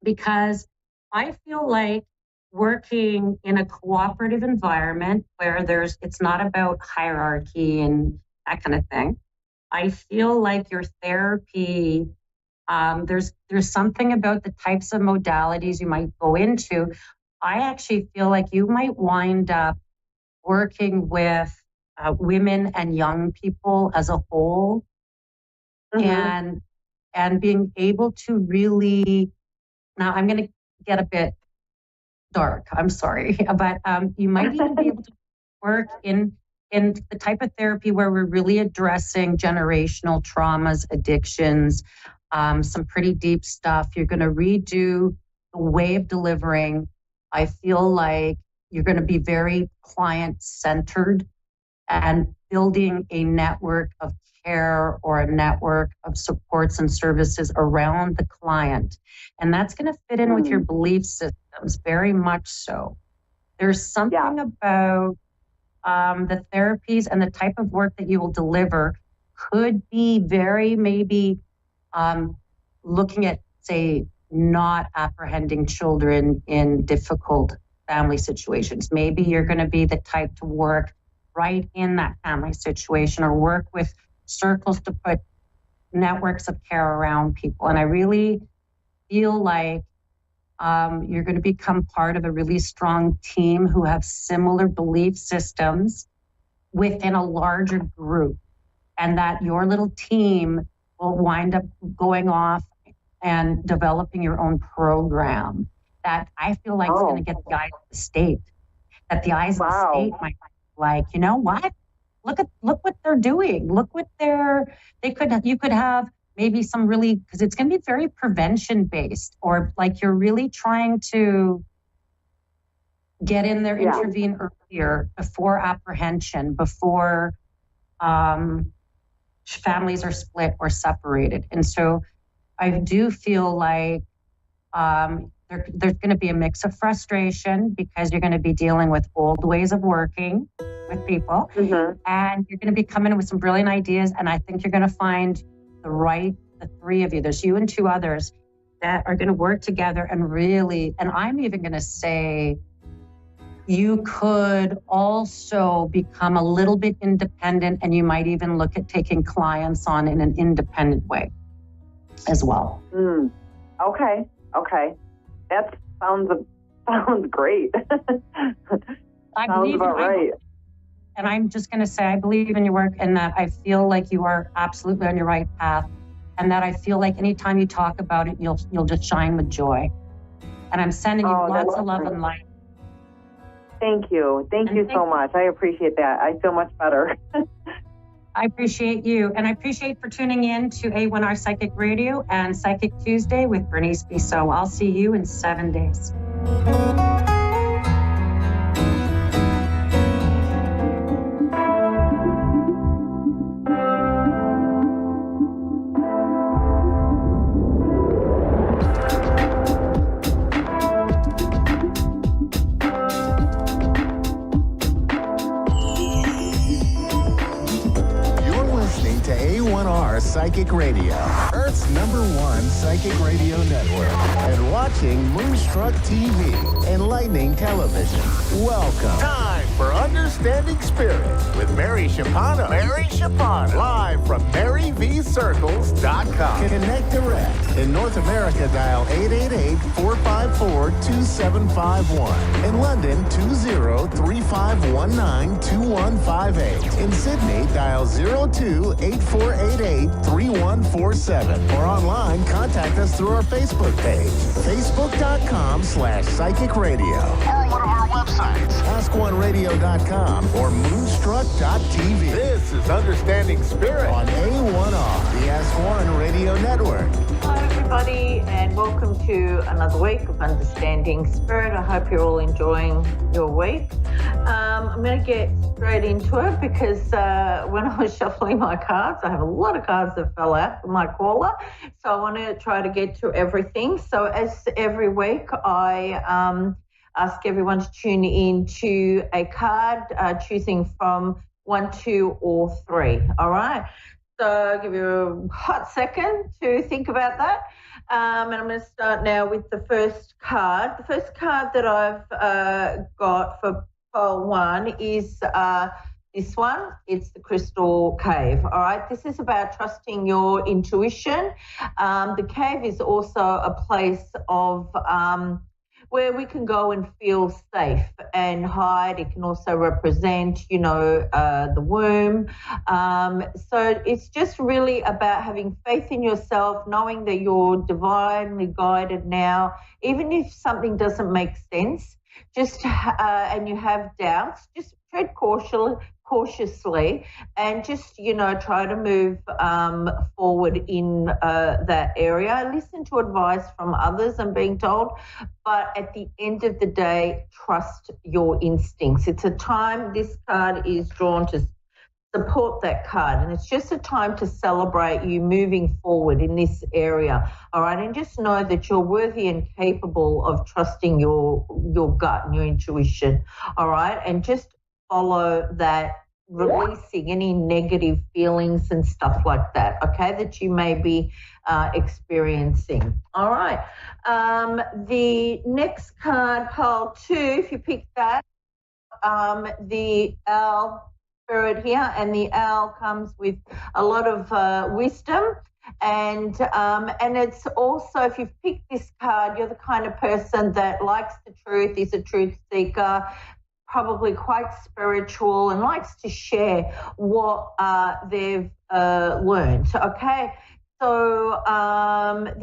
because I feel like working in a cooperative environment where it's not about hierarchy and that kind of thing. I feel like your therapy, there's something about the types of modalities you might go into. I actually feel like you might wind up working with women and young people as a whole, and being able to really, now I'm going to get a bit dark, I'm sorry, but you might even be able to work in the type of therapy where we're really addressing generational traumas, addictions, some pretty deep stuff. You're going to redo the way of delivering. I feel like you're going to be very client-centered and building a network of care or a network of supports and services around the client. And that's going to fit in with your belief systems, very much so. There's something about the therapies and the type of work that you will deliver could be very maybe looking at, say, not apprehending children in difficult family situations. Maybe you're going to be the type to work right in that family situation or work with circles to put networks of care around people. And I really feel like you're going to become part of a really strong team who have similar belief systems within a larger group, and that your little team will wind up going off and developing your own program that I feel like is going to get the eyes of the state, that the eyes of the state might be like, you know what? Look what they're doing. Look what you could have maybe some really, because it's going to be very prevention based, or like you're really trying to get in there, intervene earlier, before apprehension, before families are split or separated. And so I do feel like there's going to be a mix of frustration because you're going to be dealing with old ways of working with people, and you're going to be coming in with some brilliant ideas. And I think you're going to find the three of you, there's you and two others, that are going to work together and really, and I'm even going to say, you could also become a little bit independent, and you might even look at taking clients on in an independent way as well. Okay. That sounds great. I sounds believe about right. And I'm just going to say, I believe in your work, and that I feel like you are absolutely on your right path, and that I feel like anytime you talk about it, you'll just shine with joy. And I'm sending you lots of love and light. Thank you. Thank you so much. I appreciate that. I feel much better. I appreciate you. And I appreciate for tuning in to A1R Psychic Radio and Psychic Tuesday with Bernice Bissot. I'll see you in 7 days. Psychic Radio. Chart's #1 psychic radio network, and watching Moonstruck TV, enlightening television. Welcome. Time for Understanding Spirit with Mary Shapano. Mary Shapano. Live from MaryVCircles.com. Connect direct. In North America, dial 888-454-2751. In London, 20-3519-2158. In Sydney, dial 02-8488-3147. Or online, contact us through our Facebook page, facebook.com/psychic radio. Or one of our websites, AskOneRadio.com or Moonstruck.tv. This is Understanding Spirit on A1R, the Ask One Radio Network. Hello, everybody, and welcome to another week of Understanding Spirit. I hope you're all enjoying your week. I'm going to get straight into it because when I was shuffling my cards, I have a lot of cards that fell out for my caller, so I want to try to get to everything. So as every week, I ask everyone to tune in to a card, choosing from 1, 2, or 3. All right. So I'll give you a hot second to think about that. And I'm going to start now with the first card. The first card that I've got for pole 1 is this one. It's the Crystal Cave. All right. This is about trusting your intuition. The cave is also a place of where we can go and feel safe and hide. It can also represent, the womb. So it's just really about having faith in yourself, knowing that you're divinely guided now, even if something doesn't make sense, and you have doubts, just tread cautiously and just, try to move forward in that area. Listen to advice from others, I'm being told, but at the end of the day, trust your instincts. It's a time, this card is drawn to support that card, and it's just a time to celebrate you moving forward in this area, all right? And just know that you're worthy and capable of trusting your gut and your intuition, all right? And just follow that, releasing any negative feelings and stuff like that, okay, that you may be experiencing. All right. The next card, pile 2, if you pick that, the owl spirit here, and the owl comes with a lot of wisdom. And it's also, if you've picked this card, you're the kind of person that likes the truth, is a truth seeker, probably quite spiritual, and likes to share what they've learned. Okay, so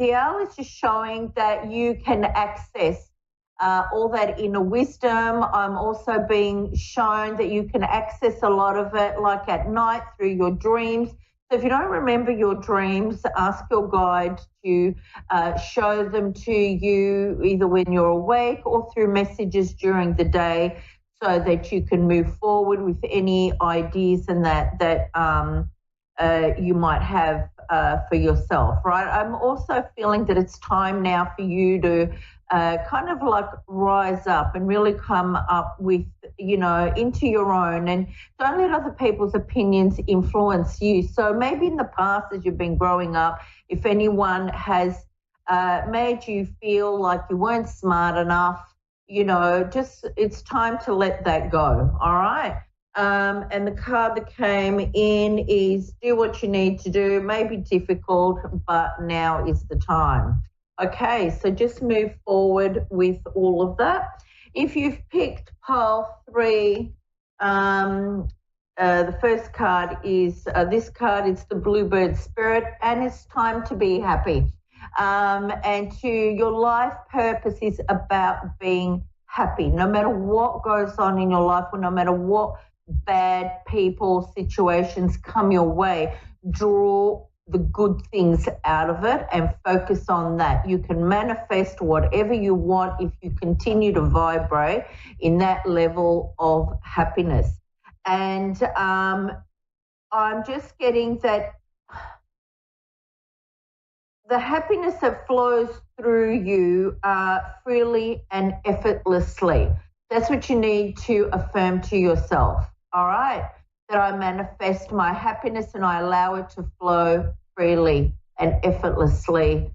the owl is just showing that you can access all that inner wisdom. I'm also being shown that you can access a lot of it, like at night through your dreams. So if you don't remember your dreams, ask your guide to show them to you either when you're awake or through messages during the day, so that you can move forward with any ideas and that you might have for yourself, right? I'm also feeling that it's time now for you to kind of like rise up and really come up with, into your own, and don't let other people's opinions influence you. So maybe in the past, as you've been growing up, if anyone has made you feel like you weren't smart enough, just it's time to let that go, all right? And the card that came in is do what you need to do. May be difficult, but now is the time. Okay, so just move forward with all of that. If you've picked pile 3, the first card is this card. It's the Bluebird Spirit, and it's time to be happy. And your life purpose is about being happy, no matter what goes on in your life, or no matter what bad people, situations come your way. Draw the good things out of it and focus on that. You can manifest whatever you want if you continue to vibrate in that level of happiness. And I'm just getting that the happiness that flows through you freely and effortlessly. That's what you need to affirm to yourself, all right? That I manifest my happiness and I allow it to flow freely and effortlessly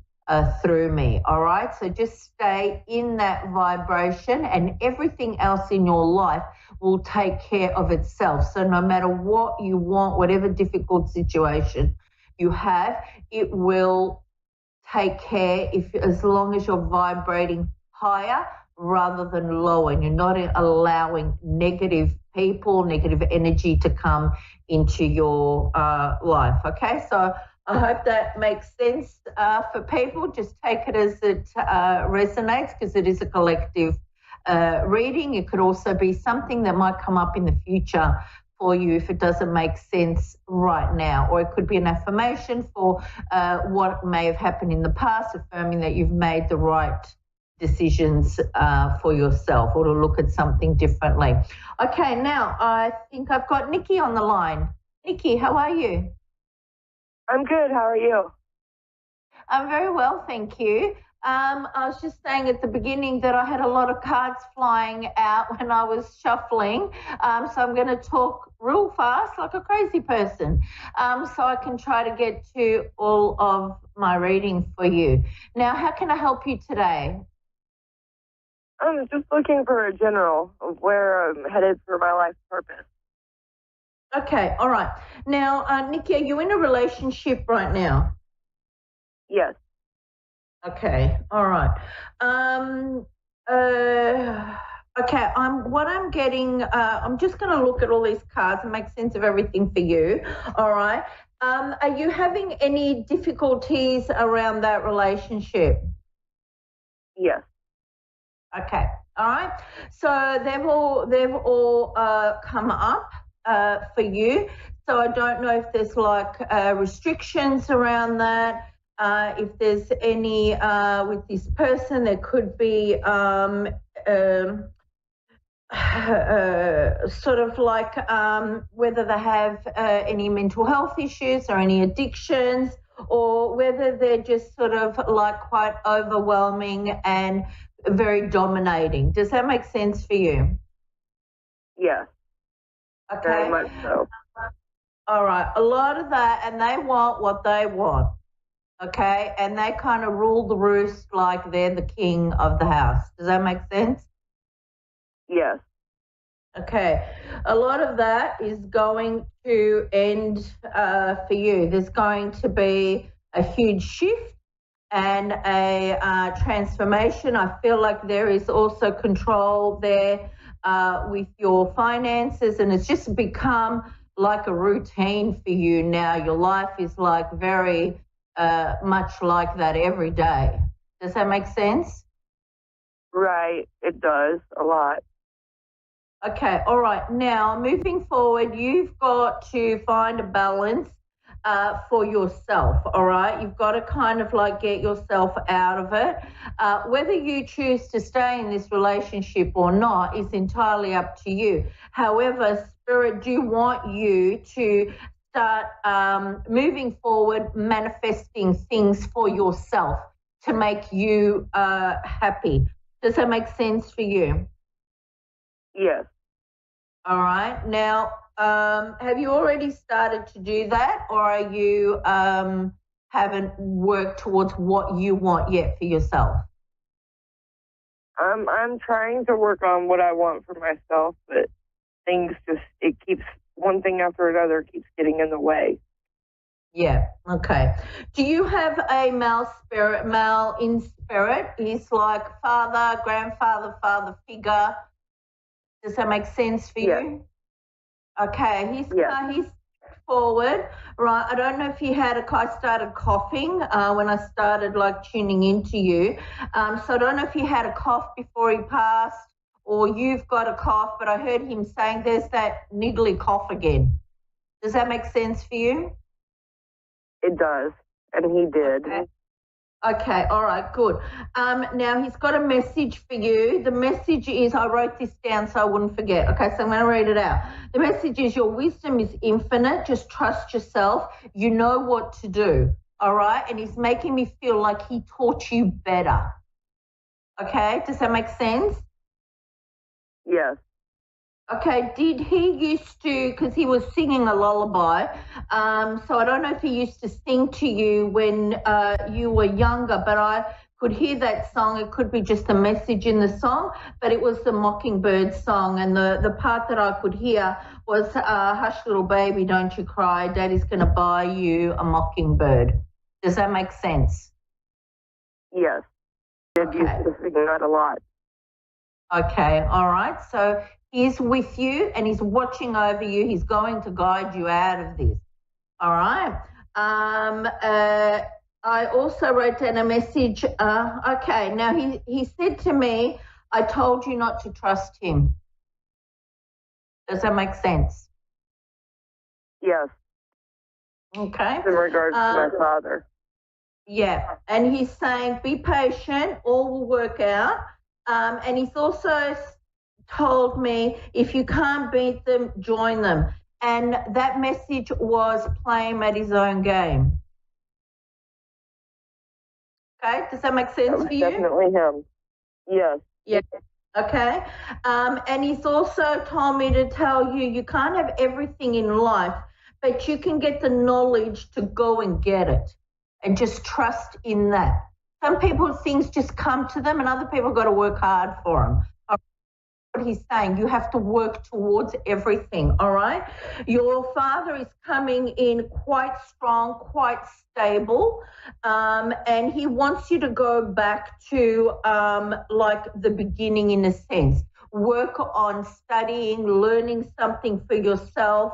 through me. All right. So just stay in that vibration, and everything else in your life will take care of itself. So no matter what you want, whatever difficult situation you have, it will take care as long as you're vibrating higher rather than lower, and you're not allowing negative people, negative energy to come into your life. Okay, so I hope that makes sense for people. Just take it as it resonates, because it is a collective reading. It could also be something that might come up in the future for you if it doesn't make sense right now, or it could be an affirmation for what may have happened in the past, affirming that you've made the right decisions for yourself, or to look at something differently. Okay, now I think I've got Nikki on the line. Nikki, how are you? I'm good. How are you? I'm very well, thank you. I was just saying at the beginning that I had a lot of cards flying out when I was shuffling. So I'm going to talk real fast like a crazy person, so I can try to get to all of my reading for you. Now, how can I help you today? I'm just looking for a general of where I'm headed for my life purpose. Okay, all right. Now, Nikki, are you in a relationship right now? Yes. Okay, all right. Okay, what I'm getting, I'm just going to look at all these cards and make sense of everything for you, all right? Are you having any difficulties around that relationship? Yes. Okay, all right. So they've all come up for you. So I don't know if there's like restrictions around that. If there's any with this person, there could be sort of like whether they have any mental health issues or any addictions, or whether they're just sort of like quite overwhelming and very dominating. Does that make sense for you? Yes. Okay. Very much so. All right. A lot of that, and they want what they want. Okay, and they kind of rule the roost like they're the king of the house. Does that make sense? Yes. Okay, a lot of that is going to end for you. There's going to be a huge shift and a transformation. I feel like there is also control there with your finances, and it's just become like a routine for you now. Your life is like very much like that every day. Does that make sense? Right, it does a lot. Okay, all right. Now, moving forward, you've got to find a balance for yourself, all right? You've got to kind of like get yourself out of it. Whether you choose to stay in this relationship or not is entirely up to you. However, Spirit do want you to start moving forward, manifesting things for yourself to make you happy. Does that make sense for you? Yes. All right. Now, have you already started to do that, or are you haven't worked towards what you want yet for yourself? I'm trying to work on what I want for myself, but things it keeps one thing after another keeps getting in the way. Yeah. Okay. Do you have a male in spirit? He's like father, grandfather, father figure. Does that make sense for you? Okay. He's forward, right? I don't know if you I started coughing when I started like tuning into you. So I don't know if you had a cough before he passed, or you've got a cough, but I heard him saying there's that niggly cough again. Does that make sense for you? It does, and he did. Okay, all right, good. Now he's got a message for you. The message is, I wrote this down so I wouldn't forget. Okay, so I'm going to read it out. The message is, your wisdom is infinite. Just trust yourself. You know what to do, all right? And he's making me feel like he taught you better. Okay, does that make sense? Yes. Okay, did he used to, because he was singing a lullaby, so I don't know if he used to sing to you when you were younger, but I could hear that song. It could be just a message in the song, but it was the Mockingbird song, and the part that I could hear was, hush little baby, don't you cry, Daddy's going to buy you a mockingbird. Does that make sense? Yes. Did used to sing that a lot. Okay, all right. So he's with you and he's watching over you. He's going to guide you out of this. All right. I also wrote down a message. Okay, now he said to me, I told you not to trust him. Does that make sense? Yes. Okay. In regards to my father. Yeah, and he's saying, be patient, all will work out. And he's also told me, if you can't beat them, join them. And that message was play him at his own game. Okay, does that make sense for you? Definitely him. Yes. Yeah. Okay. And he's also told me to tell you, you can't have everything in life, but you can get the knowledge to go and get it. And just trust in that. Some people, things just come to them, and other people got to work hard for them. What he's saying, you have to work towards everything, all right? Your father is coming in quite strong, quite stable, and he wants you to go back to like the beginning in a sense. Work on studying, learning something for yourself.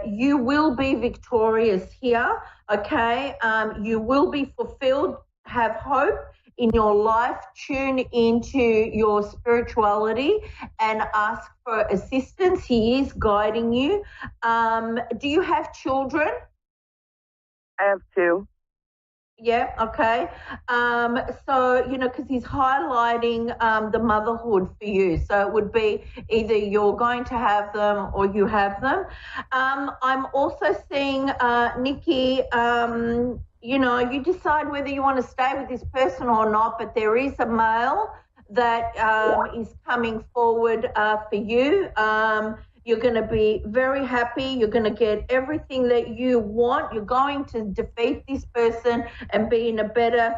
You will be victorious here, okay? You will be fulfilled, have hope in your life, tune into your spirituality and ask for assistance. He is guiding you. Do you have children? I have 2. Yeah, okay. So, you know, because he's highlighting the motherhood for you. So it would be either you're going to have them or you have them. I'm also seeing, Nikki, you know, you decide whether you want to stay with this person or not, but there is a male that is coming forward for you. You're going to be very happy. You're going to get everything that you want. You're going to defeat this person and be in a better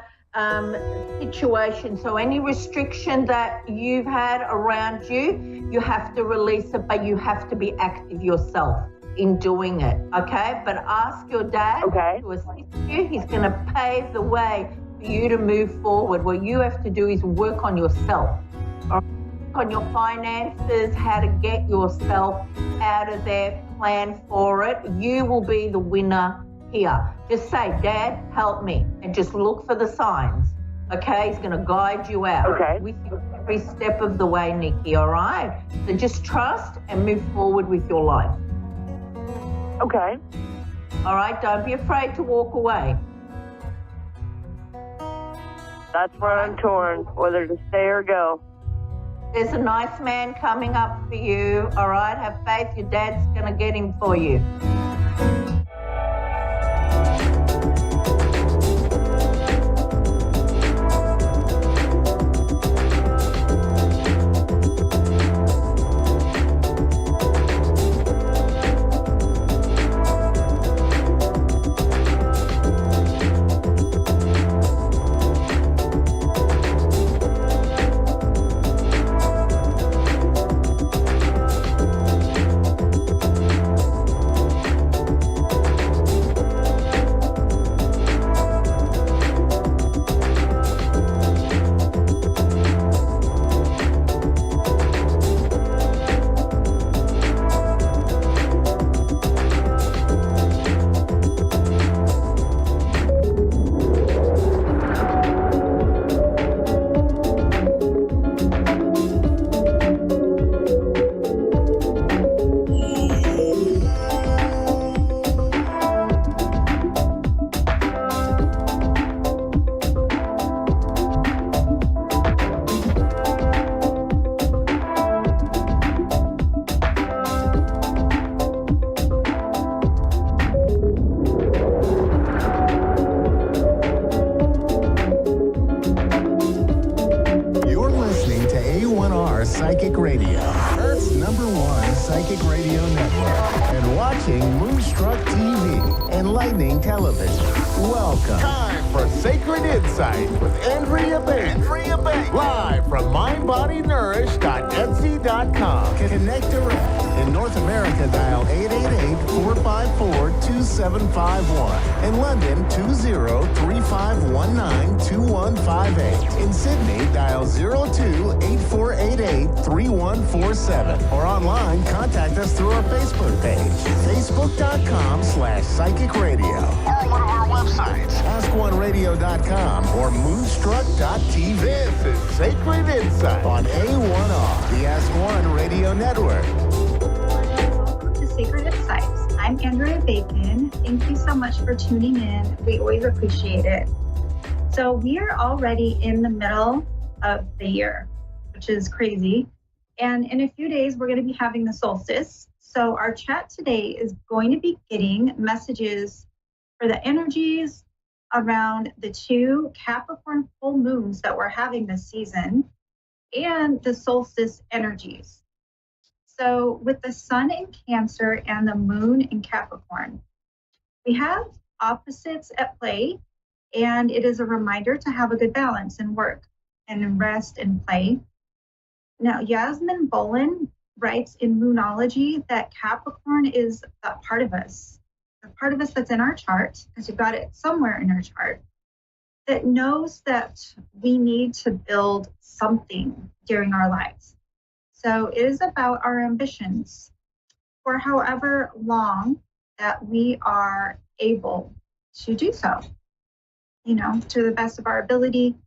situation. So any restriction that you've had around you, you have to release it, but you have to be active yourself in doing it, okay? But ask your dad to assist you. He's going to pave the way for you to move forward. What you have to do is work on yourself, on your finances, how to get yourself out of there, plan for it. You will be the winner here. Just say, Dad, help me, and just look for the signs, okay? He's going to guide you out with you every step of the way, Nikki, all right? So just trust and move forward with your life. Okay. All right, don't be afraid to walk away. That's where I'm torn, whether to stay or go. There's a nice man coming up for you, all right? Have faith, your dad's going to get him for you. Psychic Radio, Earth's #1 psychic radio network, and watching Moonstruck TV, enlightening television. Welcome. Time for Sacred Insight with Andrea Baker. Live from mindbodynourish.etsy.com. Connect direct. In North America, dial 888-454-2751. In London, 20-3519-2158. In Sydney, dial 02-8488-3147. Or online, contact us through our Facebook page, facebook.com/psychic radio. Or one of our websites, AskOneRadio.com or Moonstruck.tv. This is Sacred Insight on A1R, the Ask One Radio Network. Welcome to Sacred Insights. I'm Andrea Bacon. Thank you so much for tuning in. We always appreciate it. So we are already in the middle of the year, which is crazy. And in a few days, we're going to be having the solstice. So our chat today is going to be getting messages for the energies around the 2 Capricorn full moons that we're having this season and the solstice energies. So with the sun in Cancer and the moon in Capricorn, we have opposites at play, and it is a reminder to have a good balance in work and in rest and play. Now, Yasmin Bolin writes in Moonology that Capricorn is that part of us, the part of us that's in our chart, because you've got it somewhere in our chart, that knows that we need to build something during our lives. So it is about our ambitions for however long that we are able to do so, to the best of our ability.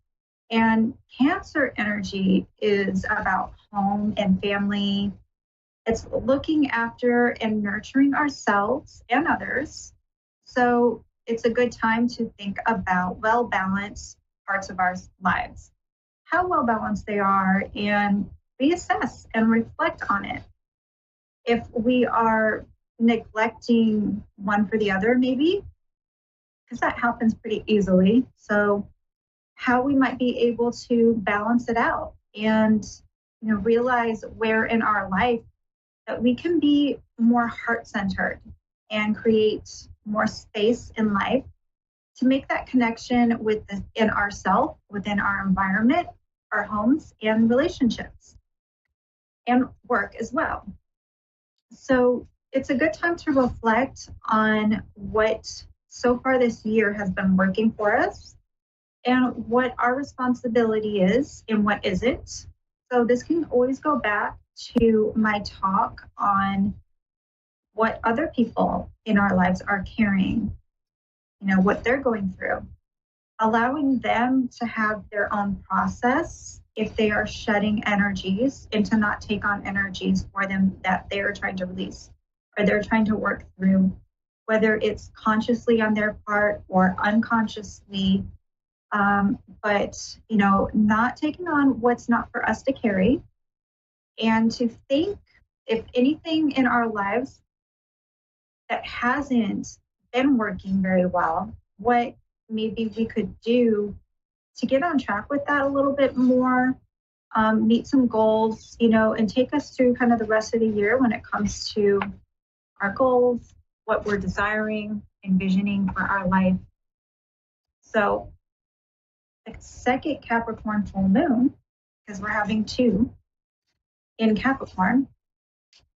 And Cancer energy is about home and family. It's looking after and nurturing ourselves and others. So it's a good time to think about well-balanced parts of our lives, how well-balanced they are, and reassess and reflect on it. If we are neglecting one for the other, maybe, because that happens pretty easily. So how we might be able to balance it out and realize where in our life that we can be more heart-centered and create more space in life to make that connection in ourself, within our environment, our homes, and relationships, and work as well. So it's a good time to reflect on what so far this year has been working for us and what our responsibility is and what isn't. So this can always go back to my talk on what other people in our lives are carrying, what they're going through, allowing them to have their own process if they are shedding energies, and to not take on energies for them that they're trying to release or they're trying to work through, whether it's consciously on their part or unconsciously. But not taking on what's not for us to carry, and to think if anything in our lives that hasn't been working very well, what maybe we could do to get on track with that a little bit more, meet some goals, and take us through kind of the rest of the year when it comes to our goals, what we're desiring, envisioning for our life. So the second Capricorn full moon, because we're having 2 in Capricorn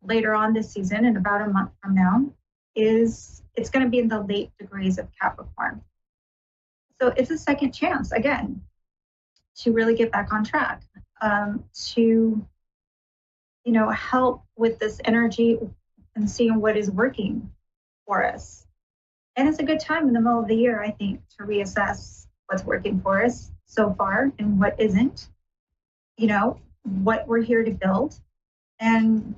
later on this season, in about a month from now, it's going to be in the late degrees of Capricorn. So it's a second chance, again, to really get back on track, to help with this energy and seeing what is working for us. And it's a good time in the middle of the year, I think, to reassess what's working for us so far and what isn't, what we're here to build, and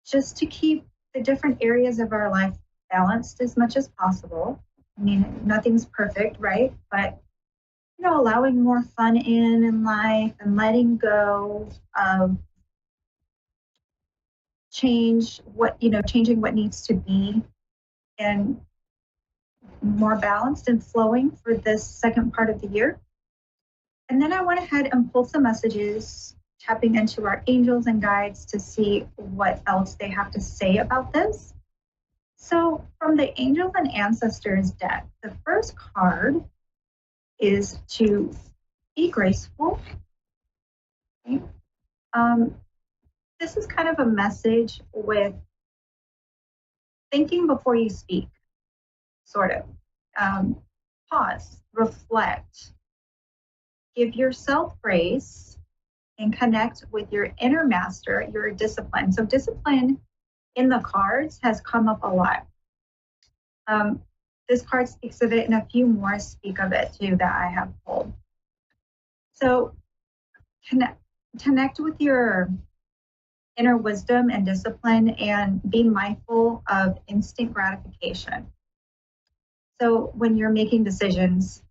just to keep the different areas of our life balanced as much as possible. I mean, nothing's perfect, right? But, allowing more fun in life and letting go of changing what needs to be, and more balanced and flowing for this second part of the year. And then I went ahead and pulled some messages tapping into our angels and guides to see what else they have to say about this. So from the Angels and Ancestors deck, the first card is to be graceful. Okay. This is kind of a message with thinking before you speak, sort of. Pause, reflect, give yourself grace, and connect with your inner master, your discipline. So discipline in the cards has come up a lot. This card speaks of it, and a few more speak of it too that I have pulled. So connect with your inner wisdom and discipline, and be mindful of instant gratification. So when you're making decisions,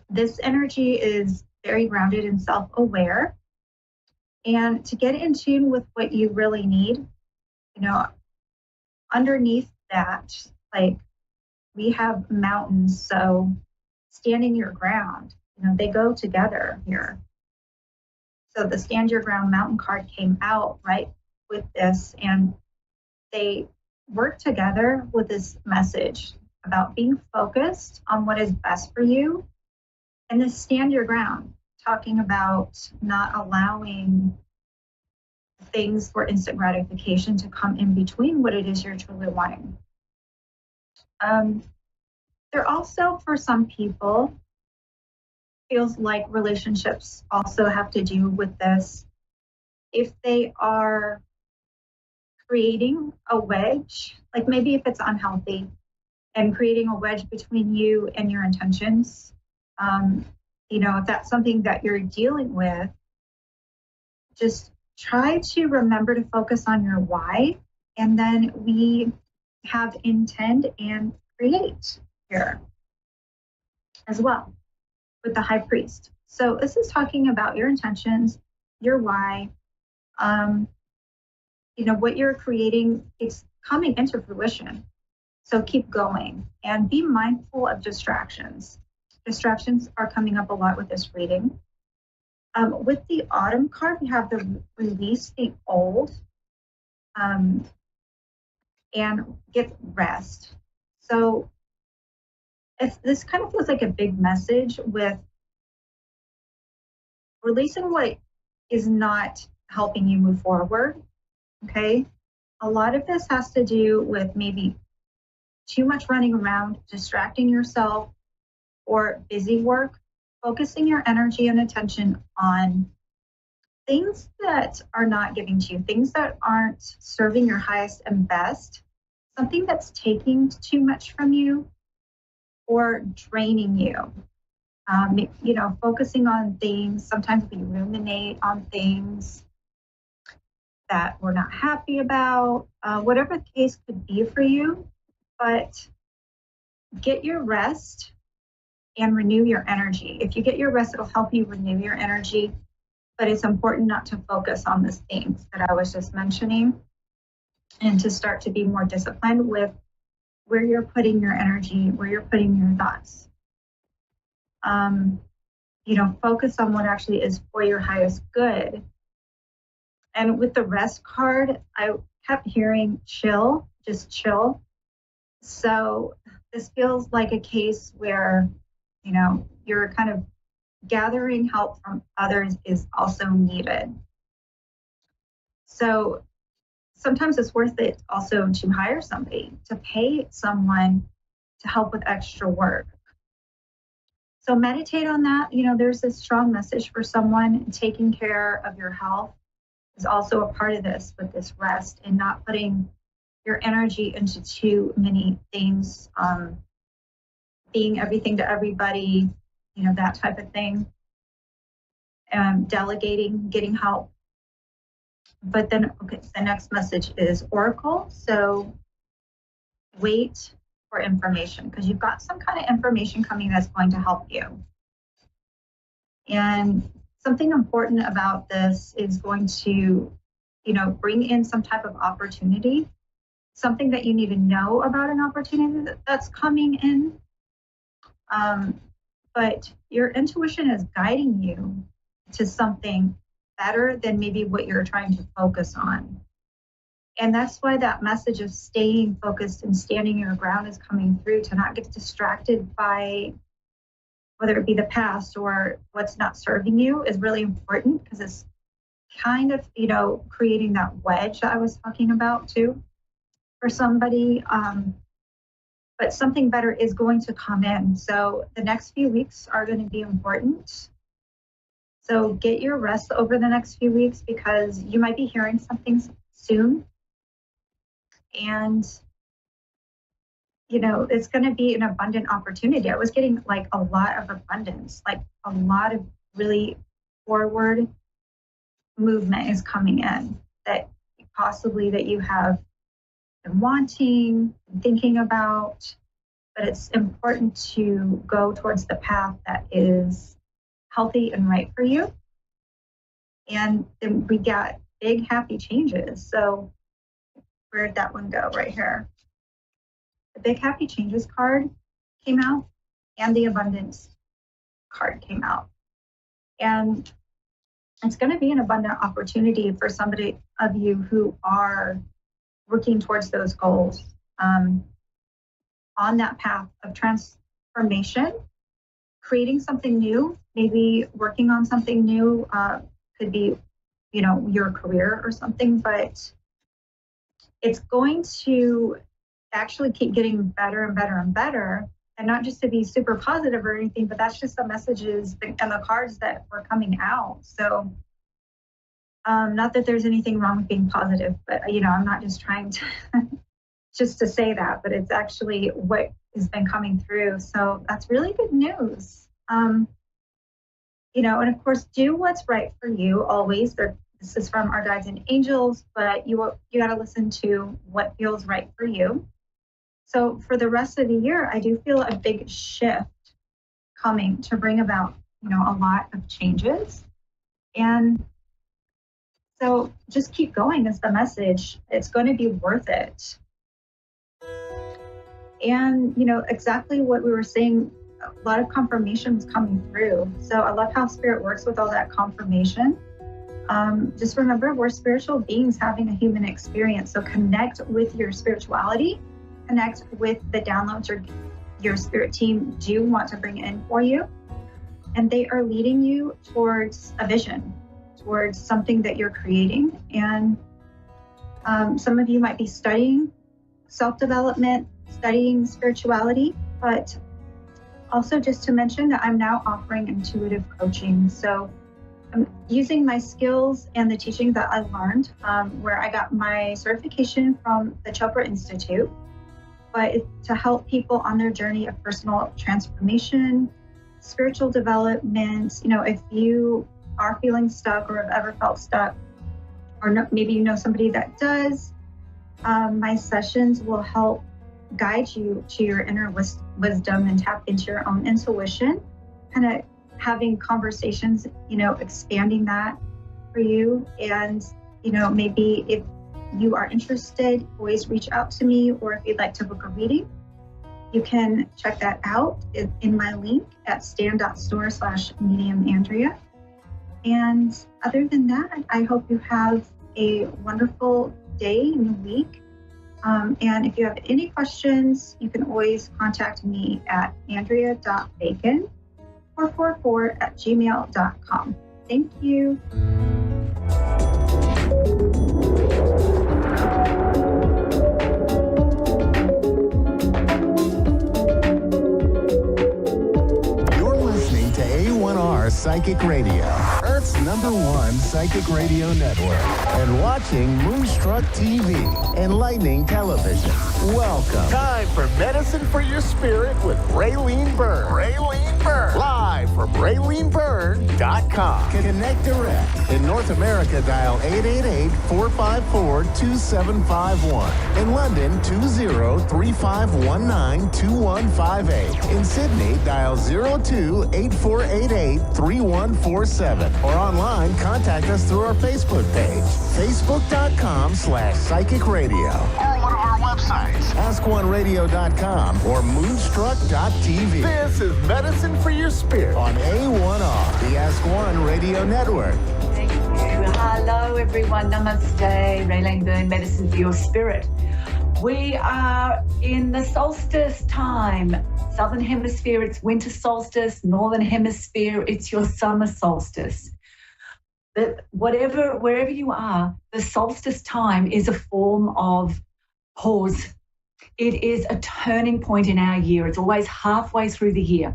this energy is very grounded and self-aware. And to get in tune with what you really need, underneath that, like, we have mountains, so standing your ground, they go together here. So the Stand Your Ground Mountain card came out right with this, and they work together with this message about being focused on what is best for you. And this Stand Your Ground, talking about not allowing things for instant gratification to come in between what it is you're truly wanting. There also, for some people, feels like relationships also have to do with this. If they are creating a wedge, like maybe if it's unhealthy, and creating a wedge between you and your intentions, if that's something that you're dealing with, just try to remember to focus on your why, and then we have intend and create here as well with the High Priest. So this is talking about your intentions, your why, what you're creating, it's coming into fruition. So keep going and be mindful of distractions. Distractions are coming up a lot with this reading. With the Autumn card, we have the Release the Old and Get Rest. So this kind of feels like a big message with releasing what is not helping you move forward, okay? A lot of this has to do with maybe too much running around, distracting yourself, or busy work, focusing your energy and attention on things that are not giving to you, things that aren't serving your highest and best, something that's taking too much from you or draining you. Focusing on things, sometimes we ruminate on things that we're not happy about, whatever the case could be for you, but get your rest and renew your energy. If you get your rest, it'll help you renew your energy, but it's important not to focus on these things that I was just mentioning, and to start to be more disciplined with where you're putting your energy, where you're putting your thoughts. Focus on what actually is for your highest good. And with the Rest card, I kept hearing chill, just chill. So this feels like a case where, you're kind of gathering help from others is also needed. So sometimes it's worth it also to hire somebody, to pay someone to help with extra work. So meditate on that. There's a strong message for someone. Taking care of your health is also a part of this, with this rest and not putting your energy into too many things, being everything to everybody, that type of thing. Delegating, getting help. But then, the next message is Oracle. So wait for information, because you've got some kind of information coming that's going to help you. And something important about this is going to, bring in some type of opportunity, something that you need to know about an opportunity that's coming in. But your intuition is guiding you to something better than maybe what you're trying to focus on. And that's why that message of staying focused and standing your ground is coming through, to not get distracted by whether it be the past or what's not serving you is really important, because it's kind of, creating that wedge that I was talking about too for somebody. But something better is going to come in. So the next few weeks are going to be important. So get your rest over the next few weeks, because you might be hearing something soon. And, it's going to be an abundant opportunity. I was getting like a lot of abundance, like a lot of really forward movement is coming in that possibly that you have been wanting, thinking about, but it's important to go towards the path that is healthy and right for you. And then we got big happy changes. So where'd that one go? Right here. The big happy changes card came out, and the abundance card came out. And it's going to be an abundant opportunity for somebody of you who are working towards those goals, on that path of transformation, creating something new, maybe working on something new, could be, your career or something, but it's going to actually keep getting better and better and better. And not just to be super positive or anything, but that's just the messages and the cards that were coming out. So not that there's anything wrong with being positive, but, I'm not just trying to just to say that, but it's actually what has been coming through. So that's really good news. And of course, do what's right for you always. This is from our guides and angels, but you got to listen to what feels right for you. So for the rest of the year, I do feel a big shift coming to bring about, a lot of changes. And so just keep going is the message. It's going to be worth it. And, exactly what we were saying, a lot of confirmations coming through. So I love how Spirit works with all that confirmation. Just remember, we're spiritual beings having a human experience. So connect with your spirituality, connect with the downloads your spirit team do want to bring in for you. And they are leading you towards a vision, towards something that you're creating. And some of you might be studying self-development, studying spirituality, but also just to mention that I'm now offering intuitive coaching. So I'm using my skills and the teaching that I learned, where I got my certification from the Chopra Institute, but it's to help people on their journey of personal transformation, spiritual development. If you are feeling stuck or have ever felt stuck, or maybe you know somebody that does, my sessions will help guide you to your inner wisdom and tap into your own intuition, kind of having conversations, expanding that for you. And, maybe if you are interested, always reach out to me, or if you'd like to book a reading, you can check that out in my link at stan.store/mediumandrea. And other than that, I hope you have a wonderful day and week. And if you have any questions, you can always contact me at andrea.bacon444@gmail.com. Thank you. You're listening to A1R Psychic Radio, Earth's #1 psychic radio network, and watching Moonstruck TV, Enlightening Television. Welcome. Time for Medicine for Your Spirit with Raylene Byrne. Raylene Byrne. Live from RayleneByrne.com. Connect direct. In North America, dial 888-454-2751. In London, 20-3519-2158. In Sydney, dial 02-8488-3147. Or online, contact us through our Facebook page, facebook.com/psychic radio. Or one of our websites, AskOneRadio.com or Moonstruck.tv. This is Medicine for Your Spirit on A1R, the Ask One Radio Network. Thank you. Hello, everyone. Namaste. Raylene Byrne, Medicine for Your Spirit. We are in the solstice time. Southern Hemisphere, it's winter solstice. Northern Hemisphere, it's your summer solstice. But wherever you are, the solstice time is a form of pause. It is a turning point in our year. It's always halfway through the year.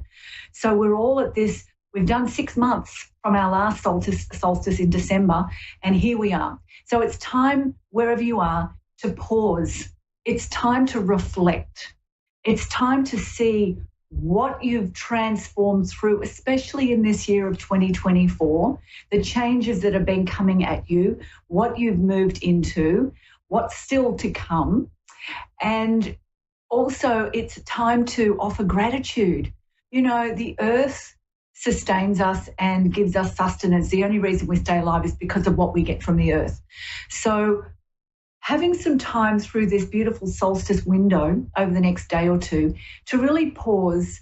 So we're all at this. We've done 6 months from our last solstice in December, and here we are. So it's time, wherever you are, to pause. It's time to reflect. It's time to see what you've transformed through, especially in this year of 2024, the changes that have been coming at you, what you've moved into, what's still to come. And also it's time to offer gratitude. You know, the earth sustains us and gives us sustenance. The only reason we stay alive is because of what we get from the earth. So having some time through this beautiful solstice window over the next day or two to really pause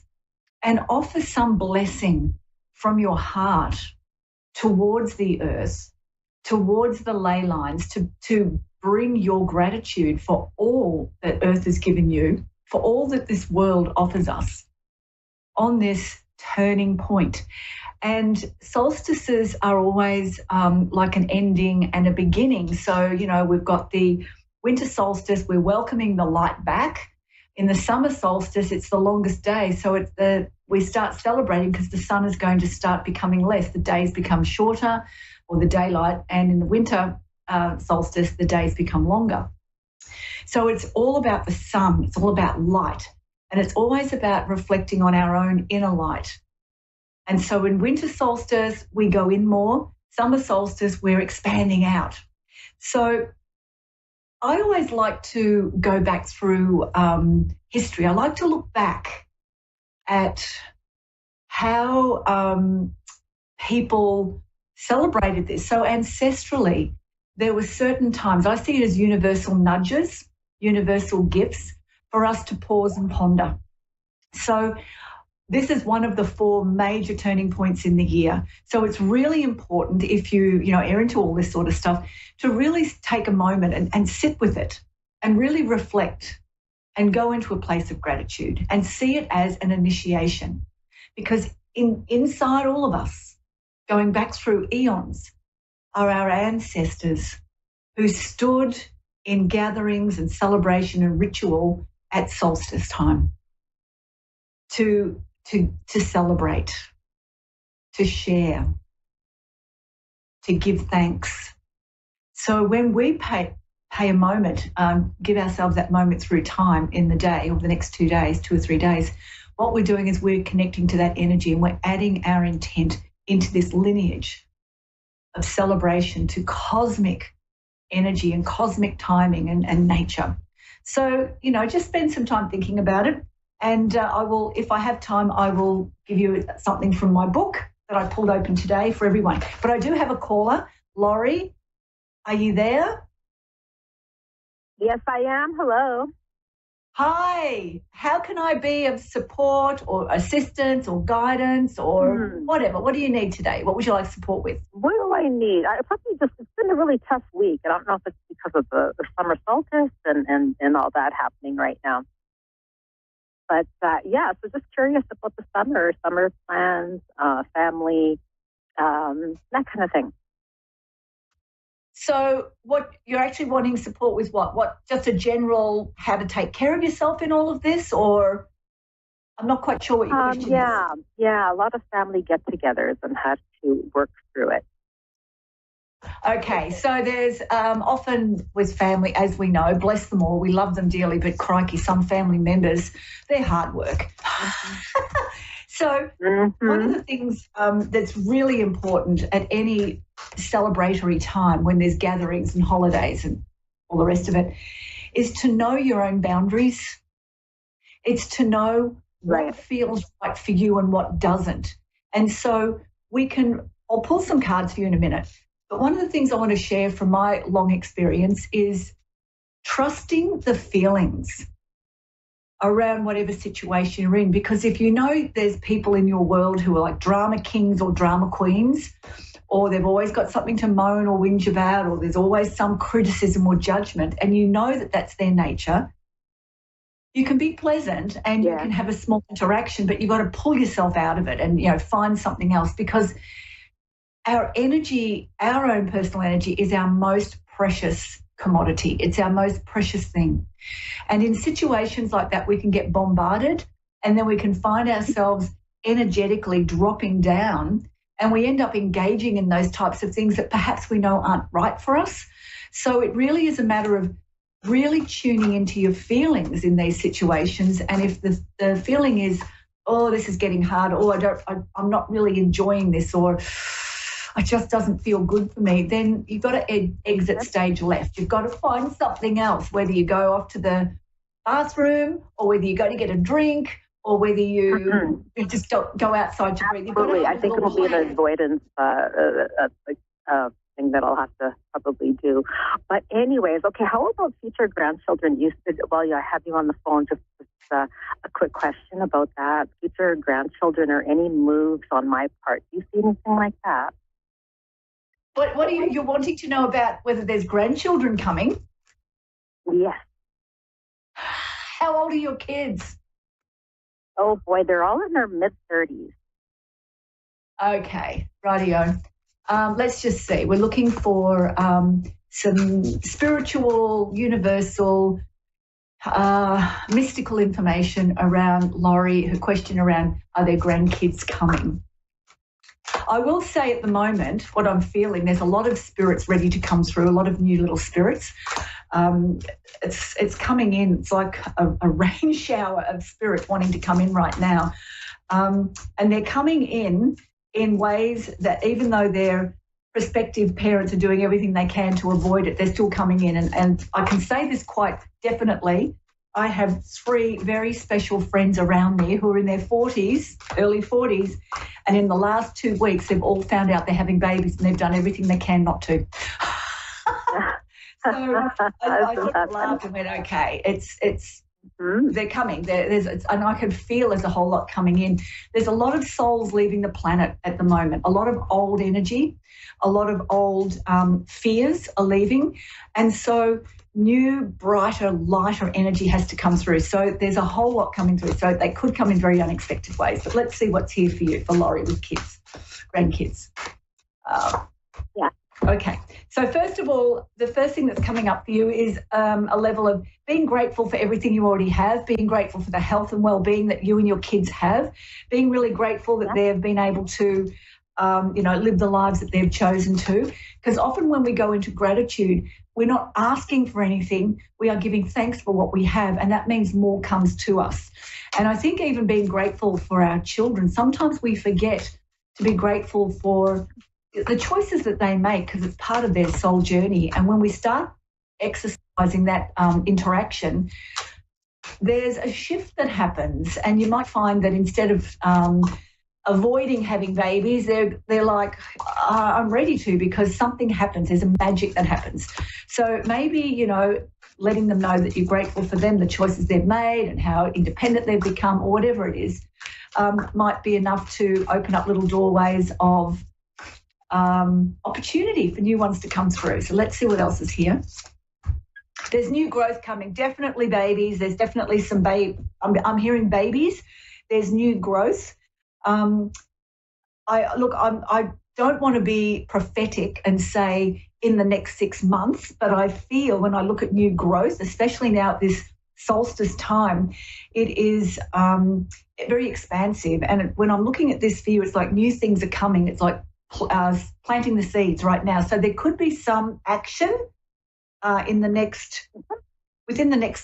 and offer some blessing from your heart towards the earth, towards the ley lines, to bring your gratitude for all that earth has given you, for all that this world offers us on this turning point. And solstices are always like an ending and a beginning. So, you know, we've got the winter solstice, we're welcoming the light back. In the summer solstice, it's the longest day. So we start celebrating because the sun is going to start becoming less. The days become shorter, or the daylight. And in the winter solstice, the days become longer. So it's all about the sun. It's all about light. And it's always about reflecting on our own inner light. And so in winter solstice, we go in more. Summer solstice, we're expanding out. So I always like to go back through history. I like to look back at how people celebrated this. So ancestrally, there were certain times, I see it as universal nudges, universal gifts for us to pause and ponder. So this is one of the 4 major turning points in the year. So it's really important, if you are into all this sort of stuff, to really take a moment and sit with it and really reflect and go into a place of gratitude and see it as an initiation. Because inside all of us, going back through eons, are our ancestors who stood in gatherings and celebration and ritual at solstice time to celebrate, to share, to give thanks. So when we pay a moment, give ourselves that moment through time in the day, or the next 2 days, 2 or 3 days, what we're doing is we're connecting to that energy and we're adding our intent into this lineage of celebration to cosmic energy and cosmic timing and nature. So, just spend some time thinking about it. And I will, if I have time, I will give you something from my book that I pulled open today for everyone. But I do have a caller. Laurie, are you there? Yes, I am. Hello. Hi. How can I be of support or assistance or guidance or whatever? What do you need today? What would you like support with? What do I need? It's been a really tough week. I don't know if it's because of the summer solstice and all that happening right now. But so just curious about the summer plans, family, that kind of thing. So what you're actually wanting support with what? Just a general how to take care of yourself in all of this, or I'm not quite sure what your question is. Yeah, a lot of family get-togethers and how to work through it. Okay, so there's often with family, as we know, bless them all, we love them dearly, but crikey, some family members, they're hard work. So one of the things that's really important at any celebratory time when there's gatherings and holidays and all the rest of it is to know your own boundaries. It's to know what feels right for you and what doesn't. And so I'll pull some cards for you in a minute. But one of the things I want to share from my long experience is trusting the feelings around whatever situation you're in. Because if you know there's people in your world who are like drama kings or drama queens, or they've always got something to moan or whinge about, or there's always some criticism or judgment, and you know that that's their nature, you can be pleasant and you can have a small interaction, but you've got to pull yourself out of it and, find something else, because our energy, our own personal energy, is our most precious commodity. It's our most precious thing. And in situations like that, we can get bombarded, and then we can find ourselves energetically dropping down, and we end up engaging in those types of things that perhaps we know aren't right for us. So it really is a matter of really tuning into your feelings in these situations. And if the feeling is, oh, this is getting hard, or I'm not really enjoying this, or it just doesn't feel good for me, then you've got to exit stage left. You've got to find something else, whether you go off to the bathroom, or whether you go to get a drink, or whether you just go outside to breathe. Absolutely. I think it'll be an avoidance thing that I'll have to probably do. But anyways, okay, how about future grandchildren? While I have you on the phone, just a quick question about that. Future grandchildren, or any moves on my part? Do you see anything like that? What are you're wanting to know about whether there's grandchildren coming? Yes. How old are your kids? Oh boy, they're all in their mid-30s. Okay, rightio. Let's just see. We're looking for some spiritual, universal, mystical information around Laurie, her question around, are there grandkids coming? I will say at the moment, what I'm feeling, there's a lot of spirits ready to come through, a lot of new little spirits. It's coming in. It's like a rain shower of spirit wanting to come in right now. And they're coming in ways that, even though their prospective parents are doing everything they can to avoid it, they're still coming in. And I can say this quite definitely. I have 3 very special friends around me who are in their 40s, early 40s, and in the last 2 weeks, they've all found out they're having babies, and they've done everything they can not to. So I sort of laughed and went, okay, it's they're coming. And I can feel there's a whole lot coming in. There's a lot of souls leaving the planet at the moment, a lot of old energy, a lot of old fears are leaving. And so new, brighter, lighter energy has to come through. So there's a whole lot coming through. So they could come in very unexpected ways. But let's see what's here for you, for Laurie with kids, grandkids. Yeah. Okay. So first of all, the first thing that's coming up for you is a level of being grateful for everything you already have, being grateful for the health and well-being that you and your kids have, being really grateful that they've been able to, live the lives that they've chosen to. Because often when we go into gratitude, we're not asking for anything. We are giving thanks for what we have, and that means more comes to us. And I think even being grateful for our children, sometimes we forget to be grateful for the choices that they make, because it's part of their soul journey. And when we start exercising that interaction, there's a shift that happens, and you might find that instead of avoiding having babies, they're like, I'm ready to, because something happens. There's a magic that happens. So maybe, letting them know that you're grateful for them, the choices they've made and how independent they've become, or whatever it is, might be enough to open up little doorways of opportunity for new ones to come through. So let's see what else is here. There's new growth coming, definitely babies. There's definitely some I'm hearing babies. There's new growth. I don't want to be prophetic and say in the next 6 months, but I feel when I look at new growth, especially now at this solstice time, it is very expansive. And when I'm looking at this for you, it's like new things are coming. It's like planting the seeds right now. So there could be some action within the next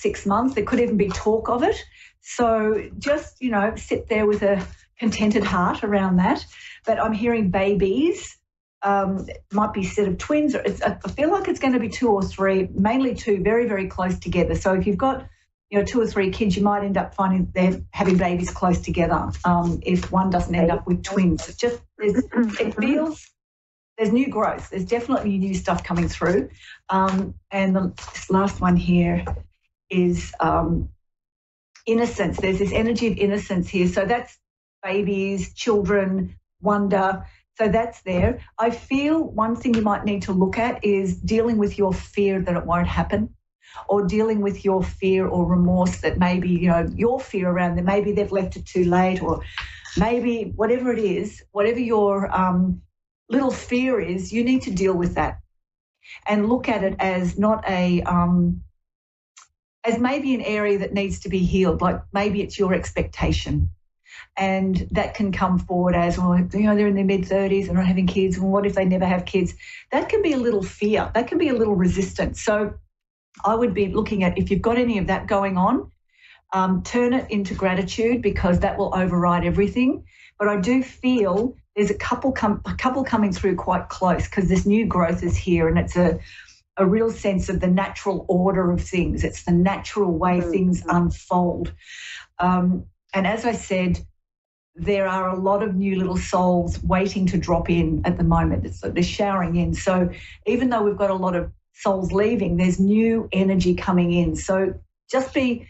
6 months. There could even be talk of it. So just, sit there with a contented heart around that. But I'm hearing babies, might be a set of twins. I feel like it's going to be 2 or 3, mainly 2, very, very close together. So if you've got 2 or 3 kids, you might end up finding they're having babies close together if one doesn't end up with twins. It feels there's new growth. There's definitely new stuff coming through. And this last one here is innocence. There's this energy of innocence here. So that's babies, children, wonder. So that's there. I feel one thing you might need to look at is dealing with your fear that it won't happen, or dealing with your fear or remorse that maybe, your fear around them, maybe they've left it too late, or maybe whatever it is, whatever your little fear is, you need to deal with that and look at it as not as maybe an area that needs to be healed, like maybe it's your expectation. And that can come forward as, well, they're in their mid-30s and not having kids, and what if they never have kids? That can be a little fear. That can be a little resistance. So I would be looking at, if you've got any of that going on, turn it into gratitude, because that will override everything. But I do feel there's a couple coming through quite close, because this new growth is here, and it's a real sense of the natural order of things. It's the natural way things unfold. And as I said, there are a lot of new little souls waiting to drop in at the moment. They're showering in. So even though we've got a lot of souls leaving, there's new energy coming in. So just be,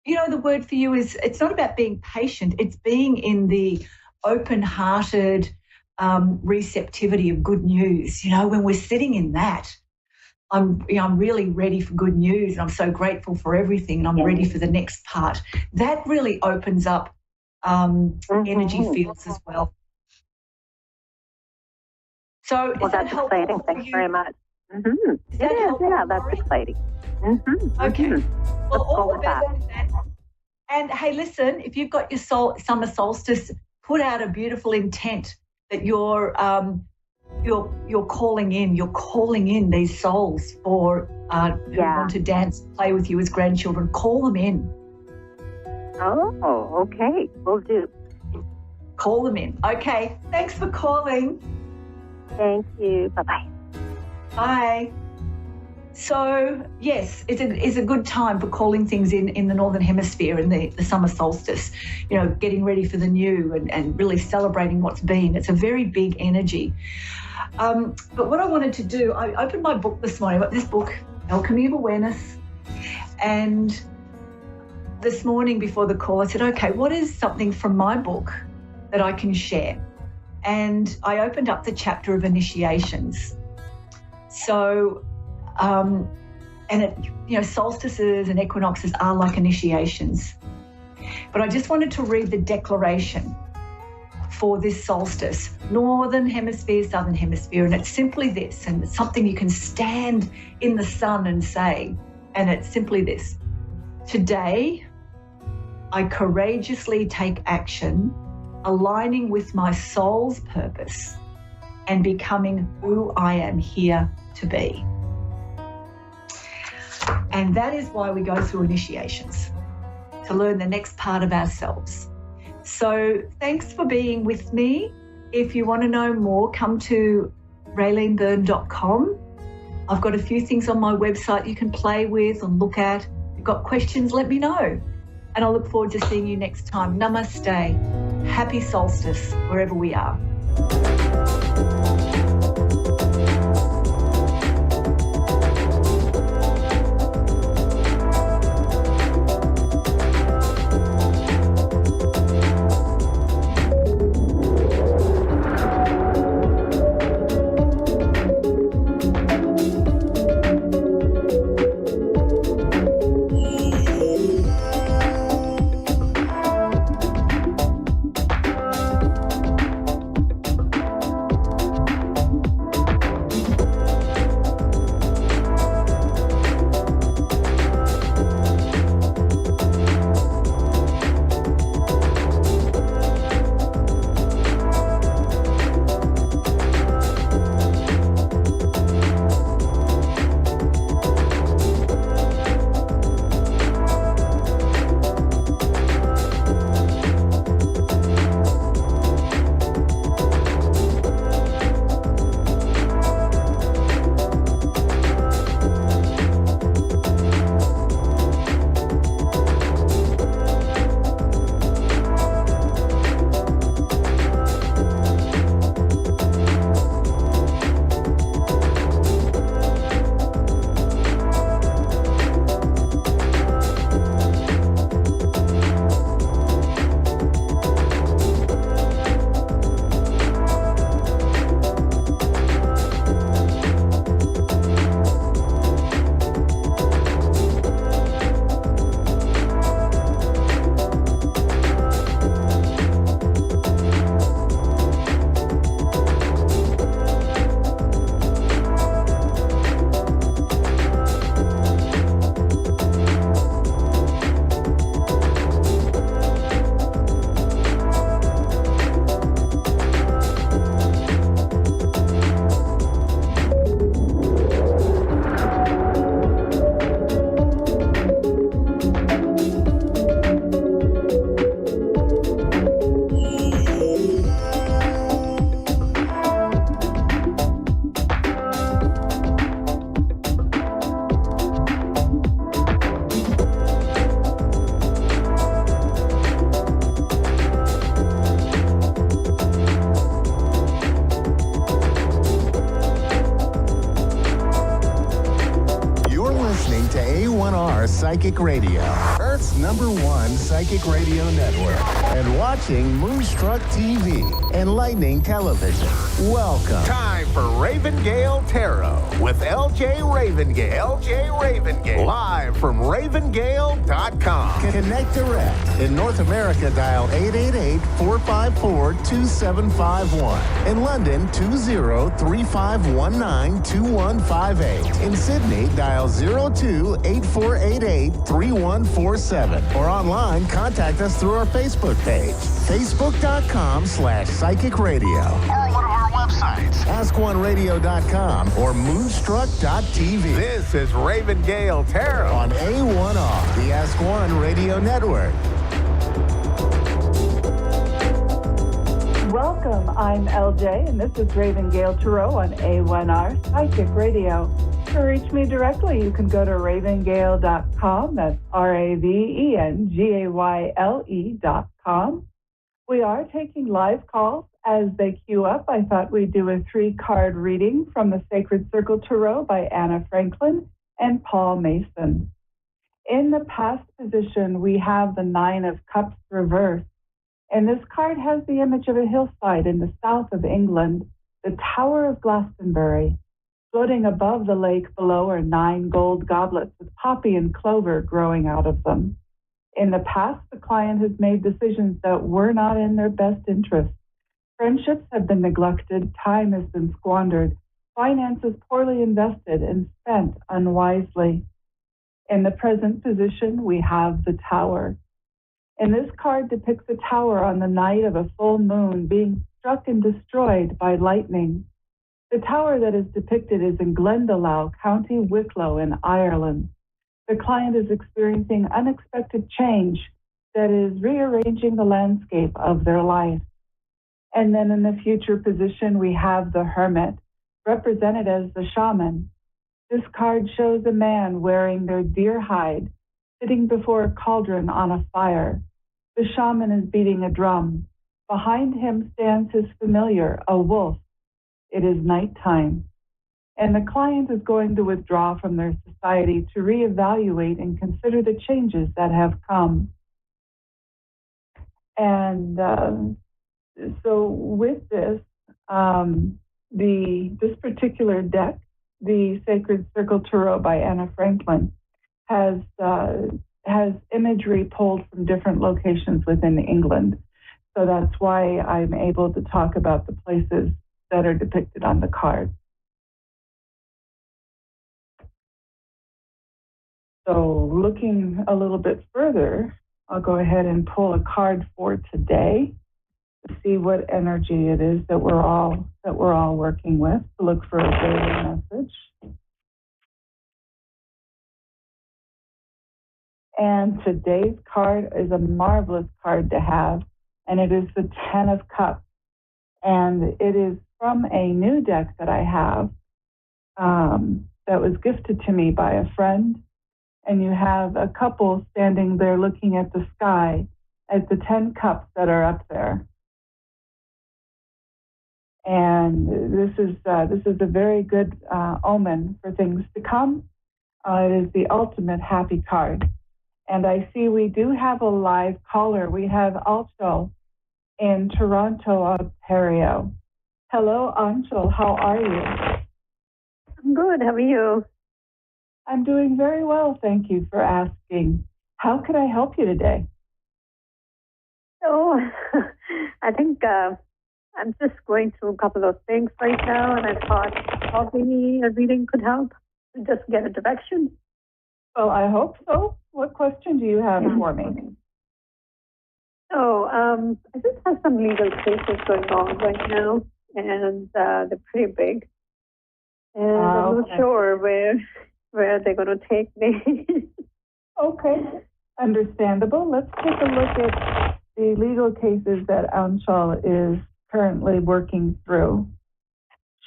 the word for you is, it's not about being patient. It's being in the open-hearted receptivity of good news. When we're sitting in that, I'm really ready for good news, and I'm so grateful for everything, and I'm ready for the next part. That really opens up energy fields as well. So well, that's exciting. Thanks very much. Mm-hmm. Yeah, that's exciting. Mm-hmm. Okay. Mm-hmm. Well, all the best with that. And hey, listen, if you've got your summer solstice, put out a beautiful intent that you're calling in. You're calling in these souls who want to dance, play with you as grandchildren. Call them in. Oh, okay. Will do. Call them in. Okay. Thanks for calling. Thank you. Bye-bye. Bye. So, yes, it's a good time for calling things in the Northern Hemisphere in the summer solstice, getting ready for the new and really celebrating what's been. It's a very big energy. But what I wanted to do, I opened my book this morning. I got this book, Alchemy of Awareness, and this morning before the call, I said, okay, what is something from my book that I can share? And I opened up the chapter of initiations. So, solstices and equinoxes are like initiations. But I just wanted to read the declaration for this solstice, Northern Hemisphere, Southern Hemisphere, and it's simply this, and it's something you can stand in the sun and say, and it's simply this: today, I courageously take action, aligning with my soul's purpose and becoming who I am here to be. And that is why we go through initiations, to learn the next part of ourselves. So thanks for being with me. If you want to know more, come to rayleneburn.com. I've got a few things on my website you can play with and look at. If you've got questions, let me know. And I look forward to seeing you next time. Namaste. Happy solstice, wherever we are. listening to A1R Psychic Radio, Earth's #1 psychic radio network, and watching Moonstruck TV, Enlightening Television. Welcome. Time for Ravengale Tarot with LJ Ravengale. LJ Ravengale. Live from Ravengale.com. Connect direct. In North America, dial 888-454-2751. In London, 20-3519-2158. In Sydney, dial 02-8488-3147. Or online, contact us through our Facebook page, facebook.com/psychic radio. Or one of our websites. AskOneRadio.com or Moonstruck.tv. This is Ravengale Tarot on A1R, the Ask One Radio Network. Welcome, I'm LJ, and this is Ravengale Tarot on A1R Psychic Radio. To reach me directly, you can go to ravengale.com. That's RAVENGAYLE.com. We are taking live calls as they queue up. I thought we'd do a 3-card reading from the Sacred Circle Tarot by Anna Franklin and Paul Mason. In the past position, we have the 9 of Cups reversed. And this card has the image of a hillside in the south of England, the Tower of Glastonbury. Floating above the lake below are 9 gold goblets with poppy and clover growing out of them. In the past, the client has made decisions that were not in their best interest. Friendships have been neglected, time has been squandered, finances poorly invested and spent unwisely. In the present position, we have the Tower. And this card depicts a tower on the night of a full moon being struck and destroyed by lightning. The tower that is depicted is in Glendalough, County Wicklow in Ireland. The client is experiencing unexpected change that is rearranging the landscape of their life. And then in the future position, we have the Hermit, represented as the shaman. This card shows a man wearing their deer hide, sitting before a cauldron on a fire. The shaman is beating a drum. Behind him stands his familiar, a wolf. It is nighttime. And the client is going to withdraw from their society to reevaluate and consider the changes that have come. And so with this, this particular deck, the Sacred Circle Tarot by Anna Franklin, has imagery pulled from different locations within England. So that's why I'm able to talk about the places that are depicted on the card. So looking a little bit further, I'll go ahead and pull a card for today to see what energy it is that we're all working with, to look for a daily message. And today's card is a marvelous card to have, and it is the 10 of Cups. And it is from a new deck that I have that was gifted to me by a friend. And you have a couple standing there looking at the sky at the 10 cups that are up there. And this is a very good omen for things to come. It is the ultimate happy card. And I see we do have a live caller. We have Anshul in Toronto, Ontario. Hello, Anshul. How are you? I'm good. How are you? I'm doing very well. Thank you for asking. How can I help you today? So, I think I'm just going through a couple of things right now, and I thought probably a reading could help to just get a direction. Well, I hope so. What question do you have for me? So, I just have some legal cases going on right now, and they're pretty big. And I'm not sure where they're going to take me. Okay, understandable. Let's take a look at the legal cases that Anshul is currently working through.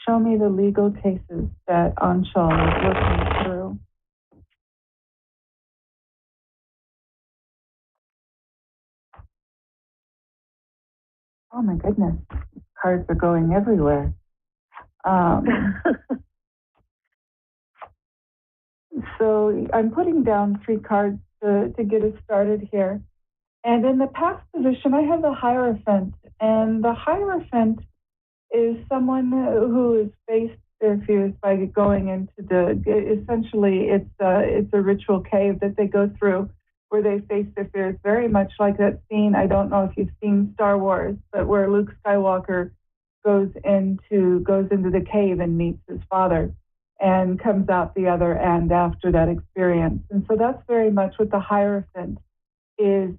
Show me the legal cases that Anshul is working through. Oh my goodness, cards are going everywhere. So I'm putting down 3 cards to get us started here. And in the past position, I have the Hierophant. And the Hierophant is someone who has faced their fears by going into essentially it's a ritual cave that they go through where they face their fears, very much like that scene. I don't know if you've seen Star Wars, but where Luke Skywalker goes into the cave and meets his father and comes out the other end after that experience. And so that's very much what the Hierophant is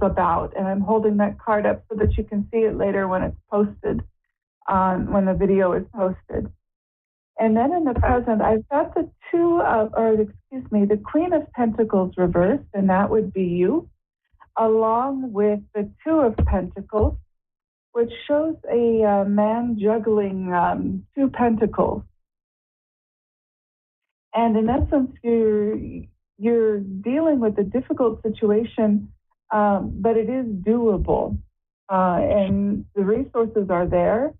about. And I'm holding that card up so that you can see it later when it's posted, when the video is posted. And then in the present, I've got the the Queen of Pentacles reversed, and that would be you, along with the 2 of Pentacles, which shows a man juggling 2 pentacles. And in essence, you're dealing with a difficult situation, but it is doable, and the resources are there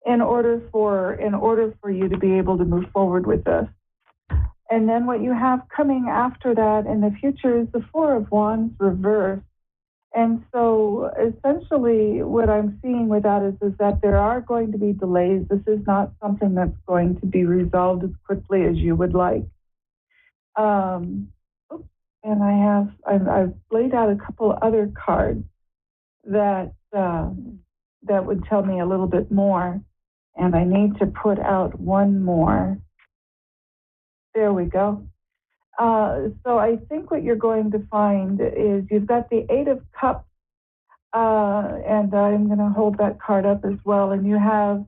in order for you to be able to move forward with this. And then what you have coming after that in the future is the 4 of Wands reversed. And so essentially what I'm seeing with that is that there are going to be delays. This is not something that's going to be resolved as quickly as you would like. And I've laid out a couple other cards that would tell me a little bit more. And I need to put out one more. There we go. So I think what you're going to find is you've got the 8 of Cups, and I'm going to hold that card up as well. And you have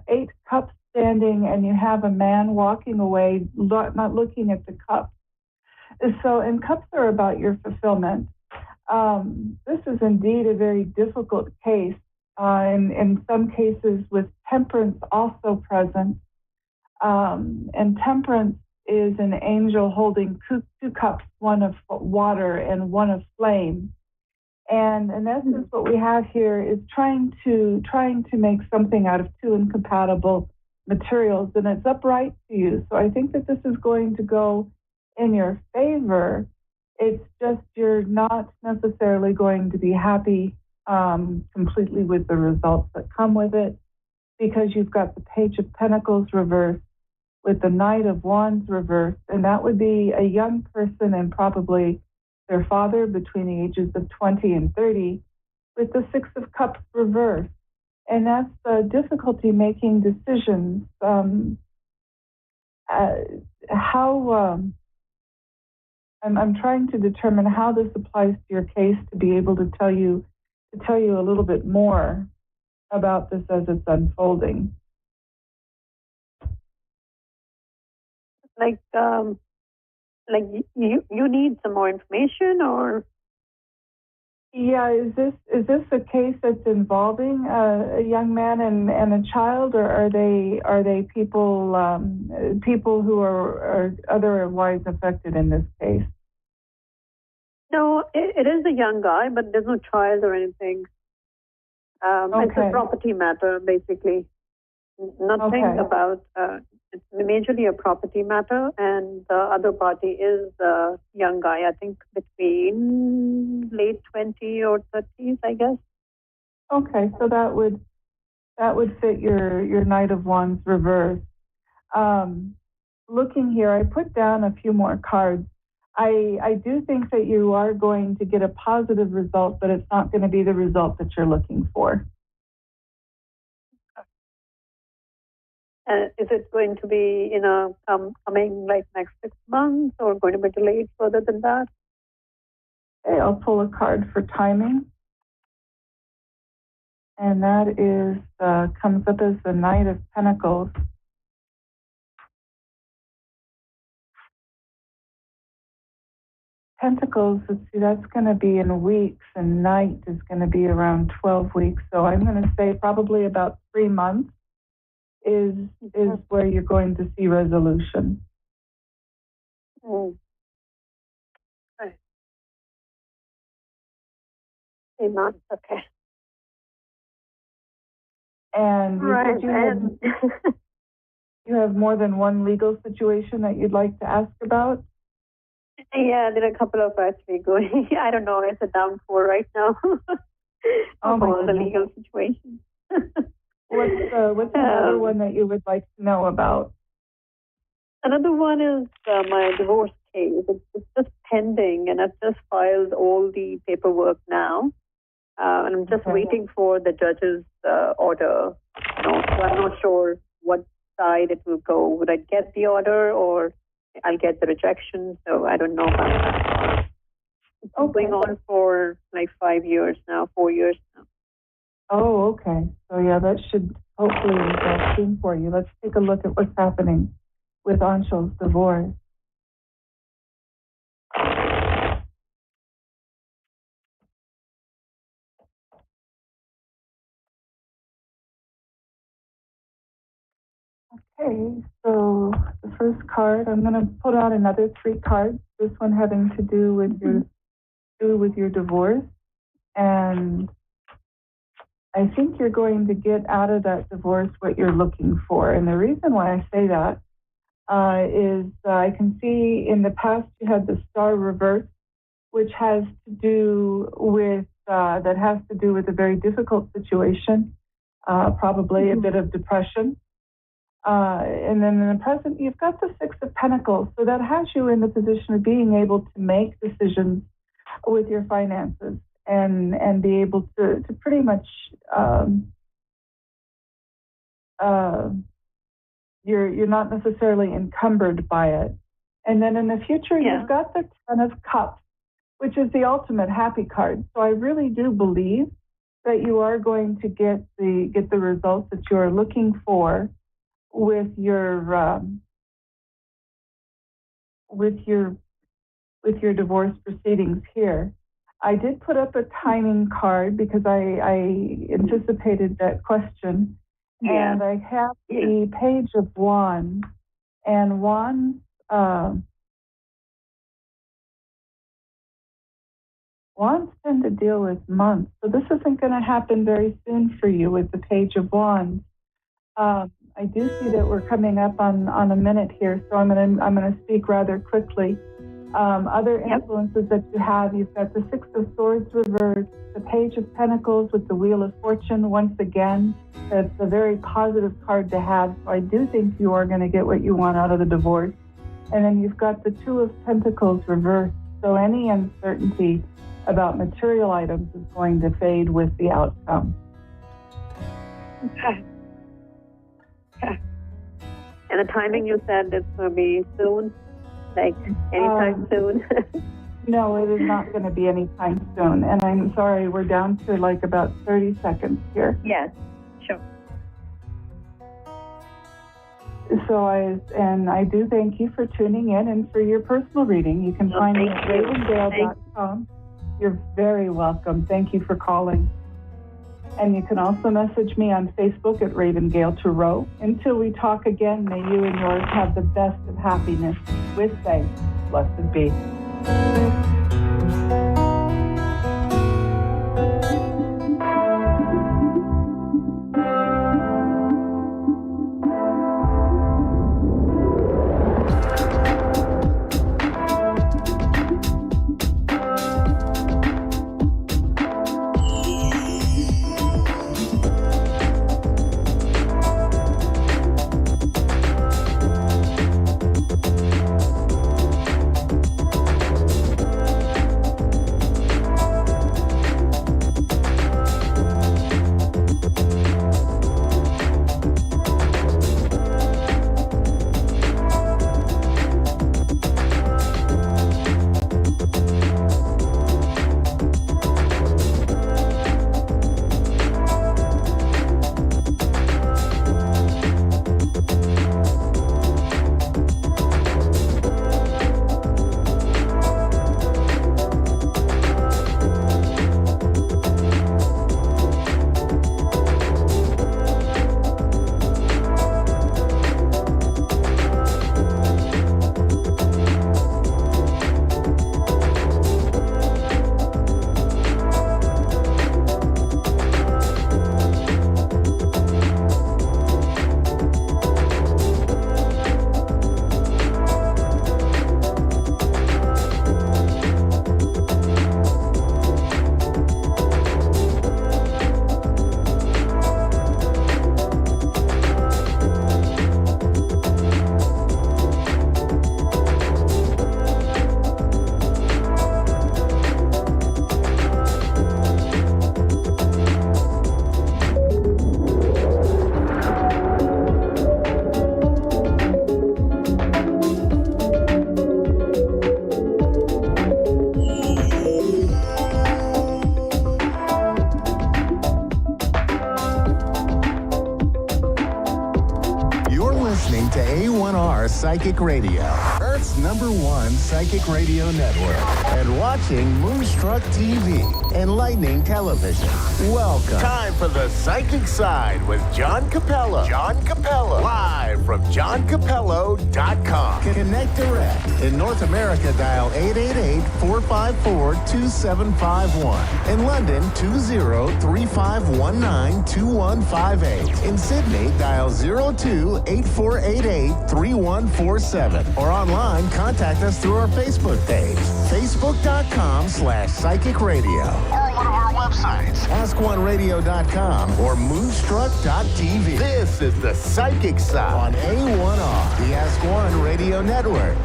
8 cups standing, and you have a man walking away, not looking at the cup. So, and cups are about your fulfillment. This is indeed a very difficult case, in some cases with temperance also present. And temperance is an angel holding 2 cups, one of water and one of flame. And in essence, what we have here is trying to make something out of 2 incompatible materials, and it's upright to you. So I think that this is going to go in your favor. It's just you're not necessarily going to be happy completely with the results that come with it, because you've got the Page of Pentacles reversed with the Knight of Wands reversed, and that would be a young person and probably their father between the ages of 20 and 30, with the 6 of Cups reversed. And that's difficulty making decisions. I'm trying to determine how this applies to your case to be able to tell you a little bit more about this as it's unfolding. Like you need some more information, or? Yeah, is this a case that's involving a young man and a child, or are they people who are otherwise affected in this case? No, it is a young guy, but there's no child or anything. It's a property matter, basically. Nothing about. It's majorly a property matter, and the other party is a young guy, I think between late 20s or 30s, I guess. Okay, so that would fit your Knight of Wands reverse. Looking here, I put down a few more cards. I do think that you are going to get a positive result, but it's not going to be the result that you're looking for. Is it going to be, coming like next 6 months, or going to be delayed further than that? Okay, I'll pull a card for timing. And that is, comes up as the Knight of Pentacles. Pentacles, let's see, that's going to be in weeks, and Knight is going to be around 12 weeks. So I'm going to say probably about 3 months is where you're going to see resolution. Okay. 3 months, okay. And right, You have more than one legal situation that you'd like to ask about? Yeah, there are a couple of actually going. I don't know. It's a downpour right now. Oh my all the goodness. legal situations. What's another one that you would like to know about? Another one is my divorce case. It's just pending, and I've just filed all the paperwork now. And I'm just waiting for the judge's order. So I'm not sure what side it will go. Would I get the order or I'll get the rejection? So I don't know. It's been going on for like 5 years now, 4 years now. Oh, okay. So yeah, that should hopefully resolve soon for you. Let's take a look at what's happening with Anshul's divorce. Okay, so the first card, I'm going to put out another 3 cards. This one having to do with your divorce, and I think you're going to get out of that divorce what you're looking for. And the reason why I say that is I can see in the past you had the star reverse, which has to do with a very difficult situation, probably a bit of depression. And then in the present, you've got the 6 of Pentacles. So that has you in the position of being able to make decisions with your finances and be able to pretty much, you're not necessarily encumbered by it. And then in the future, you've got the 10 of Cups, which is the ultimate happy card. So I really do believe that you are going to get the results that you are looking for with your divorce proceedings here. I did put up a timing card because I anticipated that question. Yeah. And I have the Page of Wands, and Wands tend to deal with months, so this isn't going to happen very soon for you with the Page of Wands. I do see that we're coming up on a minute here, so I'm gonna speak rather quickly. Other influences that you have, you've got the 6 of Swords reversed, the Page of Pentacles with the Wheel of Fortune once again. That's a very positive card to have, so I do think you are going to get what you want out of the divorce. And then you've got the 2 of Pentacles reversed, so any uncertainty about material items is going to fade with the outcome. Okay. And the timing you said it's going to be soon, like anytime soon? No, it is not going to be anytime soon. And I'm sorry, we're down to like about 30 seconds here. Yes, sure. So I do thank you for tuning in and for your personal reading. You can find me at ravengale.com. You're very welcome. Thank you for calling. And you can also message me on Facebook at Ravengale Tarot. Until we talk again, may you and yours have the best of happiness. With thanks, blessed be. A1R Psychic Radio, Earth's #1 psychic radio network, and watching Moonstruck TV, enlightening television. Welcome. Time for the Psychic Side with John Capello. John Capello. Live from JohnCapello.com. Connect direct. In North America, dial 888-454-2751. In London, 20-3519-2158. In Sydney, dial 02-8488-3147. Or online, contact us through our Facebook page, facebook.com/psychic radio. Or one of our websites, AskOneRadio.com or Moonstruck.tv. This is the Psychic Side on A1R, the Ask One Radio Network.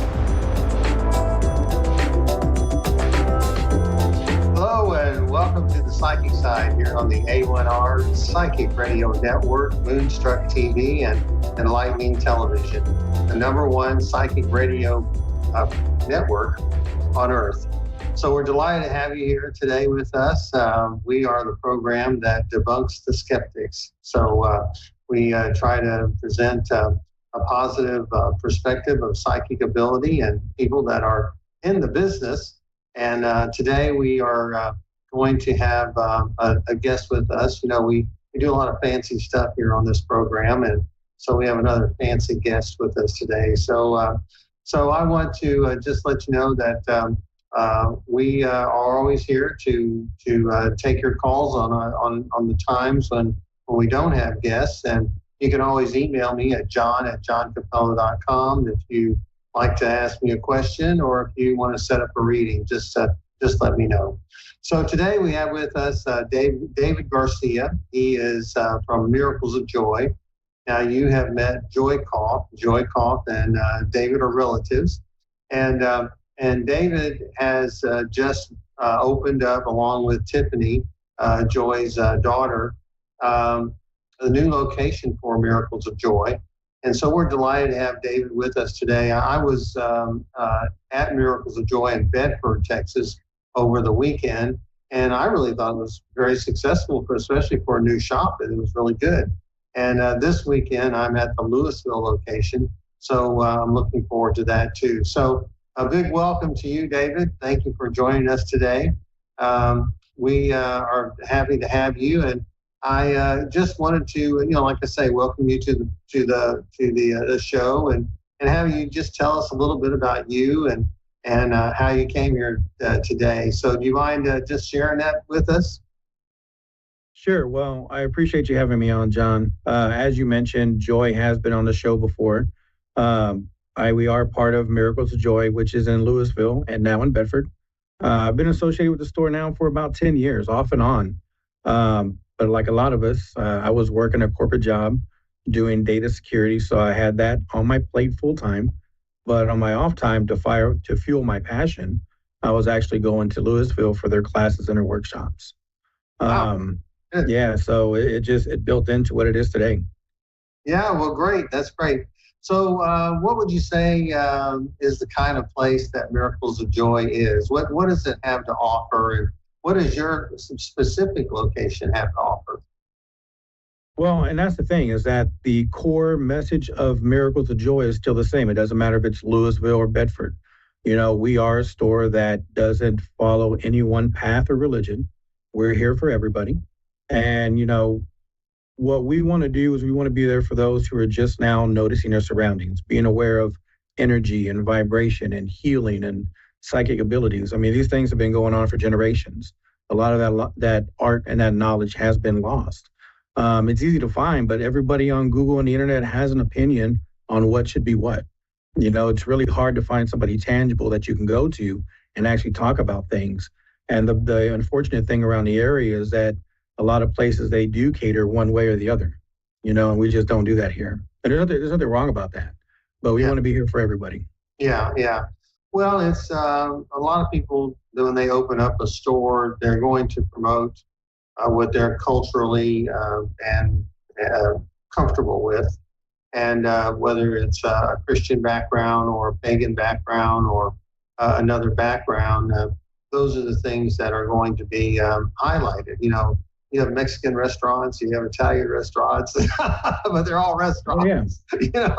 Hello and welcome to the Psychic Side here on the A1R Psychic Radio Network, Moonstruck TV, and Enlightening Television, the #1 psychic radio network on Earth. So we're delighted to have you here today with us. We are the program that debunks the skeptics. So we try to present a positive perspective of psychic ability and people that are in the business. And today we are going to have a guest with us. You know, we do a lot of fancy stuff here on this program, and so we have another fancy guest with us today. So I want to just let you know that we are always here to take your calls on the times when we don't have guests, and you can always email me at john@johncapello.com if you like to ask me a question, or if you want to set up a reading, just let me know. So today we have with us David Garcia. He is from Miracles of Joy. Now you have met Joy Koff. Joy Koff and David are relatives, and David has just opened up, along with Tiffany, Joy's daughter, a new location for Miracles of Joy. And so we're delighted to have David with us today. I was at Miracles of Joy in Bedford, Texas, over the weekend, and I really thought it was very successful, especially for a new shop. It was really good. And this weekend, I'm at the Louisville location, so I'm looking forward to that too. So a big welcome to you, David. Thank you for joining us today. We are happy to have you, and I just wanted to, like I say, welcome you to the show, and have you just tell us a little bit about you and how you came here today. So do you mind just sharing that with us? Sure. Well, I appreciate you having me on, John. As you mentioned, Joy has been on the show before. We are part of Miracles of Joy, which is in Louisville and now in Bedford. I've been associated with the store now for about 10 years, off and on. But like a lot of us, I was working a corporate job doing data security, so I had that on my plate full time. But on my off time, to fuel my passion, I was actually going to Louisville for their classes and their workshops. Yeah, so it built into what it is today. Yeah, well, great. That's great. So what would you say is the kind of place that Miracles of Joy is? What does it have to offer, and what does your specific location have to offer? Well, and that's the thing, is that the core message of Miracles of Joy is still the same. It doesn't matter if it's Louisville or Bedford. We are a store that doesn't follow any one path or religion. We're here for everybody. And, what we want to do is we want to be there for those who are just now noticing their surroundings, being aware of energy and vibration and healing and psychic abilities. I mean, these things have been going on for generations. A lot of that art and that knowledge has been lost. It's easy to find, but everybody on Google and the internet has an opinion on what should be what. It's really hard to find somebody tangible that you can go to and actually talk about things. And the unfortunate thing around the area is that a lot of places, they do cater one way or the other, and we just don't do that here. And there's nothing wrong about that, but we want to be here for everybody. Yeah. Well, it's a lot of people, when they open up a store, they're going to promote what they're culturally and comfortable with. And whether it's a Christian background or a pagan background or another background, those are the things that are going to be highlighted. you have Mexican restaurants, you have Italian restaurants, but they're all restaurants. Oh, yeah.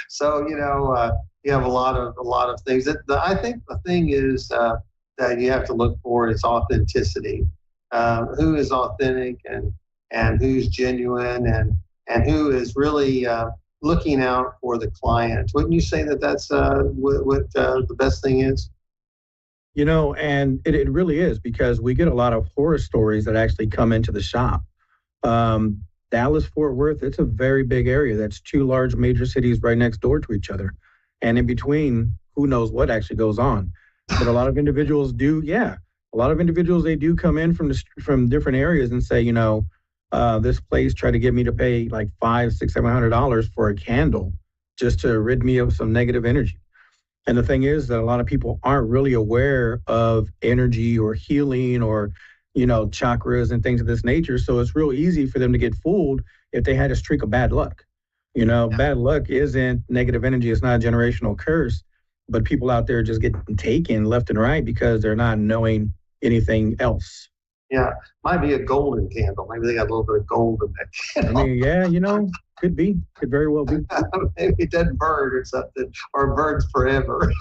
So you have a lot of things. I think the thing is that you have to look for is authenticity. Who is authentic and who's genuine and who is really looking out for the client. Wouldn't you say that that's what the best thing is? And it really is, because we get a lot of horror stories that actually come into the shop. Dallas, Fort Worth, it's a very big area. That's two large major cities right next door to each other. And in between, who knows what actually goes on. But a lot of individuals they do come in from different areas and say, this place tried to get me to pay like $500, $600, $700 for a candle just to rid me of some negative energy. And the thing is that a lot of people aren't really aware of energy or healing or, chakras and things of this nature. So it's real easy for them to get fooled if they had a streak of bad luck. Bad luck isn't negative energy. It's not a generational curse, but people out there just get taken left and right because they're not knowing anything else. Yeah, might be a golden candle. Maybe they got a little bit of gold in that candle. Could be. Could very well be. Maybe it doesn't burn or something, or burns forever.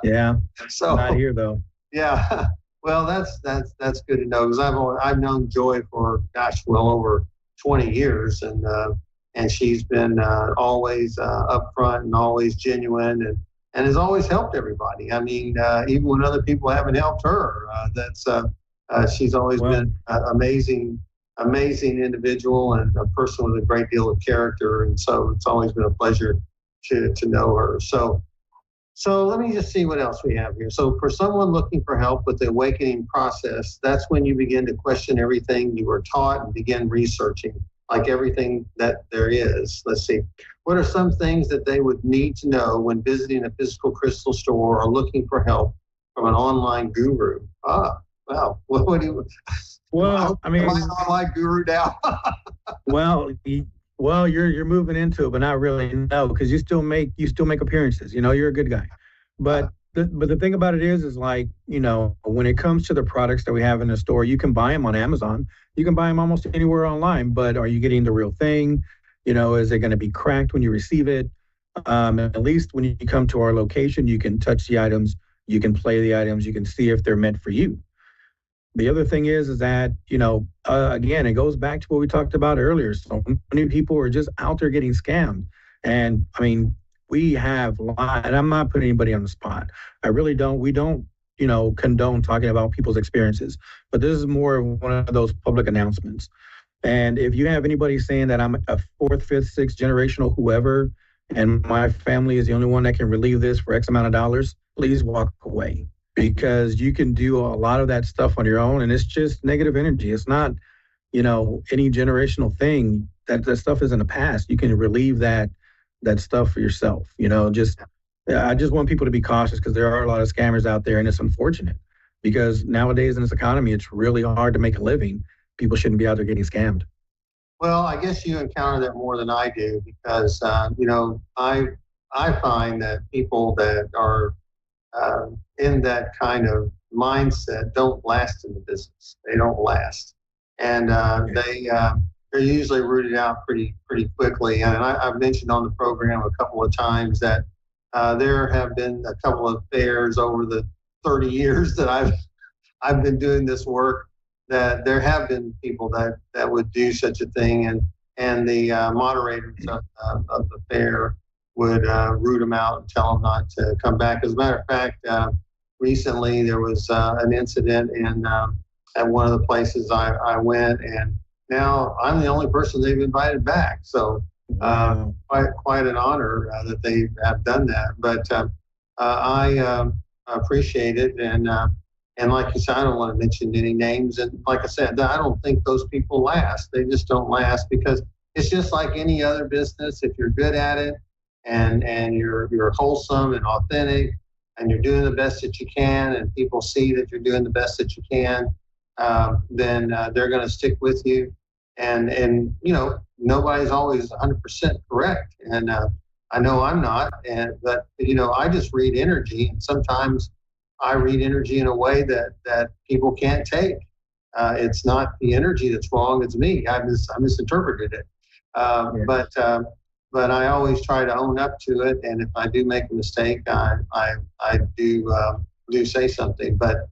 Yeah. So not here though. Yeah. Well, that's good to know, because I've known Joy for well over 20 years, and she's been always upfront and always genuine and has always helped everybody. I mean, even when other people haven't helped her, she's always been an amazing individual and a person with a great deal of character. And so it's always been a pleasure to know her. So let me just see what else we have here. So for someone looking for help with the awakening process, that's when you begin to question everything you were taught and begin researching, like everything that there is. Let's see. What are some things that they would need to know when visiting a physical crystal store or looking for help from an online guru? Wow. What do you... Well, I mean, am I an online guru now? Well, you're moving into it, but not really, no, because you still make appearances. You're a good guy. But the thing about it is like, when it comes to the products that we have in the store, you can buy them on Amazon. You can buy them almost anywhere online. But are you getting the real thing? Is it going to be cracked when you receive it? At least when you come to our location, you can touch the items, you can play the items, you can see if they're meant for you. The other thing is that, again, it goes back to what we talked about earlier. So many people are just out there getting scammed. And I mean, we have lied. I'm not putting anybody on the spot. I really don't. We don't, condone talking about people's experiences. But this is more of one of those public announcements. And if you have anybody saying that I'm a fourth, fifth, sixth generational whoever, and my family is the only one that can relieve this for X amount of dollars, please walk away. Because you can do a lot of that stuff on your own, and it's just negative energy. It's not, any generational thing. That stuff is in the past. You can relieve that stuff for yourself. I just want people to be cautious, because there are a lot of scammers out there, and it's unfortunate because nowadays in this economy, it's really hard to make a living. People shouldn't be out there getting scammed. Well, I guess you encounter that more than I do, because I find that people that are in that kind of mindset don't last in the business. They don't last, and they're usually rooted out pretty quickly. And I've mentioned on the program a couple of times that there have been a couple of fairs over the 30 years that I've been doing this work, that there have been people that would do such a thing, and the moderators of the fair would root them out and tell them not to come back. As a matter of fact, recently there was an incident at one of the places I went, and now I'm the only person they've invited back. So quite an honor that they have done that. But I appreciate it, and like you said, I don't want to mention any names. And like I said, I don't think those people last. They just don't last, because it's just like any other business. If you're good at it, and you're wholesome and authentic, and you're doing the best that you can, and people see that you're doing the best that you can, then they're going to stick with you. And nobody's always 100% correct, and I know I'm not. But I just read energy, and sometimes I read energy in a way that people can't take. It's not the energy that's wrong; it's me. I misinterpreted it. But I always try to own up to it, and if I do make a mistake, I do say something. But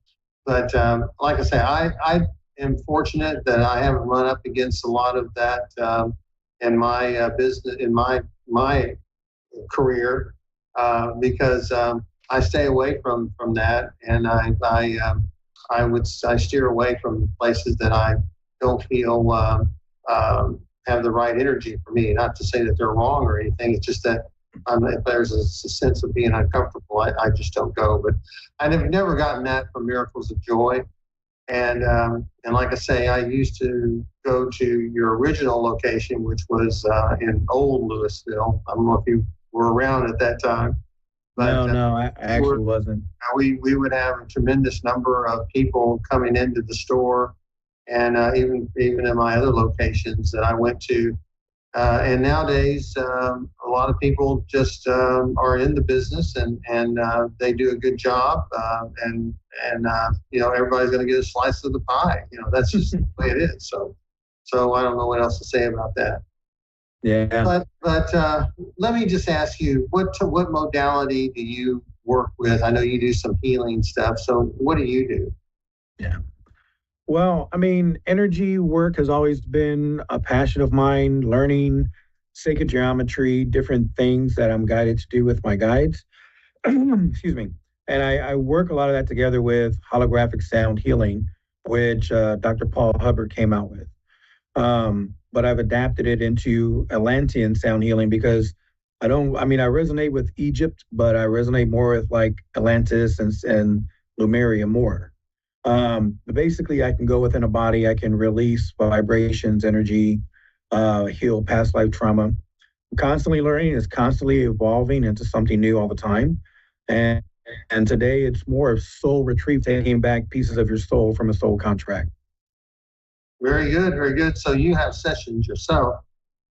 like I say, I am fortunate that I haven't run up against a lot of that in my business, in my career, because I stay away from that, and I steer away from places that I don't feel have the right energy for me. Not to say that they're wrong or anything. It's just that if there's a sense of being uncomfortable, I just don't go. But I've never gotten that from Miracles of Joy. And like I say, I used to go to your original location, which was in Old Louisville. I don't know if you were around at that time. But, no, I actually wasn't. We would have a tremendous number of people coming into the store, and even in my other locations that I went to. And nowadays, a lot of people just are in the business, and they do a good job, and everybody's going to get a slice of the pie. That's just the way it is. So I don't know what else to say about that. Yeah. But let me just ask you, what modality do you work with? I know you do some healing stuff. So what do you do? Yeah. Well, I mean, energy work has always been a passion of mine, learning sacred geometry, different things that I'm guided to do with my guides. Excuse me. And I work a lot of that together with holographic sound healing, which Dr. Paul Hubbard came out with. But I've adapted it into Atlantean sound healing because I resonate with Egypt, but I resonate more with like Atlantis and Lemuria more. But basically, I can go within a body, I can release vibrations, energy, heal past life trauma. I'm constantly learning, it's constantly evolving into something new all the time. And today it's more of soul retrieve, taking back pieces of your soul from a soul contract. Very good, very good. So you have sessions yourself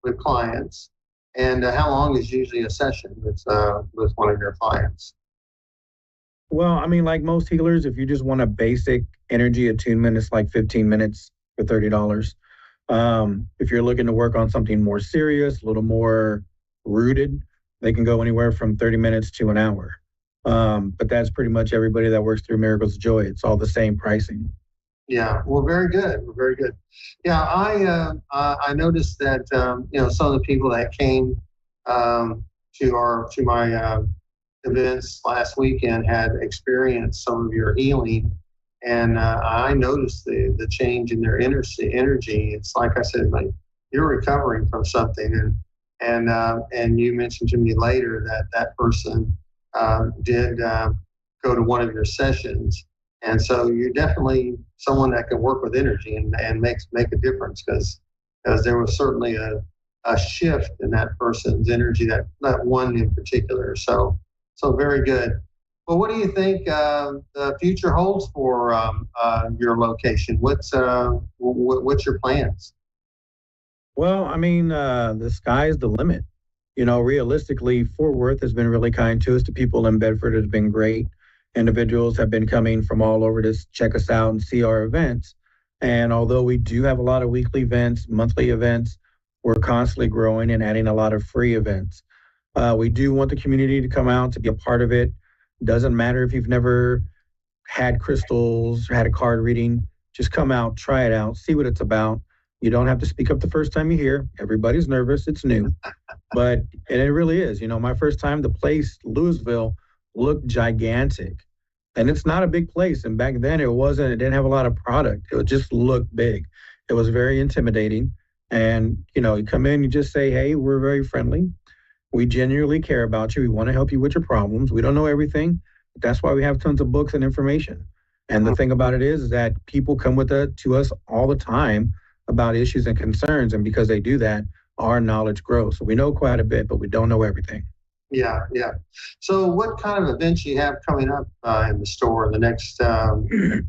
with clients, and how long is usually a session with one of your clients? Well, I mean, like most healers, if you just want a basic energy attunement, it's like 15 minutes for $30. If you're looking to work on something more serious, a little more rooted, they can go anywhere from 30 minutes to an hour. But that's pretty much everybody that works through Miracles of Joy. It's all the same pricing. Yeah, well, very good, very good. Yeah, I noticed that some of the people that came to my events last weekend had experienced some of your healing, and I noticed the change in their energy. It's like I said, like you're recovering from something, and you mentioned to me later that person did go to one of your sessions. And so you're definitely someone that can work with energy and make a difference because there was certainly a shift in that person's energy, that one in particular. So very good. Well, what do you think the future holds for your location? What's your plans? Well, I mean, the sky's the limit. Realistically, Fort Worth has been really kind to us. The people in Bedford has been great. Individuals have been coming from all over to check us out and see our events. And although we do have a lot of weekly events, monthly events, we're constantly growing and adding a lot of free events. We do want the community to come out to be a part of it. Doesn't matter if you've never had crystals or had a card reading, just come out, try it out, see what it's about. You don't have to speak up the first time you hear. Everybody's nervous. It's new. And it really is. My first time, the place, Louisville, looked gigantic, and it's not a big place. And back then it didn't have a lot of product. It just looked big. It was very intimidating. And, you come in, you just say, hey, we're very friendly. We genuinely care about you. We want to help you with your problems. We don't know everything. But that's why we have tons of books and information. And the thing about it is that people come to us all the time about issues and concerns. And because they do that, our knowledge grows. So we know quite a bit, but we don't know everything. Yeah. So what kind of events you have coming up in the store in the next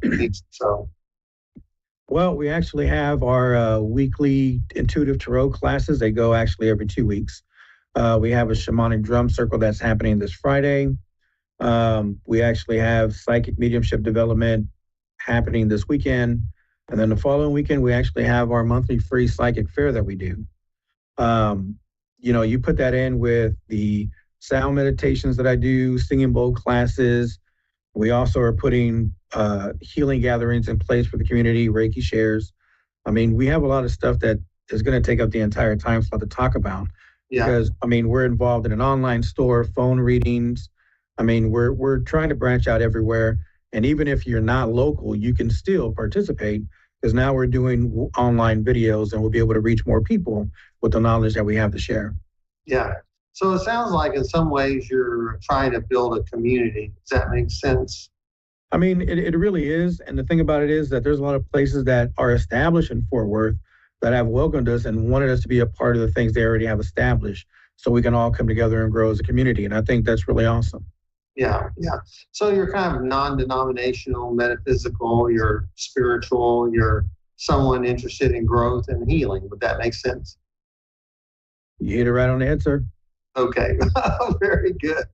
weeks or so? Well, we actually have our weekly intuitive tarot classes. They go actually every 2 weeks. We have a shamanic drum circle that's happening this Friday. We actually have psychic mediumship development happening this weekend. And then the following weekend, we actually have our monthly free psychic fair that we do. You put that in with the sound meditations that I do, singing bowl classes. We also are putting healing gatherings in place for the community, Reiki shares. I mean, we have a lot of stuff that is going to take up the entire time slot to talk about. Yeah. Because, I mean, we're involved in an online store, phone readings. I mean, we're trying to branch out everywhere. And even if you're not local, you can still participate, because now we're doing online videos and we'll be able to reach more people with the knowledge that we have to share. Yeah. So it sounds like in some ways you're trying to build a community. Does that make sense? I mean, it really is. And the thing about it is that there's a lot of places that are established in Fort Worth that have welcomed us and wanted us to be a part of the things they already have established, so we can all come together and grow as a community. And I think that's really awesome. Yeah, yeah. So you're kind of non-denominational, metaphysical, you're spiritual, you're someone interested in growth and healing. Would that make sense? You hit it right on the head, sir. Okay, very good.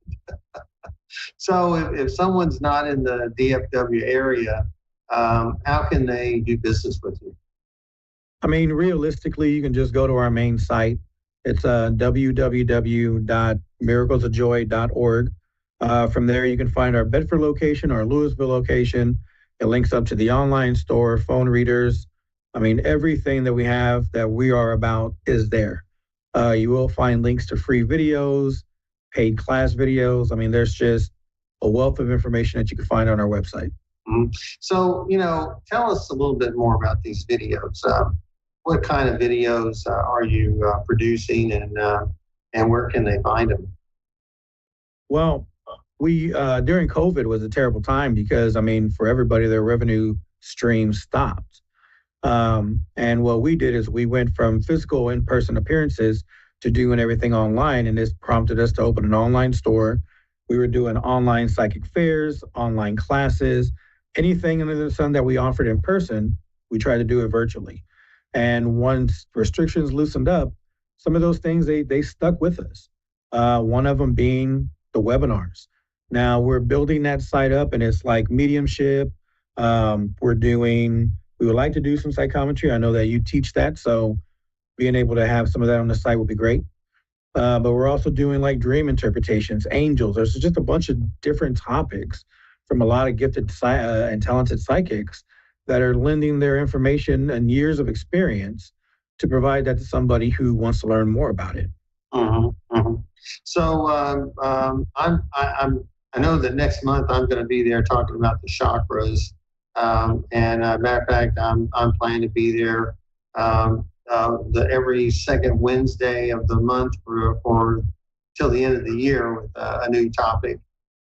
So if someone's not in the DFW area, how can they do business with you? I mean, realistically, you can just go to our main site. It's www.miraclesofjoy.org. From there, you can find our Bedford location, our Louisville location. It links up to the online store, phone readers. I mean, everything that we have that we are about is there. You will find links to free videos, paid class videos. I mean, there's just a wealth of information that you can find on our website. Mm-hmm. So, tell us a little bit more about these videos. What kind of videos are you producing, and where can they find them? Well, we during COVID was a terrible time because, I mean, for everybody, their revenue stream stopped. And what we did is we went from physical in-person appearances to doing everything online, and this prompted us to open an online store. We were doing online psychic fairs, online classes, anything under the sun that we offered in person, we tried to do it virtually. And once restrictions loosened up, some of those things, they stuck with us. One of them being the webinars. Now we're building that site up, and it's like mediumship. We would like to do some psychometry. I know that you teach that, so being able to have some of that on the site would be great. But we're also doing like dream interpretations, angels. There's just a bunch of different topics from a lot of gifted and talented psychics that are lending their information and years of experience to provide that to somebody who wants to learn more about it. Mm-hmm, mm-hmm. So I know that next month I'm going to be there talking about the chakras. And matter of fact, I'm planning to be there every second Wednesday of the month for till the end of the year with a new topic.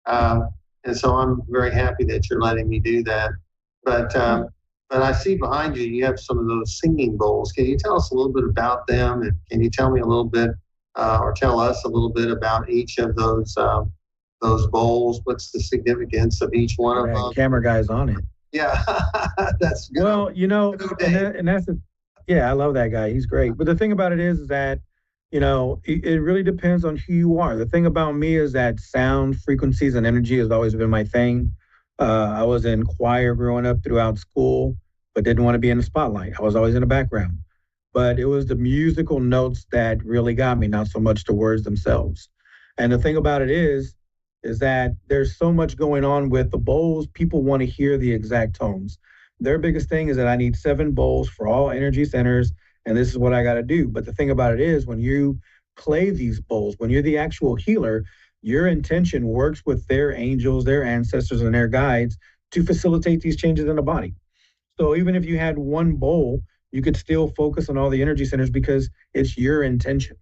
And so I'm very happy that you're letting me do that. But I see behind you, you have some of those singing bowls. Can you tell us a little bit about them? And can you tell me a little bit, or tell us a little bit about each of those bowls? What's the significance of each one of them? Camera guy's on it. Yeah, that's good. Well, I love that guy. He's great. But the thing about it is that, it really depends on who you are. The thing about me is that sound, frequencies, and energy has always been my thing. I was in choir growing up throughout school, but didn't want to be in the spotlight. I was always in the background. But it was the musical notes that really got me, not so much the words themselves. And the thing about it is that there's so much going on with the bowls. People want to hear the exact tones. Their biggest thing is that I need 7 bowls for all energy centers, and this is what I got to do. But the thing about it is when you play these bowls, when you're the actual healer, your intention works with their angels, their ancestors, and their guides to facilitate these changes in the body. So even if you had one bowl, you could still focus on all the energy centers because it's your intention.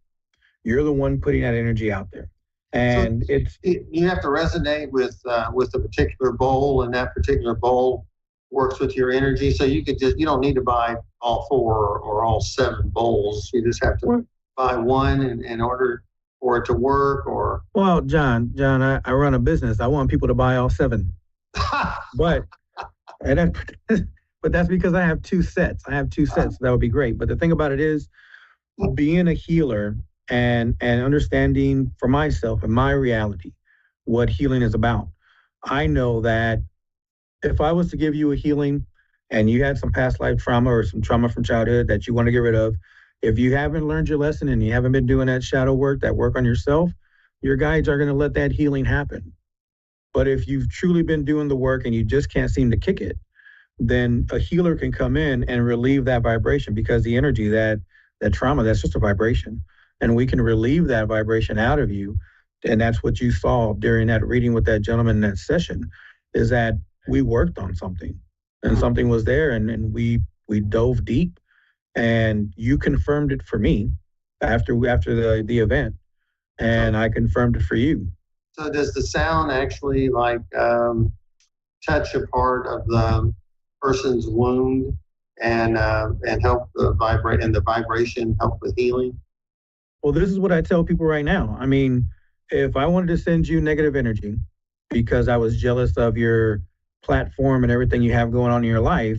You're the one putting that energy out there. And so you have to resonate with a particular bowl, and that particular bowl works with your energy. So you don't need to buy all 4 or all 7 bowls. You just have to buy one in order for it to work. Or well, John, I run a business. I want people to buy all 7. but that's because I have 2 sets. So that would be great. But the thing about it is, being a healer and understanding for myself and my reality what healing is about. I know that if I was to give you a healing and you had some past life trauma or some trauma from childhood that you want to get rid of, if you haven't learned your lesson and you haven't been doing that shadow work, that work on yourself, your guides are going to let that healing happen. But if you've truly been doing the work and you just can't seem to kick it, then a healer can come in and relieve that vibration, because the energy, that trauma, that's just a vibration. And we can relieve that vibration out of you. And that's what you saw during that reading with that gentleman in that session, is that we worked on something and something was there, and we dove deep, and you confirmed it for me after the event, and I confirmed it for you. So does the sound actually touch a part of the person's wound and help the vibrate, and the vibration help with healing? Well, this is what I tell people right now. I mean, if I wanted to send you negative energy because I was jealous of your platform and everything you have going on in your life,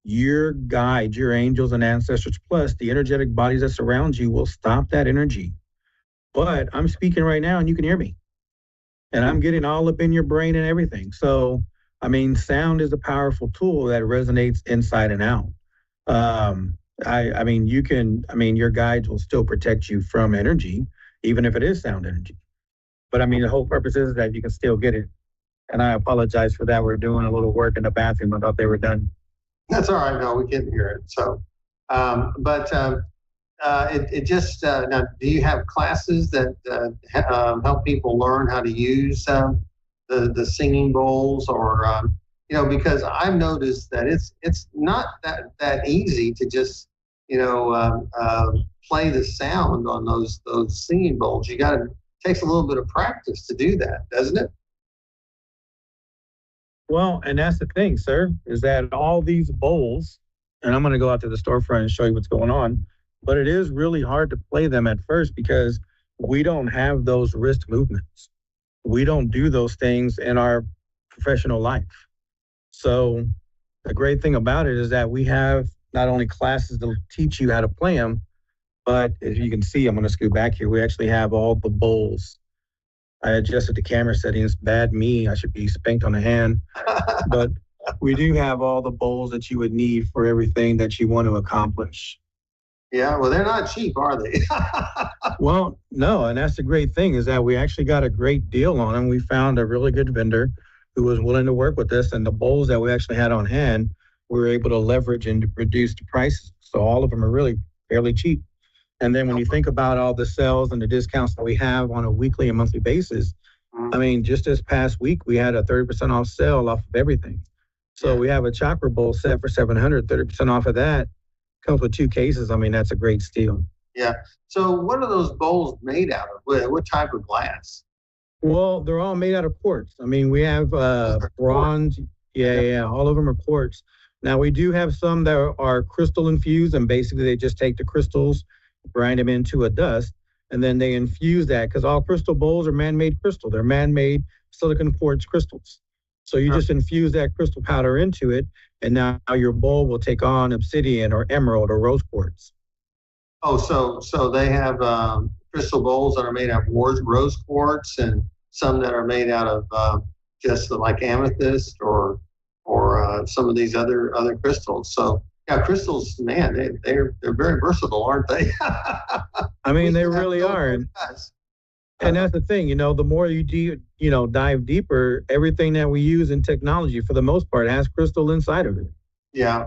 your guide, your angels and ancestors, plus the energetic bodies that surround you, will stop that energy. But I'm speaking right now and you can hear me. And I'm getting all up in your brain and everything. So, I mean, sound is a powerful tool that resonates inside and out. Your guides will still protect you from energy, even if it is sound energy. But I mean, the whole purpose is that you can still get it. And I apologize for that. We're doing a little work in the bathroom. I thought they were done. That's all right. No, we can hear it. So, now, do you have classes that help people learn how to use the singing bowls, or because I've noticed that it's not that easy to just play the sound on those singing bowls. Takes a little bit of practice to do that, doesn't it? Well, and that's the thing, sir, is that all these bowls, and I'm going to go out to the storefront and show you what's going on, but it is really hard to play them at first because we don't have those wrist movements. We don't do those things in our professional life. So the great thing about it is that we have not only classes to teach you how to play them, but as you can see, I'm going to scoot back here, we actually have all the bowls. I adjusted the camera settings. Bad me. I should be spanked on the hand. But we do have all the bowls that you would need for everything that you want to accomplish. Yeah, well, they're not cheap, are they? Well, no, and that's the great thing, is that we actually got a great deal on them. We found a really good vendor who was willing to work with us, and the bowls that we actually had on hand, we were able to leverage and reduce the prices. So all of them are really fairly cheap. And then when you think about all the sales and the discounts that we have on a weekly and monthly basis, I mean, just this past week, we had a 30% off sale off of everything. So we have a chakra bowl set for $700, 30% off of that. Comes with 2 cases. I mean, that's a great steal. Yeah. So what are those bowls made out of? What type of glass? Well, they're all made out of quartz. I mean, we have bronze. Yeah. All of them are quartz. Now, we do have some that are crystal infused, and basically they just take the crystals, grind them into a dust, and then they infuse that, because all crystal bowls are man-made crystal. They're man-made silicon quartz crystals. So you just infuse that crystal powder into it, and now your bowl will take on obsidian or emerald or rose quartz. Oh, so they have crystal bowls that are made out of rose quartz, and some that are made out of just like amethyst or some of these other crystals. So yeah, crystals, man, they're very versatile, aren't they? I mean, they really are. And that's the thing, the more you dive deeper, everything that we use in technology, for the most part, has crystal inside of it. Yeah.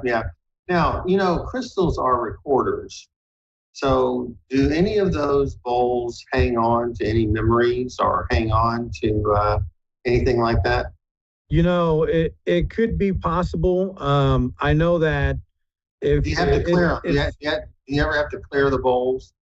Now, crystals are recorders. So do any of those bowls hang on to any memories or hang on to anything like that? It could be possible. I know that if you have to clear them, you ever have to clear the bowls?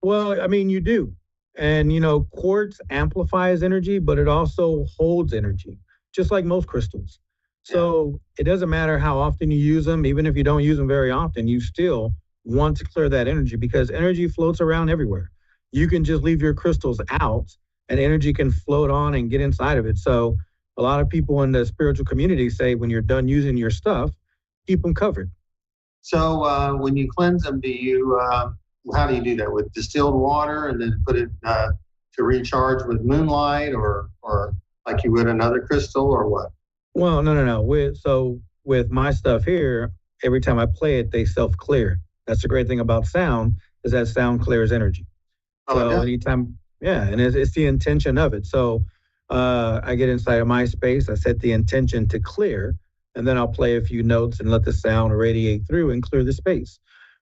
Well, I mean, you do. And, quartz amplifies energy, but it also holds energy, just like most crystals. So it doesn't matter how often you use them. Even if you don't use them very often, you still want to clear that energy, because energy floats around everywhere. You can just leave your crystals out and energy can float on and get inside of it. So a lot of people in the spiritual community say, when you're done using your stuff, keep them covered. So when you cleanse them, how do you do that? With distilled water, and then put it to recharge with moonlight, or like you would another crystal, or what? Well, no. with my stuff here, every time I play it, they self-clear. That's the great thing about sound, is that sound clears energy. So anytime, and it's the intention of it. So I get inside of my space, I set the intention to clear, and then I'll play a few notes and let the sound radiate through and clear the space.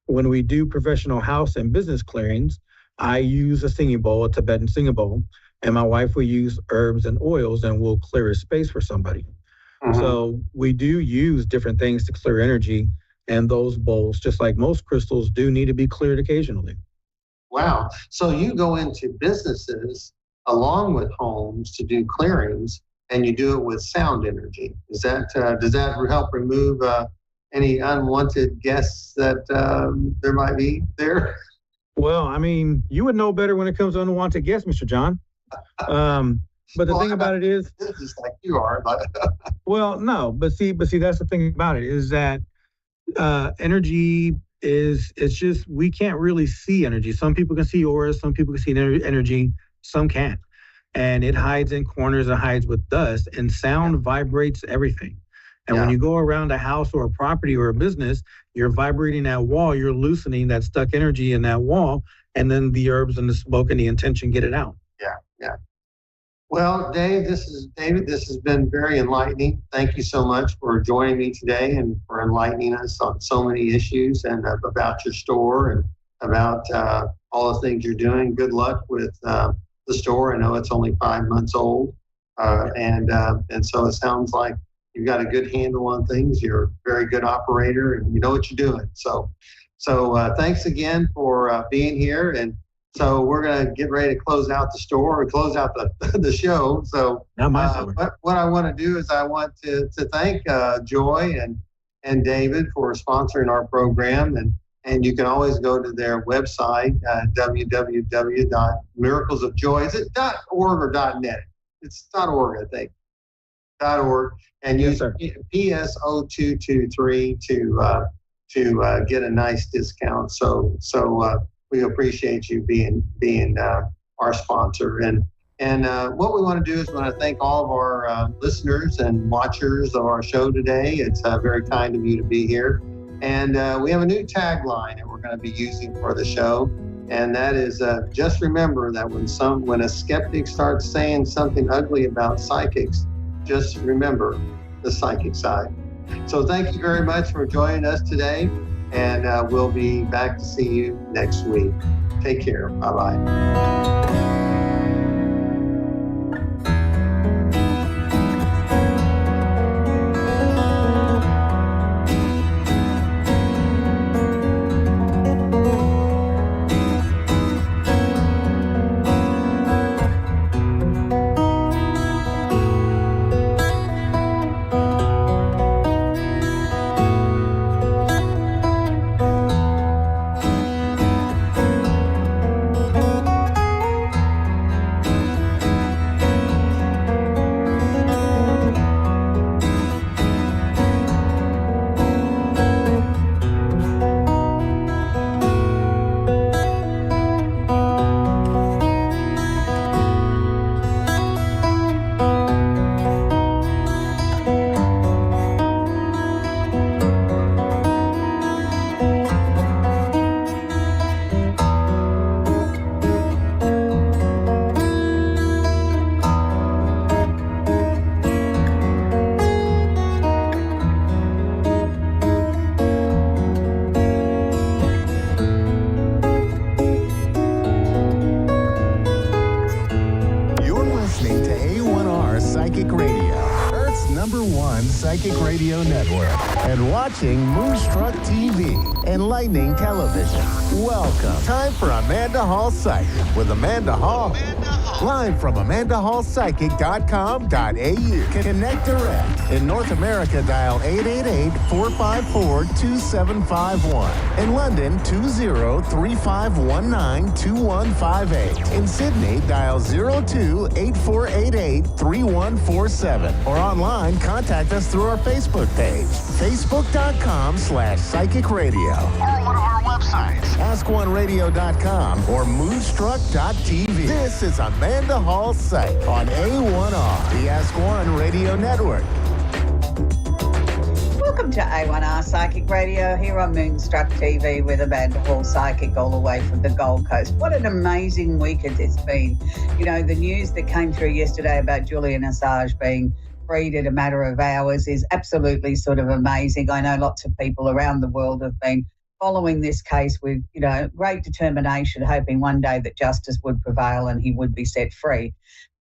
When we do professional house and business clearings, I use a singing bowl, a Tibetan singing bowl, and my wife will use herbs and oils and we'll clear a space for somebody. So we do use different things to clear energy, and those bowls, just like most crystals, do need to be cleared occasionally. Wow. So you go into businesses along with homes to do clearings, and you do it with sound energy. Is that does that help remove any unwanted guests that there might be there? Well, I mean, you would know better when it comes to unwanted guests, Mr. John. But the thing about it is, just like you are, but well, no, but see, that's the thing about it, is that energy it's just, we can't really see energy. Some people can see auras, some people can see energy, some can't. And it hides in corners, it hides with dust, and sound vibrates everything. And when you go around a house or a property or a business, you're vibrating that wall, you're loosening that stuck energy in that wall, and then the herbs and the smoke and the intention get it out. Yeah. Well, David, this has been very enlightening. Thank you so much for joining me today and for enlightening us on so many issues and about your store and about all the things you're doing. Good luck with the store. I know it's only 5 months old, and so it sounds like you've got a good handle on things. You're a very good operator, and you know what you're doing. So thanks again for being here. And so we're going to get ready to close out the store or close out the show. So what I want to do is I want to thank Joy and David for sponsoring our program. And you can always go to their website, www.miraclesofjoy. Is it .org or .net? It's .org, I think. .org. And use PSO223 to get a nice discount. So we appreciate you being our sponsor. And what we want to do is we want to thank all of our listeners and watchers of our show today. It's very kind of you to be here. And we have a new tagline that we're going to be using for the show. And that is, just remember that when a skeptic starts saying something ugly about psychics, just remember the psychic side. So thank you very much for joining us today. And we'll be back to see you next week. Take care. Bye-bye. Psychic Radio Network and watching Moonstruck TV and Lightning Television. Welcome. Time for Amanda Hall Psychic with Amanda Hall. Live from AmandaHallPsychic.com.au. Connect direct. In North America, dial 888-454-2751. In London, 20-3519-2158. In Sydney, dial 02-8488-3147. Or online, contact us through our Facebook page, facebook.com/psychic radio. Or one of our websites, AskOneRadio.com or Moonstruck.tv. This is Amanda Hall Psych on A1R, the Ask One Radio Network. Welcome to A1R Psychic Radio here on Moonstruck TV with Amanda Hall Psychic all the way from the Gold Coast. What an amazing week it's been. You know, the news that came through yesterday about Julian Assange being freed in a matter of hours is absolutely sort of amazing. I know lots of people around the world have been following this case with, you know, great determination, hoping one day that justice would prevail and he would be set free.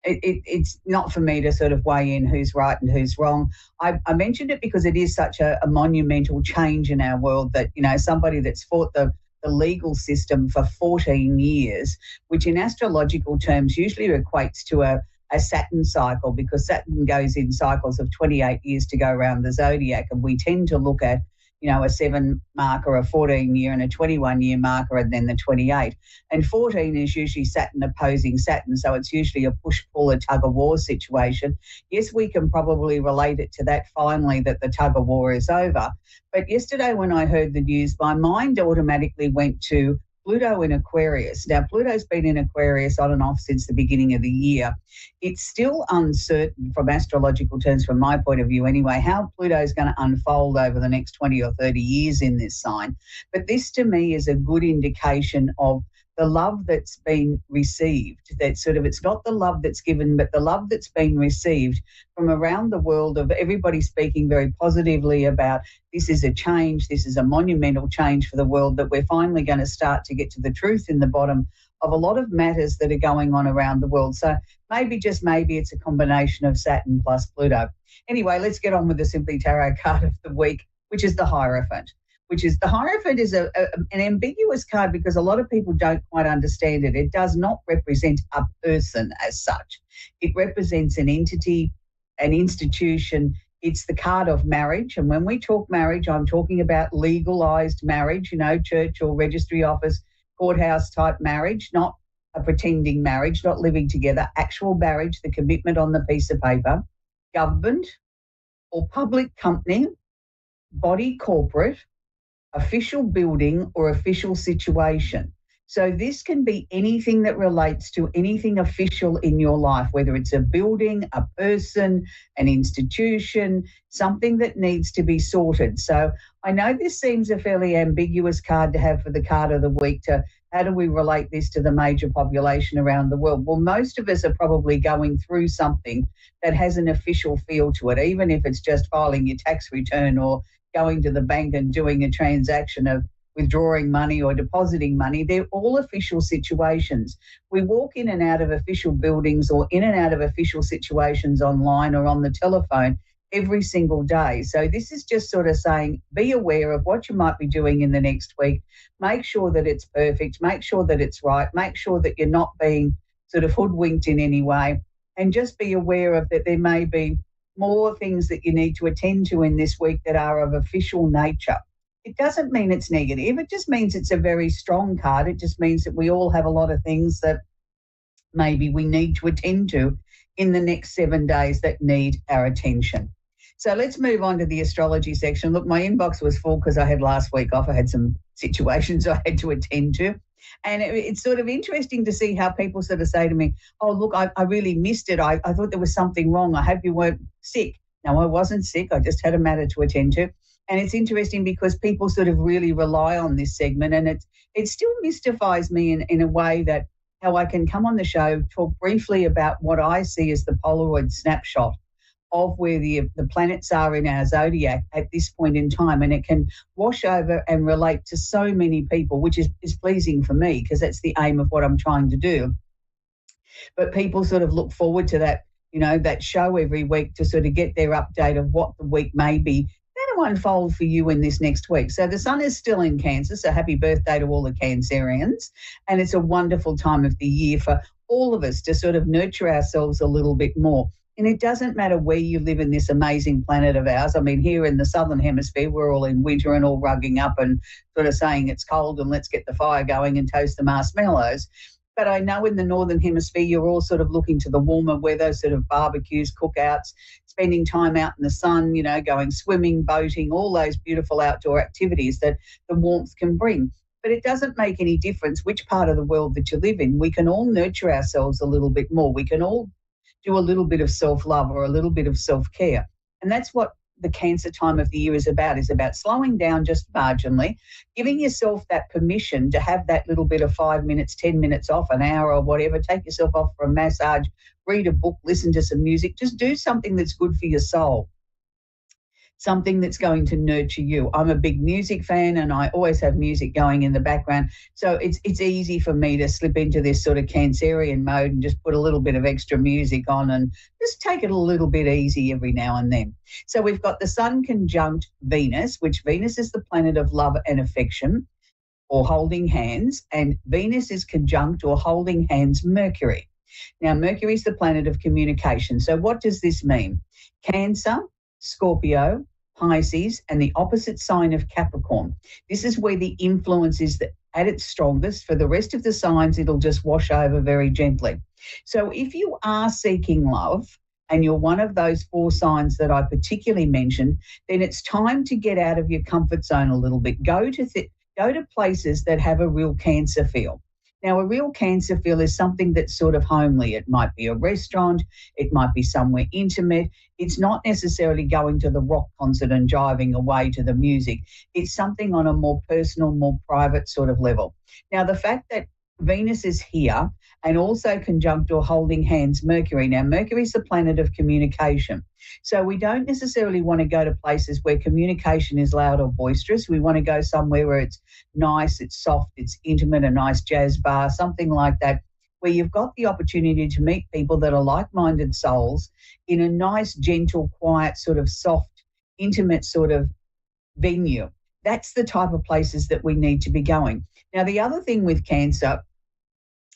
It's not for me to sort of weigh in who's right and who's wrong. I mentioned it because it is such a monumental change in our world that, you know, somebody that's fought the legal system for 14 years, which in astrological terms usually equates to a Saturn cycle, because Saturn goes in cycles of 28 years to go around the zodiac, and we tend to look at, you know, a 7 marker, a 14-year and a 21-year marker, and then the 28. And 14 is usually Saturn opposing Saturn, so it's usually a push-pull, a tug-of-war situation. Yes, we can probably relate it to that finally, that the tug-of-war is over. But yesterday when I heard the news, my mind automatically went to Pluto in Aquarius. Now, Pluto's been in Aquarius on and off since the beginning of the year. It's still uncertain from astrological terms, from my point of view anyway, how Pluto's going to unfold over the next 20 or 30 years in this sign. But this to me is a good indication of the love that's been received, that sort of, it's not the love that's given, but the love that's been received from around the world, of everybody speaking very positively about this is a change, this is a monumental change for the world, that we're finally going to start to get to the truth in the bottom of a lot of matters that are going on around the world. So maybe, just maybe, it's a combination of Saturn plus Pluto. Anyway, let's get on with the Simply Tarot card of the week, which is the Hierophant. The Hierophant is an ambiguous card because a lot of people don't quite understand it. It does not represent a person as such. It represents an entity, an institution. It's the card of marriage. And when we talk marriage, I'm talking about legalized marriage, you know, church or registry office, courthouse type marriage, not a pretending marriage, not living together, actual marriage, the commitment on the piece of paper, government or public company, body corporate, official building or official situation. So this can be anything that relates to anything official in your life, whether it's a building, a person, an institution, something that needs to be sorted. So I know this seems a fairly ambiguous card to have for the card of the week, to how do we relate this to the major population around the world? Well, most of us are probably going through something that has an official feel to it, even if it's just filing your tax return or going to the bank and doing a transaction of withdrawing money or depositing money. They're all official situations. We walk in and out of official buildings or in and out of official situations online or on the telephone every single day. So this is just sort of saying, be aware of what you might be doing in the next week. Make sure that it's perfect. Make sure that it's right. Make sure that you're not being sort of hoodwinked in any way. And just be aware of that there may be more things that you need to attend to in this week that are of official nature. It doesn't mean it's negative. It just means it's a very strong card. It just means that we all have a lot of things that maybe we need to attend to in the next 7 days that need our attention. So let's move on to the astrology section. Look, my inbox was full because I had last week off. I had some situations I had to attend to. And it's sort of interesting to see how people sort of say to me, oh, look, I really missed it. I thought there was something wrong. I hope you weren't sick. No, I wasn't sick. I just had a matter to attend to. And it's interesting because people sort of really rely on this segment, and it still mystifies me in a way that how I can come on the show, talk briefly about what I see as the Polaroid snapshot of where the planets are in our zodiac at this point in time, and it can wash over and relate to so many people, which is pleasing for me because that's the aim of what I'm trying to do. But people sort of look forward to that, you know, that show every week to sort of get their update of what the week may be going to unfold for you in this next week. So the sun is still in Cancer, so happy birthday to all the Cancerians, and it's a wonderful time of the year for all of us to sort of nurture ourselves a little bit more. And it doesn't matter where you live in this amazing planet of ours. I mean, here in the Southern Hemisphere, we're all in winter and all rugging up and sort of saying it's cold and let's get the fire going and toast the marshmallows. But I know in the Northern Hemisphere, you're all sort of looking to the warmer weather, sort of barbecues, cookouts, spending time out in the sun, you know, going swimming, boating, all those beautiful outdoor activities that the warmth can bring. But it doesn't make any difference which part of the world that you live in. We can all nurture ourselves a little bit more. We can all do a little bit of self-love or a little bit of self-care. And that's what the Cancer time of the year is about slowing down just marginally, giving yourself that permission to have that little bit of 5 minutes, 10 minutes off, an hour or whatever, take yourself off for a massage, read a book, listen to some music, just do something that's good for your soul, something that's going to nurture you. I'm a big music fan and I always have music going in the background. So it's easy for me to slip into this sort of Cancerian mode and just put a little bit of extra music on and just take it a little bit easy every now and then. So we've got the Sun conjunct Venus, which Venus is the planet of love and affection or holding hands, and Venus is conjunct or holding hands Mercury. Now, Mercury is the planet of communication. So what does this mean? Cancer, Scorpio, Pisces, and the opposite sign of Capricorn. This is where the influence is at its strongest. For the rest of the signs, it'll just wash over very gently. So if you are seeking love and you're one of those 4 signs that I particularly mentioned, then it's time to get out of your comfort zone a little bit. Go to places that have a real Cancer feel. Now, a real Cancer feel is something that's sort of homely. It might be a restaurant. It might be somewhere intimate. It's not necessarily going to the rock concert and driving away to the music. It's something on a more personal, more private sort of level. Now, the fact that Venus is here and also conjunct or holding hands Mercury. Now, Mercury is the planet of communication. So we don't necessarily want to go to places where communication is loud or boisterous. We want to go somewhere where it's nice, it's soft, it's intimate, a nice jazz bar, something like that, where you've got the opportunity to meet people that are like-minded souls in a nice, gentle, quiet, sort of soft, intimate sort of venue. That's the type of places that we need to be going. Now, the other thing with Cancer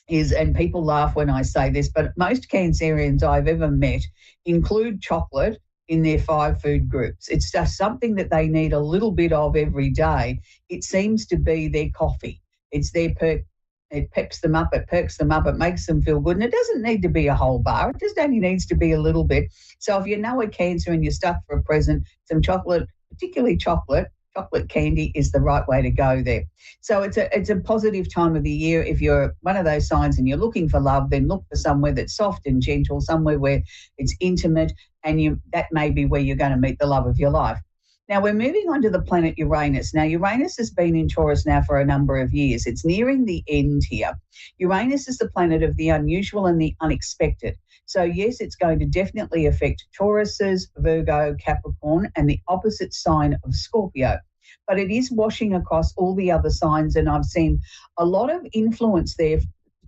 is, and people laugh when I say this, but most Cancerians I've ever met include chocolate in their 5 food groups. It's just something that they need a little bit of every day. It seems to be their coffee. It's their perk. It peps them up, it perks them up, it makes them feel good. And it doesn't need to be a whole bar. It just only needs to be a little bit. So if you know a Cancer and you're stuck for a present, some chocolate, particularly chocolate candy is the right way to go there. So it's a positive time of the year. If you're one of those signs and you're looking for love, then look for somewhere that's soft and gentle, somewhere where it's intimate, and that may be where you're going to meet the love of your life. Now, we're moving on to the planet Uranus. Now, Uranus has been in Taurus now for a number of years. It's nearing the end here. Uranus is the planet of the unusual and the unexpected. So, yes, it's going to definitely affect Tauruses, Virgo, Capricorn, and the opposite sign of Scorpio. But it is washing across all the other signs, and I've seen a lot of influence there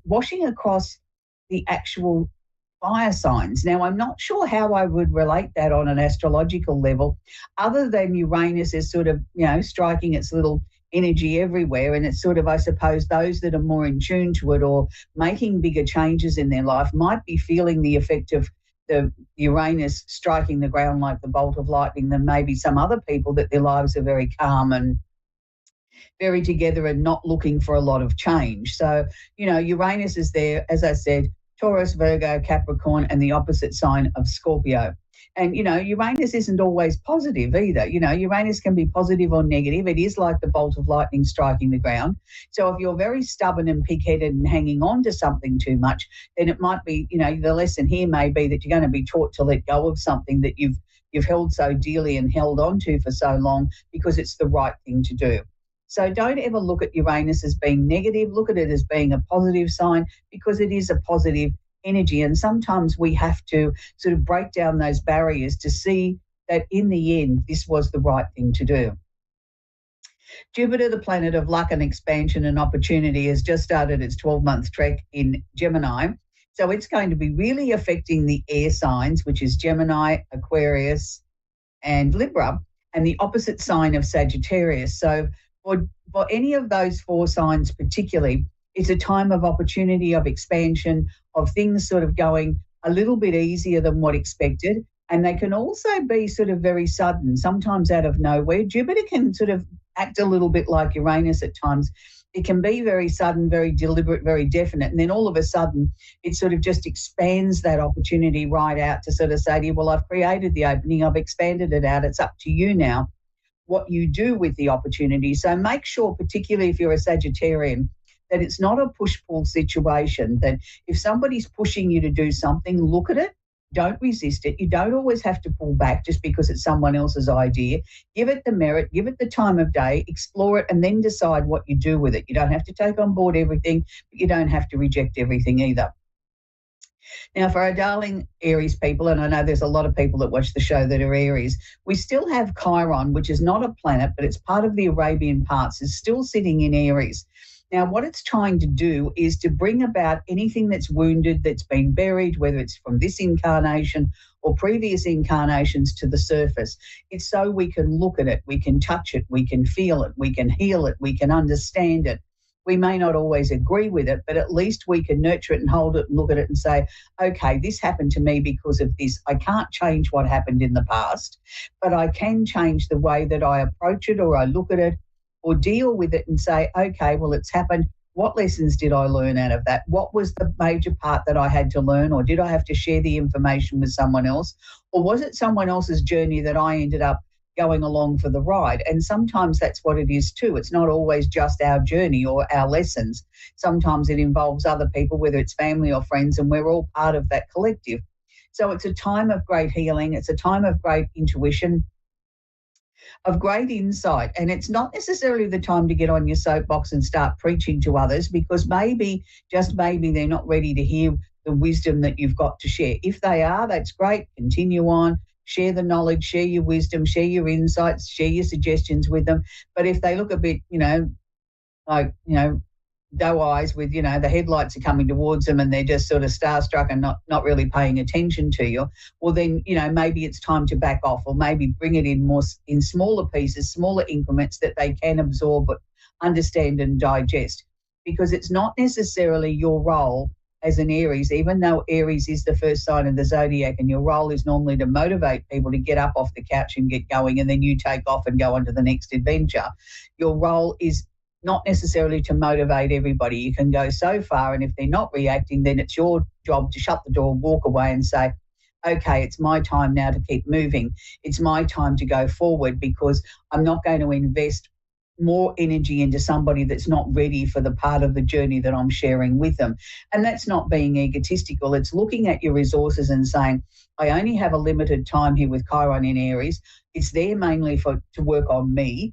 washing across the actual fire signs. Now, I'm not sure how I would relate that on an astrological level, other than Uranus is sort of, striking its little energy everywhere. And it's sort of, I suppose, those that are more in tune to it or making bigger changes in their life might be feeling the effect of the Uranus striking the ground like the bolt of lightning than maybe some other people that their lives are very calm and very together and not looking for a lot of change. So, Uranus is there, as I said, Taurus, Virgo, Capricorn, and the opposite sign of Scorpio. And, Uranus isn't always positive either. Uranus can be positive or negative. It is like the bolt of lightning striking the ground. So if you're very stubborn and pig-headed and hanging on to something too much, then it might be, the lesson here may be that you're going to be taught to let go of something that you've held so dearly and held on to for so long because it's the right thing to do. So don't ever look at Uranus as being negative. Look at it as being a positive sign because it is a positive energy. And sometimes we have to sort of break down those barriers to see that in the end, this was the right thing to do. Jupiter, the planet of luck and expansion and opportunity, has just started its 12-month trek in Gemini. So it's going to be really affecting the air signs, which is Gemini, Aquarius, and Libra, and the opposite sign of Sagittarius. So for any of those 4 signs particularly, it's a time of opportunity, of expansion, of things sort of going a little bit easier than what expected. And they can also be sort of very sudden, sometimes out of nowhere. Jupiter can sort of act a little bit like Uranus at times. It can be very sudden, very deliberate, very definite. And then all of a sudden, it sort of just expands that opportunity right out to sort of say to you, well, I've created the opening, I've expanded it out. It's up to you now what you do with the opportunity. So make sure, particularly if you're a Sagittarian, that it's not a push-pull situation, that if somebody's pushing you to do something, look at it, Don't resist it. You don't always have to pull back just because it's someone else's idea. Give it the merit, give it the time of day, explore it, and then decide what you do with it. You don't have to take on board everything, but you don't have to reject everything either. Now, for our darling Aries people, and I know there's a lot of people that watch the show that are Aries, we still have Chiron, which is not a planet, but it's part of the Arabian parts, is still sitting in Aries. Now, what it's trying to do is to bring about anything that's wounded, that's been buried, whether it's from this incarnation or previous incarnations, to the surface. It's so we can look at it, we can touch it, we can feel it, we can heal it, we can understand it. We may not always agree with it, but at least we can nurture it and hold it and look at it and say, okay, this happened to me because of this. I can't change what happened in the past, but I can change the way that I approach it or I look at it or deal with it and say, okay, well, it's happened. What lessons did I learn out of that? What was the major part that I had to learn, or did I have to share the information with someone else? Or was it someone else's journey that I ended up going along for the ride? And sometimes that's what it is too. It's not always just our journey or our lessons. Sometimes it involves other people, whether it's family or friends, and we're all part of that collective. So it's a time of great healing. It's a time of great intuition, of great insight. And it's not necessarily the time to get on your soapbox and start preaching to others, because maybe, just maybe, they're not ready to hear the wisdom that you've got to share. If they are, that's great. Continue on. Share the knowledge, share your wisdom, share your insights, share your suggestions with them. But if they look a bit, doe eyes with, the headlights are coming towards them and they're just sort of starstruck and not really paying attention to you, well then, maybe it's time to back off, or maybe bring it in smaller pieces, smaller increments that they can absorb, understand and digest. Because it's not necessarily your role as an Aries, even though Aries is the first sign of the zodiac, and your role is normally to motivate people to get up off the couch and get going, and then you take off and go on to the next adventure. Your role is not necessarily to motivate everybody. You can go so far, and if they're not reacting, then it's your job to shut the door, walk away and say, okay, it's my time now to keep moving. It's my time to go forward, because I'm not going to invest more energy into somebody that's not ready for the part of the journey that I'm sharing with them. And that's not being egotistical. It's looking at your resources and saying, I only have a limited time here with Chiron in Aries. It's there mainly to work on me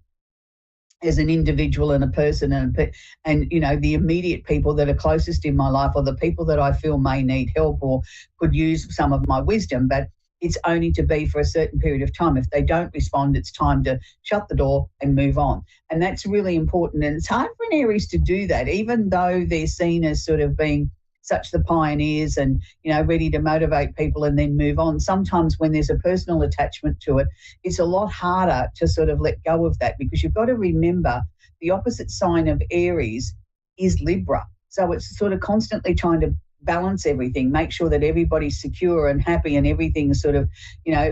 as an individual and a person, and the immediate people that are closest in my life, or the people that I feel may need help or could use some of my wisdom. But it's only to be for a certain period of time. If they don't respond, it's time to shut the door and move on. And that's really important. And it's hard for an Aries to do that, even though they're seen as sort of being such the pioneers and, ready to motivate people and then move on. Sometimes when there's a personal attachment to it, it's a lot harder to sort of let go of that, because you've got to remember the opposite sign of Aries is Libra. So it's sort of constantly trying to balance everything, make sure that everybody's secure and happy and everything's sort of,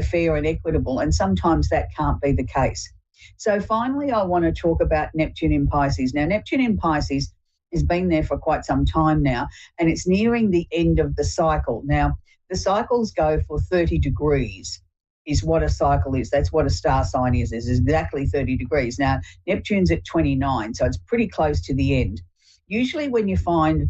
fair and equitable. And sometimes that can't be the case. So finally, I want to talk about Neptune in Pisces. Now, Neptune in Pisces has been there for quite some time now, and it's nearing the end of the cycle. Now, the cycles go for 30 degrees is what a cycle is. That's what a star sign is exactly 30 degrees. Now, Neptune's at 29, so it's pretty close to the end. Usually when you find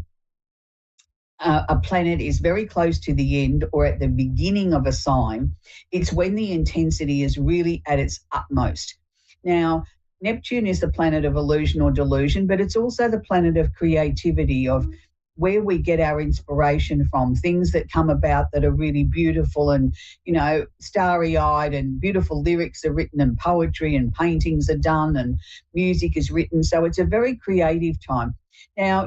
a planet is very close to the end or at the beginning of a sign, it's when the intensity is really at its utmost. Now, Neptune is the planet of illusion or delusion, but it's also the planet of creativity, of where we get our inspiration from, things that come about that are really beautiful and, starry-eyed, and beautiful lyrics are written and poetry and paintings are done and music is written. So it's a very creative time. Now,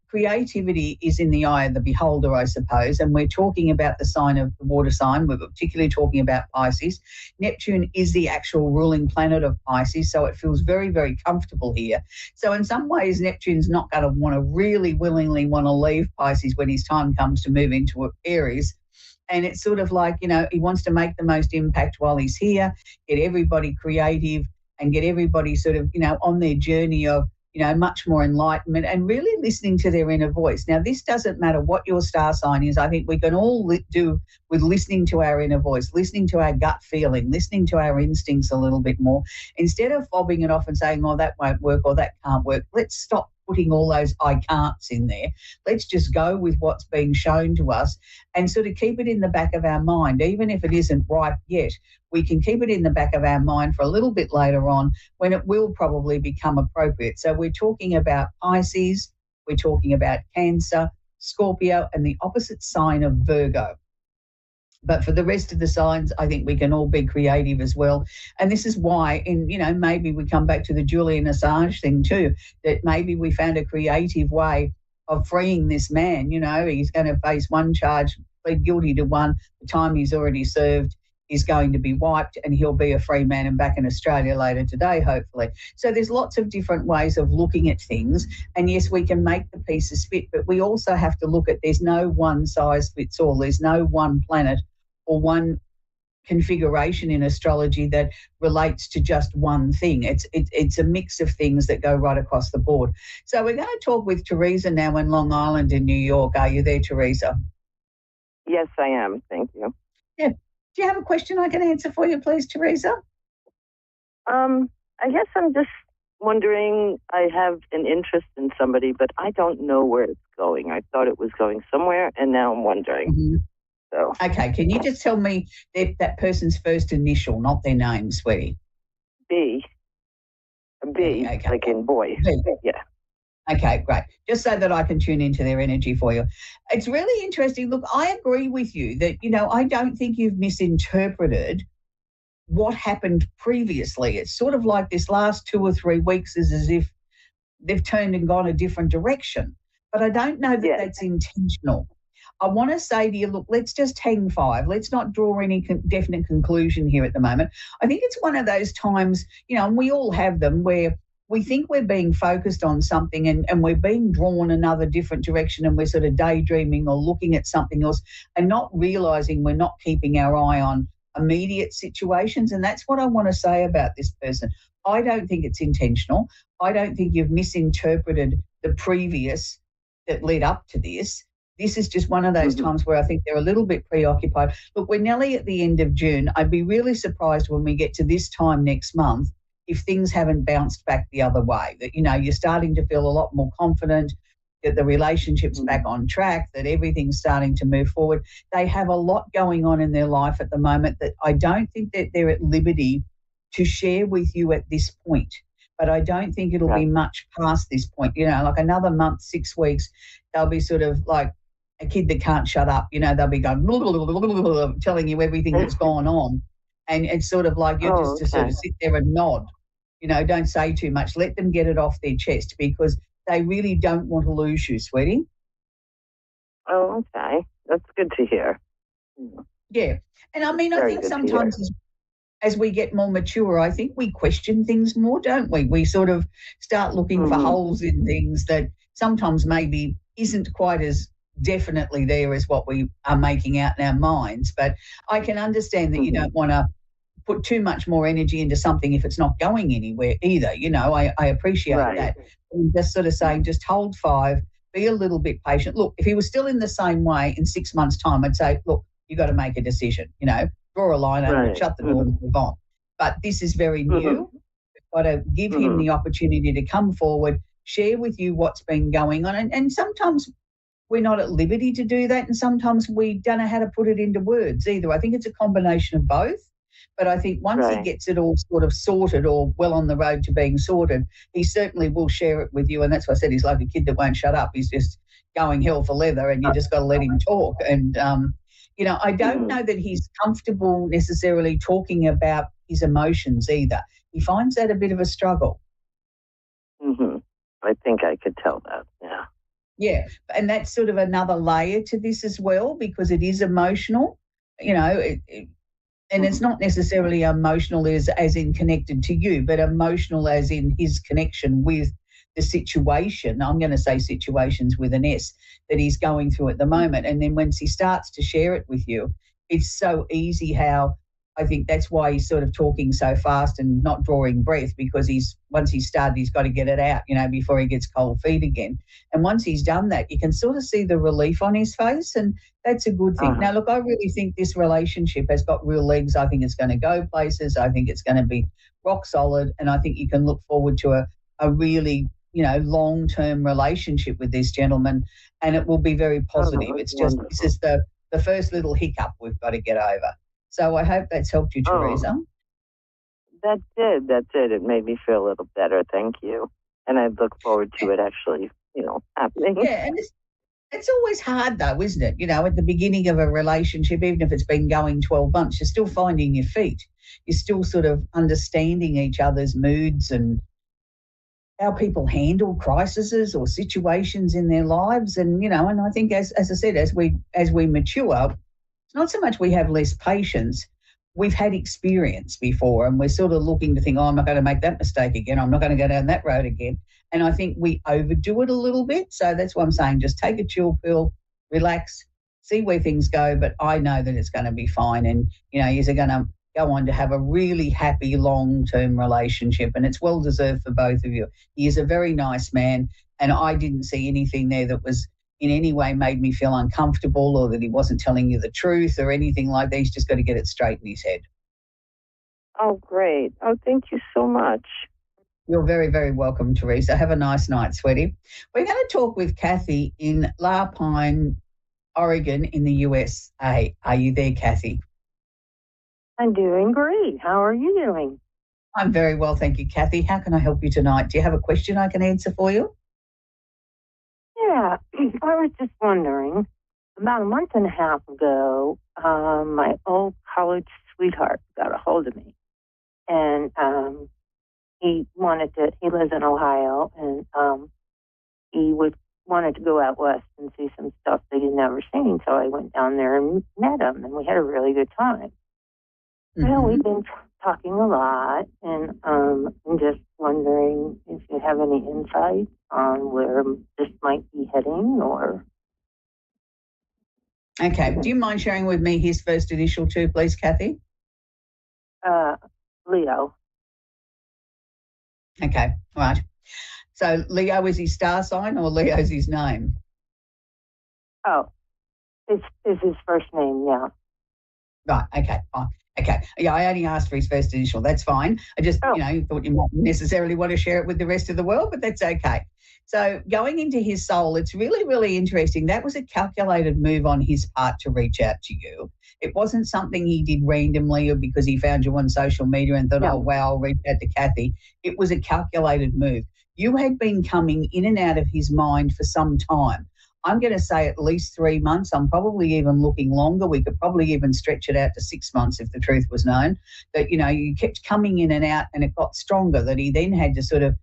creativity is in the eye of the beholder, I suppose, and we're talking about the sign of the water sign. We're particularly talking about Pisces. Neptune is the actual ruling planet of Pisces, so it feels very, very comfortable here. So in some ways, Neptune's not going to really willingly want to leave Pisces when his time comes to move into Aries. And it's sort of like, he wants to make the most impact while he's here, get everybody creative and get everybody sort of, on their journey of, much more enlightenment and really listening to their inner voice. Now, this doesn't matter what your star sign is. I think we can all do with listening to our inner voice, listening to our gut feeling, listening to our instincts a little bit more. Instead of fobbing it off and saying, oh, that won't work or that can't work, let's stop putting all those I can'ts in there. Let's just go with what's being shown to us and sort of keep it in the back of our mind. Even if it isn't ripe yet, we can keep it in the back of our mind for a little bit later on when it will probably become appropriate. So we're talking about Pisces, we're talking about Cancer, Scorpio, and the opposite sign of Virgo. But for the rest of the signs, I think we can all be creative as well. And this is why, maybe we come back to the Julian Assange thing too, that maybe we found a creative way of freeing this man. He's going to face one charge, plead guilty to one. The time he's already served is going to be wiped, and he'll be a free man and back in Australia later today, hopefully. So there's lots of different ways of looking at things. And yes, we can make the pieces fit, but we also have to look at there's no one size fits all. There's no one planet or one configuration in astrology that relates to just one thing. It's a mix of things that go right across the board. So we're going to talk with Teresa now in Long Island in New York. Are you there, Teresa? Yes, I am. Thank you. Yeah. Do you have a question I can answer for you, please, Teresa? I guess I'm just wondering, I have an interest in somebody, but I don't know where it's going. I thought it was going somewhere, and now I'm wondering. Mm-hmm. So. Okay, can you just tell me that person's first initial, not their name, sweetie? B. A B, okay. Like in boy. B. Yeah. Okay, great. Just so that I can tune into their energy for you. It's really interesting. Look, I agree with you that, I don't think you've misinterpreted what happened previously. It's sort of like this last 2 or 3 weeks is as if they've turned and gone a different direction. But I don't know that that's intentional. I want to say to you, look, let's just hang 5. Let's not draw any definite conclusion here at the moment. I think it's one of those times, and we all have them, where we think we're being focused on something and we're being drawn another different direction, and we're sort of daydreaming or looking at something else and not realising we're not keeping our eye on immediate situations. And that's what I want to say about this person. I don't think it's intentional. I don't think you've misinterpreted the previous that led up to this. This is just one of those times where I think they're a little bit preoccupied. Look, we're nearly at the end of June. I'd be really surprised when we get to this time next month if things haven't bounced back the other way, that, you're starting to feel a lot more confident, that the relationship's back on track, that everything's starting to move forward. They have a lot going on in their life at the moment that I don't think that they're at liberty to share with you at this point. But I don't think it'll be much past this point. Like another month, 6 weeks, they'll be sort of like a kid that can't shut up. They'll be going, blah, blah, blah, blah, blah, blah, telling you everything that's gone on. And it's sort of like you're just to sort of sit there and nod. Don't say too much. Let them get it off their chest because they really don't want to lose you, sweetie. Oh, okay. That's good to hear. Yeah. And I mean, I think sometimes as we get more mature, I think we question things more, don't we? We sort of start looking for holes in things that sometimes maybe isn't quite as definitely there as what we are making out in our minds. But I can understand that you don't want to put too much more energy into something if it's not going anywhere either. I appreciate that. And just sort of saying, just hold 5, be a little bit patient. Look, if he was still in the same way in 6 months' time, I'd say, look, you got to make a decision, draw a line over it, shut the door and move on. But this is very new. We've got to give him the opportunity to come forward, share with you what's been going on. And sometimes we're not at liberty to do that, and sometimes we don't know how to put it into words either. I think it's a combination of both. But I think once he gets it all sort of sorted or well on the road to being sorted, he certainly will share it with you. And that's why I said he's like a kid that won't shut up. He's just going hell for leather and you just got to let him talk. And, I don't know that he's comfortable necessarily talking about his emotions either. He finds that a bit of a struggle. I think I could tell that, yeah. Yeah, and that's sort of another layer to this as well because it is emotional, and it's not necessarily emotional as in connected to you, but emotional as in his connection with the situation. I'm going to say situations with an S that he's going through at the moment. And then once he starts to share it with you, it's so easy how I think that's why he's sort of talking so fast and not drawing breath because once he's started, he's got to get it out, before he gets cold feet again. And once he's done that, you can sort of see the relief on his face and that's a good thing. Now, look, I really think this relationship has got real legs. I think it's going to go places. I think it's going to be rock solid. And I think you can look forward to a really long-term relationship with this gentleman, and it will be very positive. It's just wonderful. this is the first little hiccup we've got to get over. So I hope that's helped you, Teresa. That did. It made me feel a little better. Thank you. And I look forward to it actually, happening. Yeah, and it's always hard though, isn't it? At the beginning of a relationship, even if it's been going 12 months, you're still finding your feet. You're still sort of understanding each other's moods and how people handle crises or situations in their lives. And, and I think as I said, as we mature, it's not so much we have less patience. We've had experience before and we're sort of looking to think, I'm not going to make that mistake again. I'm not going to go down that road again. And I think we overdo it a little bit. So that's why I'm saying just take a chill pill, relax, see where things go. But I know that it's going to be fine. And, you're going to go on to have a really happy long-term relationship. And it's well-deserved for both of you. He is a very nice man. And I didn't see anything there that was in any way made me feel uncomfortable or that he wasn't telling you the truth or anything like that. He's just got to get it straight in his head. Oh, great. Oh, thank you so much. You're very, very welcome, Teresa. Have a nice night, sweetie. We're going to talk with Kathy in La Pine, Oregon in the USA. Are you there, Kathy? I'm doing great. How are you doing? I'm very well, thank you, Kathy. How can I help you tonight? Do you have a question I can answer for you? Yeah, I was just wondering, about a month and a half ago, my old college sweetheart got a hold of me. And he lives in Ohio, and he wanted to go out west and see some stuff that he'd never seen. So I went down there and met him, and we had a really good time. Well, we've been talking a lot, and I'm just wondering if you have any insight on where this might be heading, or... Okay. Do you mind sharing with me his first initial too, please, Kathy? Leo. Okay. All right. So Leo is his star sign or Leo's his name? Oh, it's his first name, yeah. Right. Okay. Fine. Okay. Yeah, I only asked for his first initial. That's fine. I just, thought you might necessarily want to share it with the rest of the world, but that's okay. So going into his soul, it's really, really interesting. That was a calculated move on his part to reach out to you. It wasn't something he did randomly or because he found you on social media and thought, oh, wow, I'll reach out to Kathy. It was a calculated move. You had been coming in and out of his mind for some time. I'm going to say at least 3 months. I'm probably even looking longer. We could probably even stretch it out to 6 months if the truth was known. That, you kept coming in and out and it got stronger, that he then had to sort of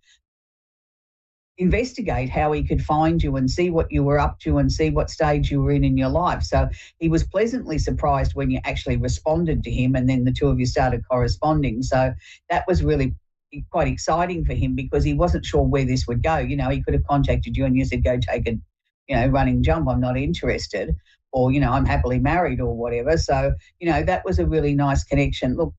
investigate how he could find you and see what you were up to and see what stage you were in your life. So he was pleasantly surprised when you actually responded to him and then the two of you started corresponding. So that was really quite exciting for him because he wasn't sure where this would go. He could have contacted you and you said, go take a running jump, I'm not interested, or, I'm happily married or whatever. So, that was a really nice connection. Look,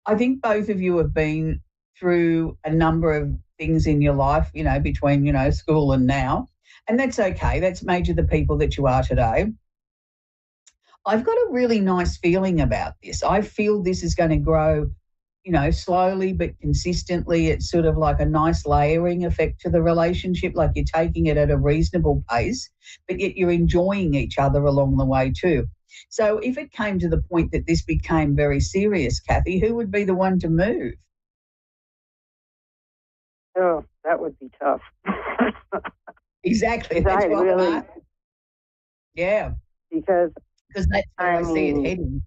I think both of you have been through a number of things in your life, between, school and now, and that's okay. That's made you the people that you are today. I've got a really nice feeling about this. I feel this is going to grow, slowly but consistently. It's sort of like a nice layering effect to the relationship, like you're taking it at a reasonable pace, but yet you're enjoying each other along the way too. So if it came to the point that this became very serious, Kathy, who would be the one to move? Oh, that would be tough. Exactly. That's what really... Yeah. Because that's where I see it heading.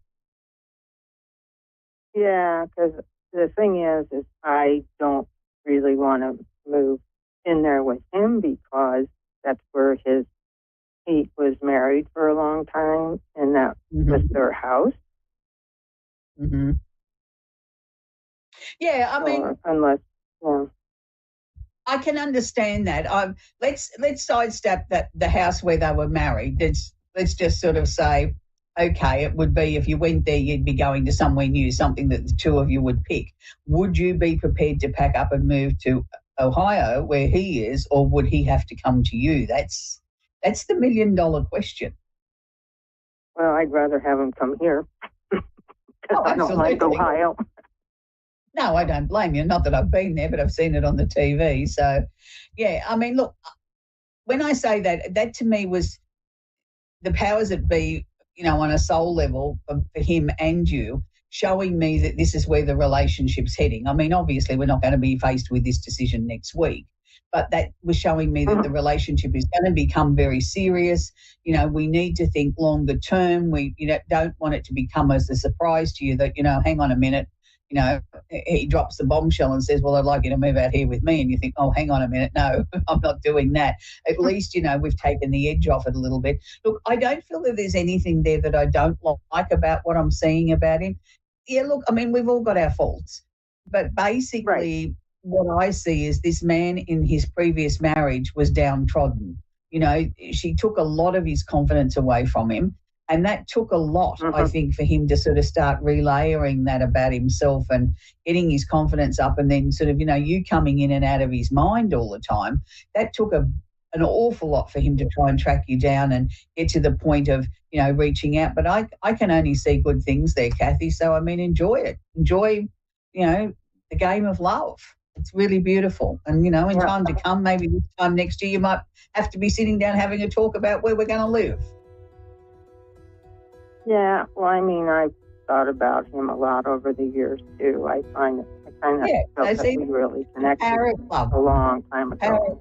Yeah, because the thing is I don't really want to move in there with him because that's where he was married for a long time and that was their house. Mm-hmm. Yeah, I mean, unless, I can understand that. Let's sidestep the house where they were married. Let's just sort of say, okay, it would be if you went there, you'd be going to somewhere new, something that the two of you would pick. Would you be prepared to pack up and move to Ohio where he is, or would he have to come to you? That's the $1 million question. Well, I'd rather have him come here because I don't like Ohio. No, no, I don't blame you. Not that I've been there, but I've seen it on the TV. So, yeah, I mean, look, when I say that, that to me was the powers that be, on a soul level for him and you, showing me that this is where the relationship's heading. I mean, obviously, we're not going to be faced with this decision next week, but that was showing me that the relationship is going to become very serious. We need to think longer term. We, don't want it to become as a surprise to you that, hang on a minute, he drops the bombshell and says, well, I'd like you to move out here with me. And you think, oh, hang on a minute. No, I'm not doing that. At least, we've taken the edge off it a little bit. Look, I don't feel that there's anything there that I don't like about what I'm seeing about him. Yeah, look, I mean, we've all got our faults. But basically, what I see is this man in his previous marriage was downtrodden. She took a lot of his confidence away from him. And that took a lot, I think, for him to sort of start relayering that about himself and getting his confidence up, and then sort of, you coming in and out of his mind all the time. That took an awful lot for him to try and track you down and get to the point of, reaching out. But I can only see good things there, Kathy. So, I mean, enjoy it. Enjoy, the game of love. It's really beautiful. And, in time to come, maybe this time next year, you might have to be sitting down having a talk about where we're going to live. Yeah, well, I mean, I've thought about him a lot over the years, too. I kind of felt that we really connected a long time ago.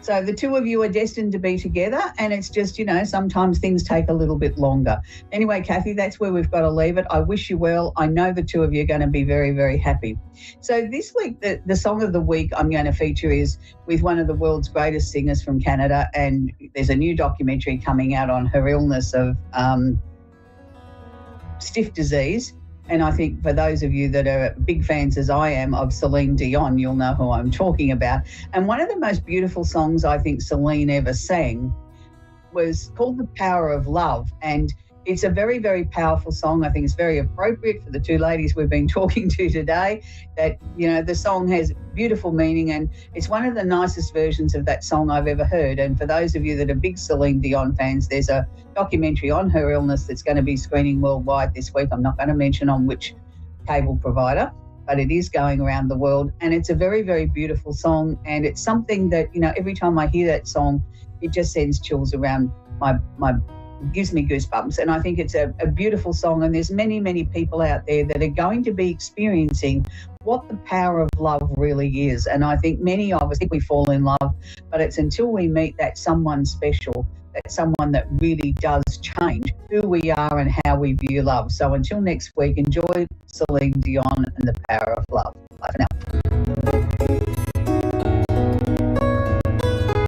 So the two of you are destined to be together, and it's just, sometimes things take a little bit longer. Anyway, Kathy, that's where we've got to leave it. I wish you well. I know the two of you are going to be very, very happy. So this week, the song of the week I'm going to feature is with one of the world's greatest singers from Canada, and there's a new documentary coming out on her illness of stiff disease. And I think for those of you that are big fans, as I am, of Celine Dion, you'll know who I'm talking about. And one of the most beautiful songs I think Celine ever sang was called The Power of Love. And it's a very, very powerful song. I think it's very appropriate for the two ladies we've been talking to today, that, the song has beautiful meaning, and it's one of the nicest versions of that song I've ever heard. And for those of you that are big Celine Dion fans, there's a documentary on her illness that's going to be screening worldwide this week. I'm not going to mention on which cable provider, but it is going around the world. And it's a very, very beautiful song. And it's something that, every time I hear that song, it just sends chills around my gives me goosebumps. And I think it's a beautiful song. And there's many, many people out there that are going to be experiencing what the power of love really is. And I think many of us think we fall in love, but it's until we meet that someone special, that someone that really does change who we are and how we view love. So until next week, enjoy Celine Dion and the power of love. Bye for now.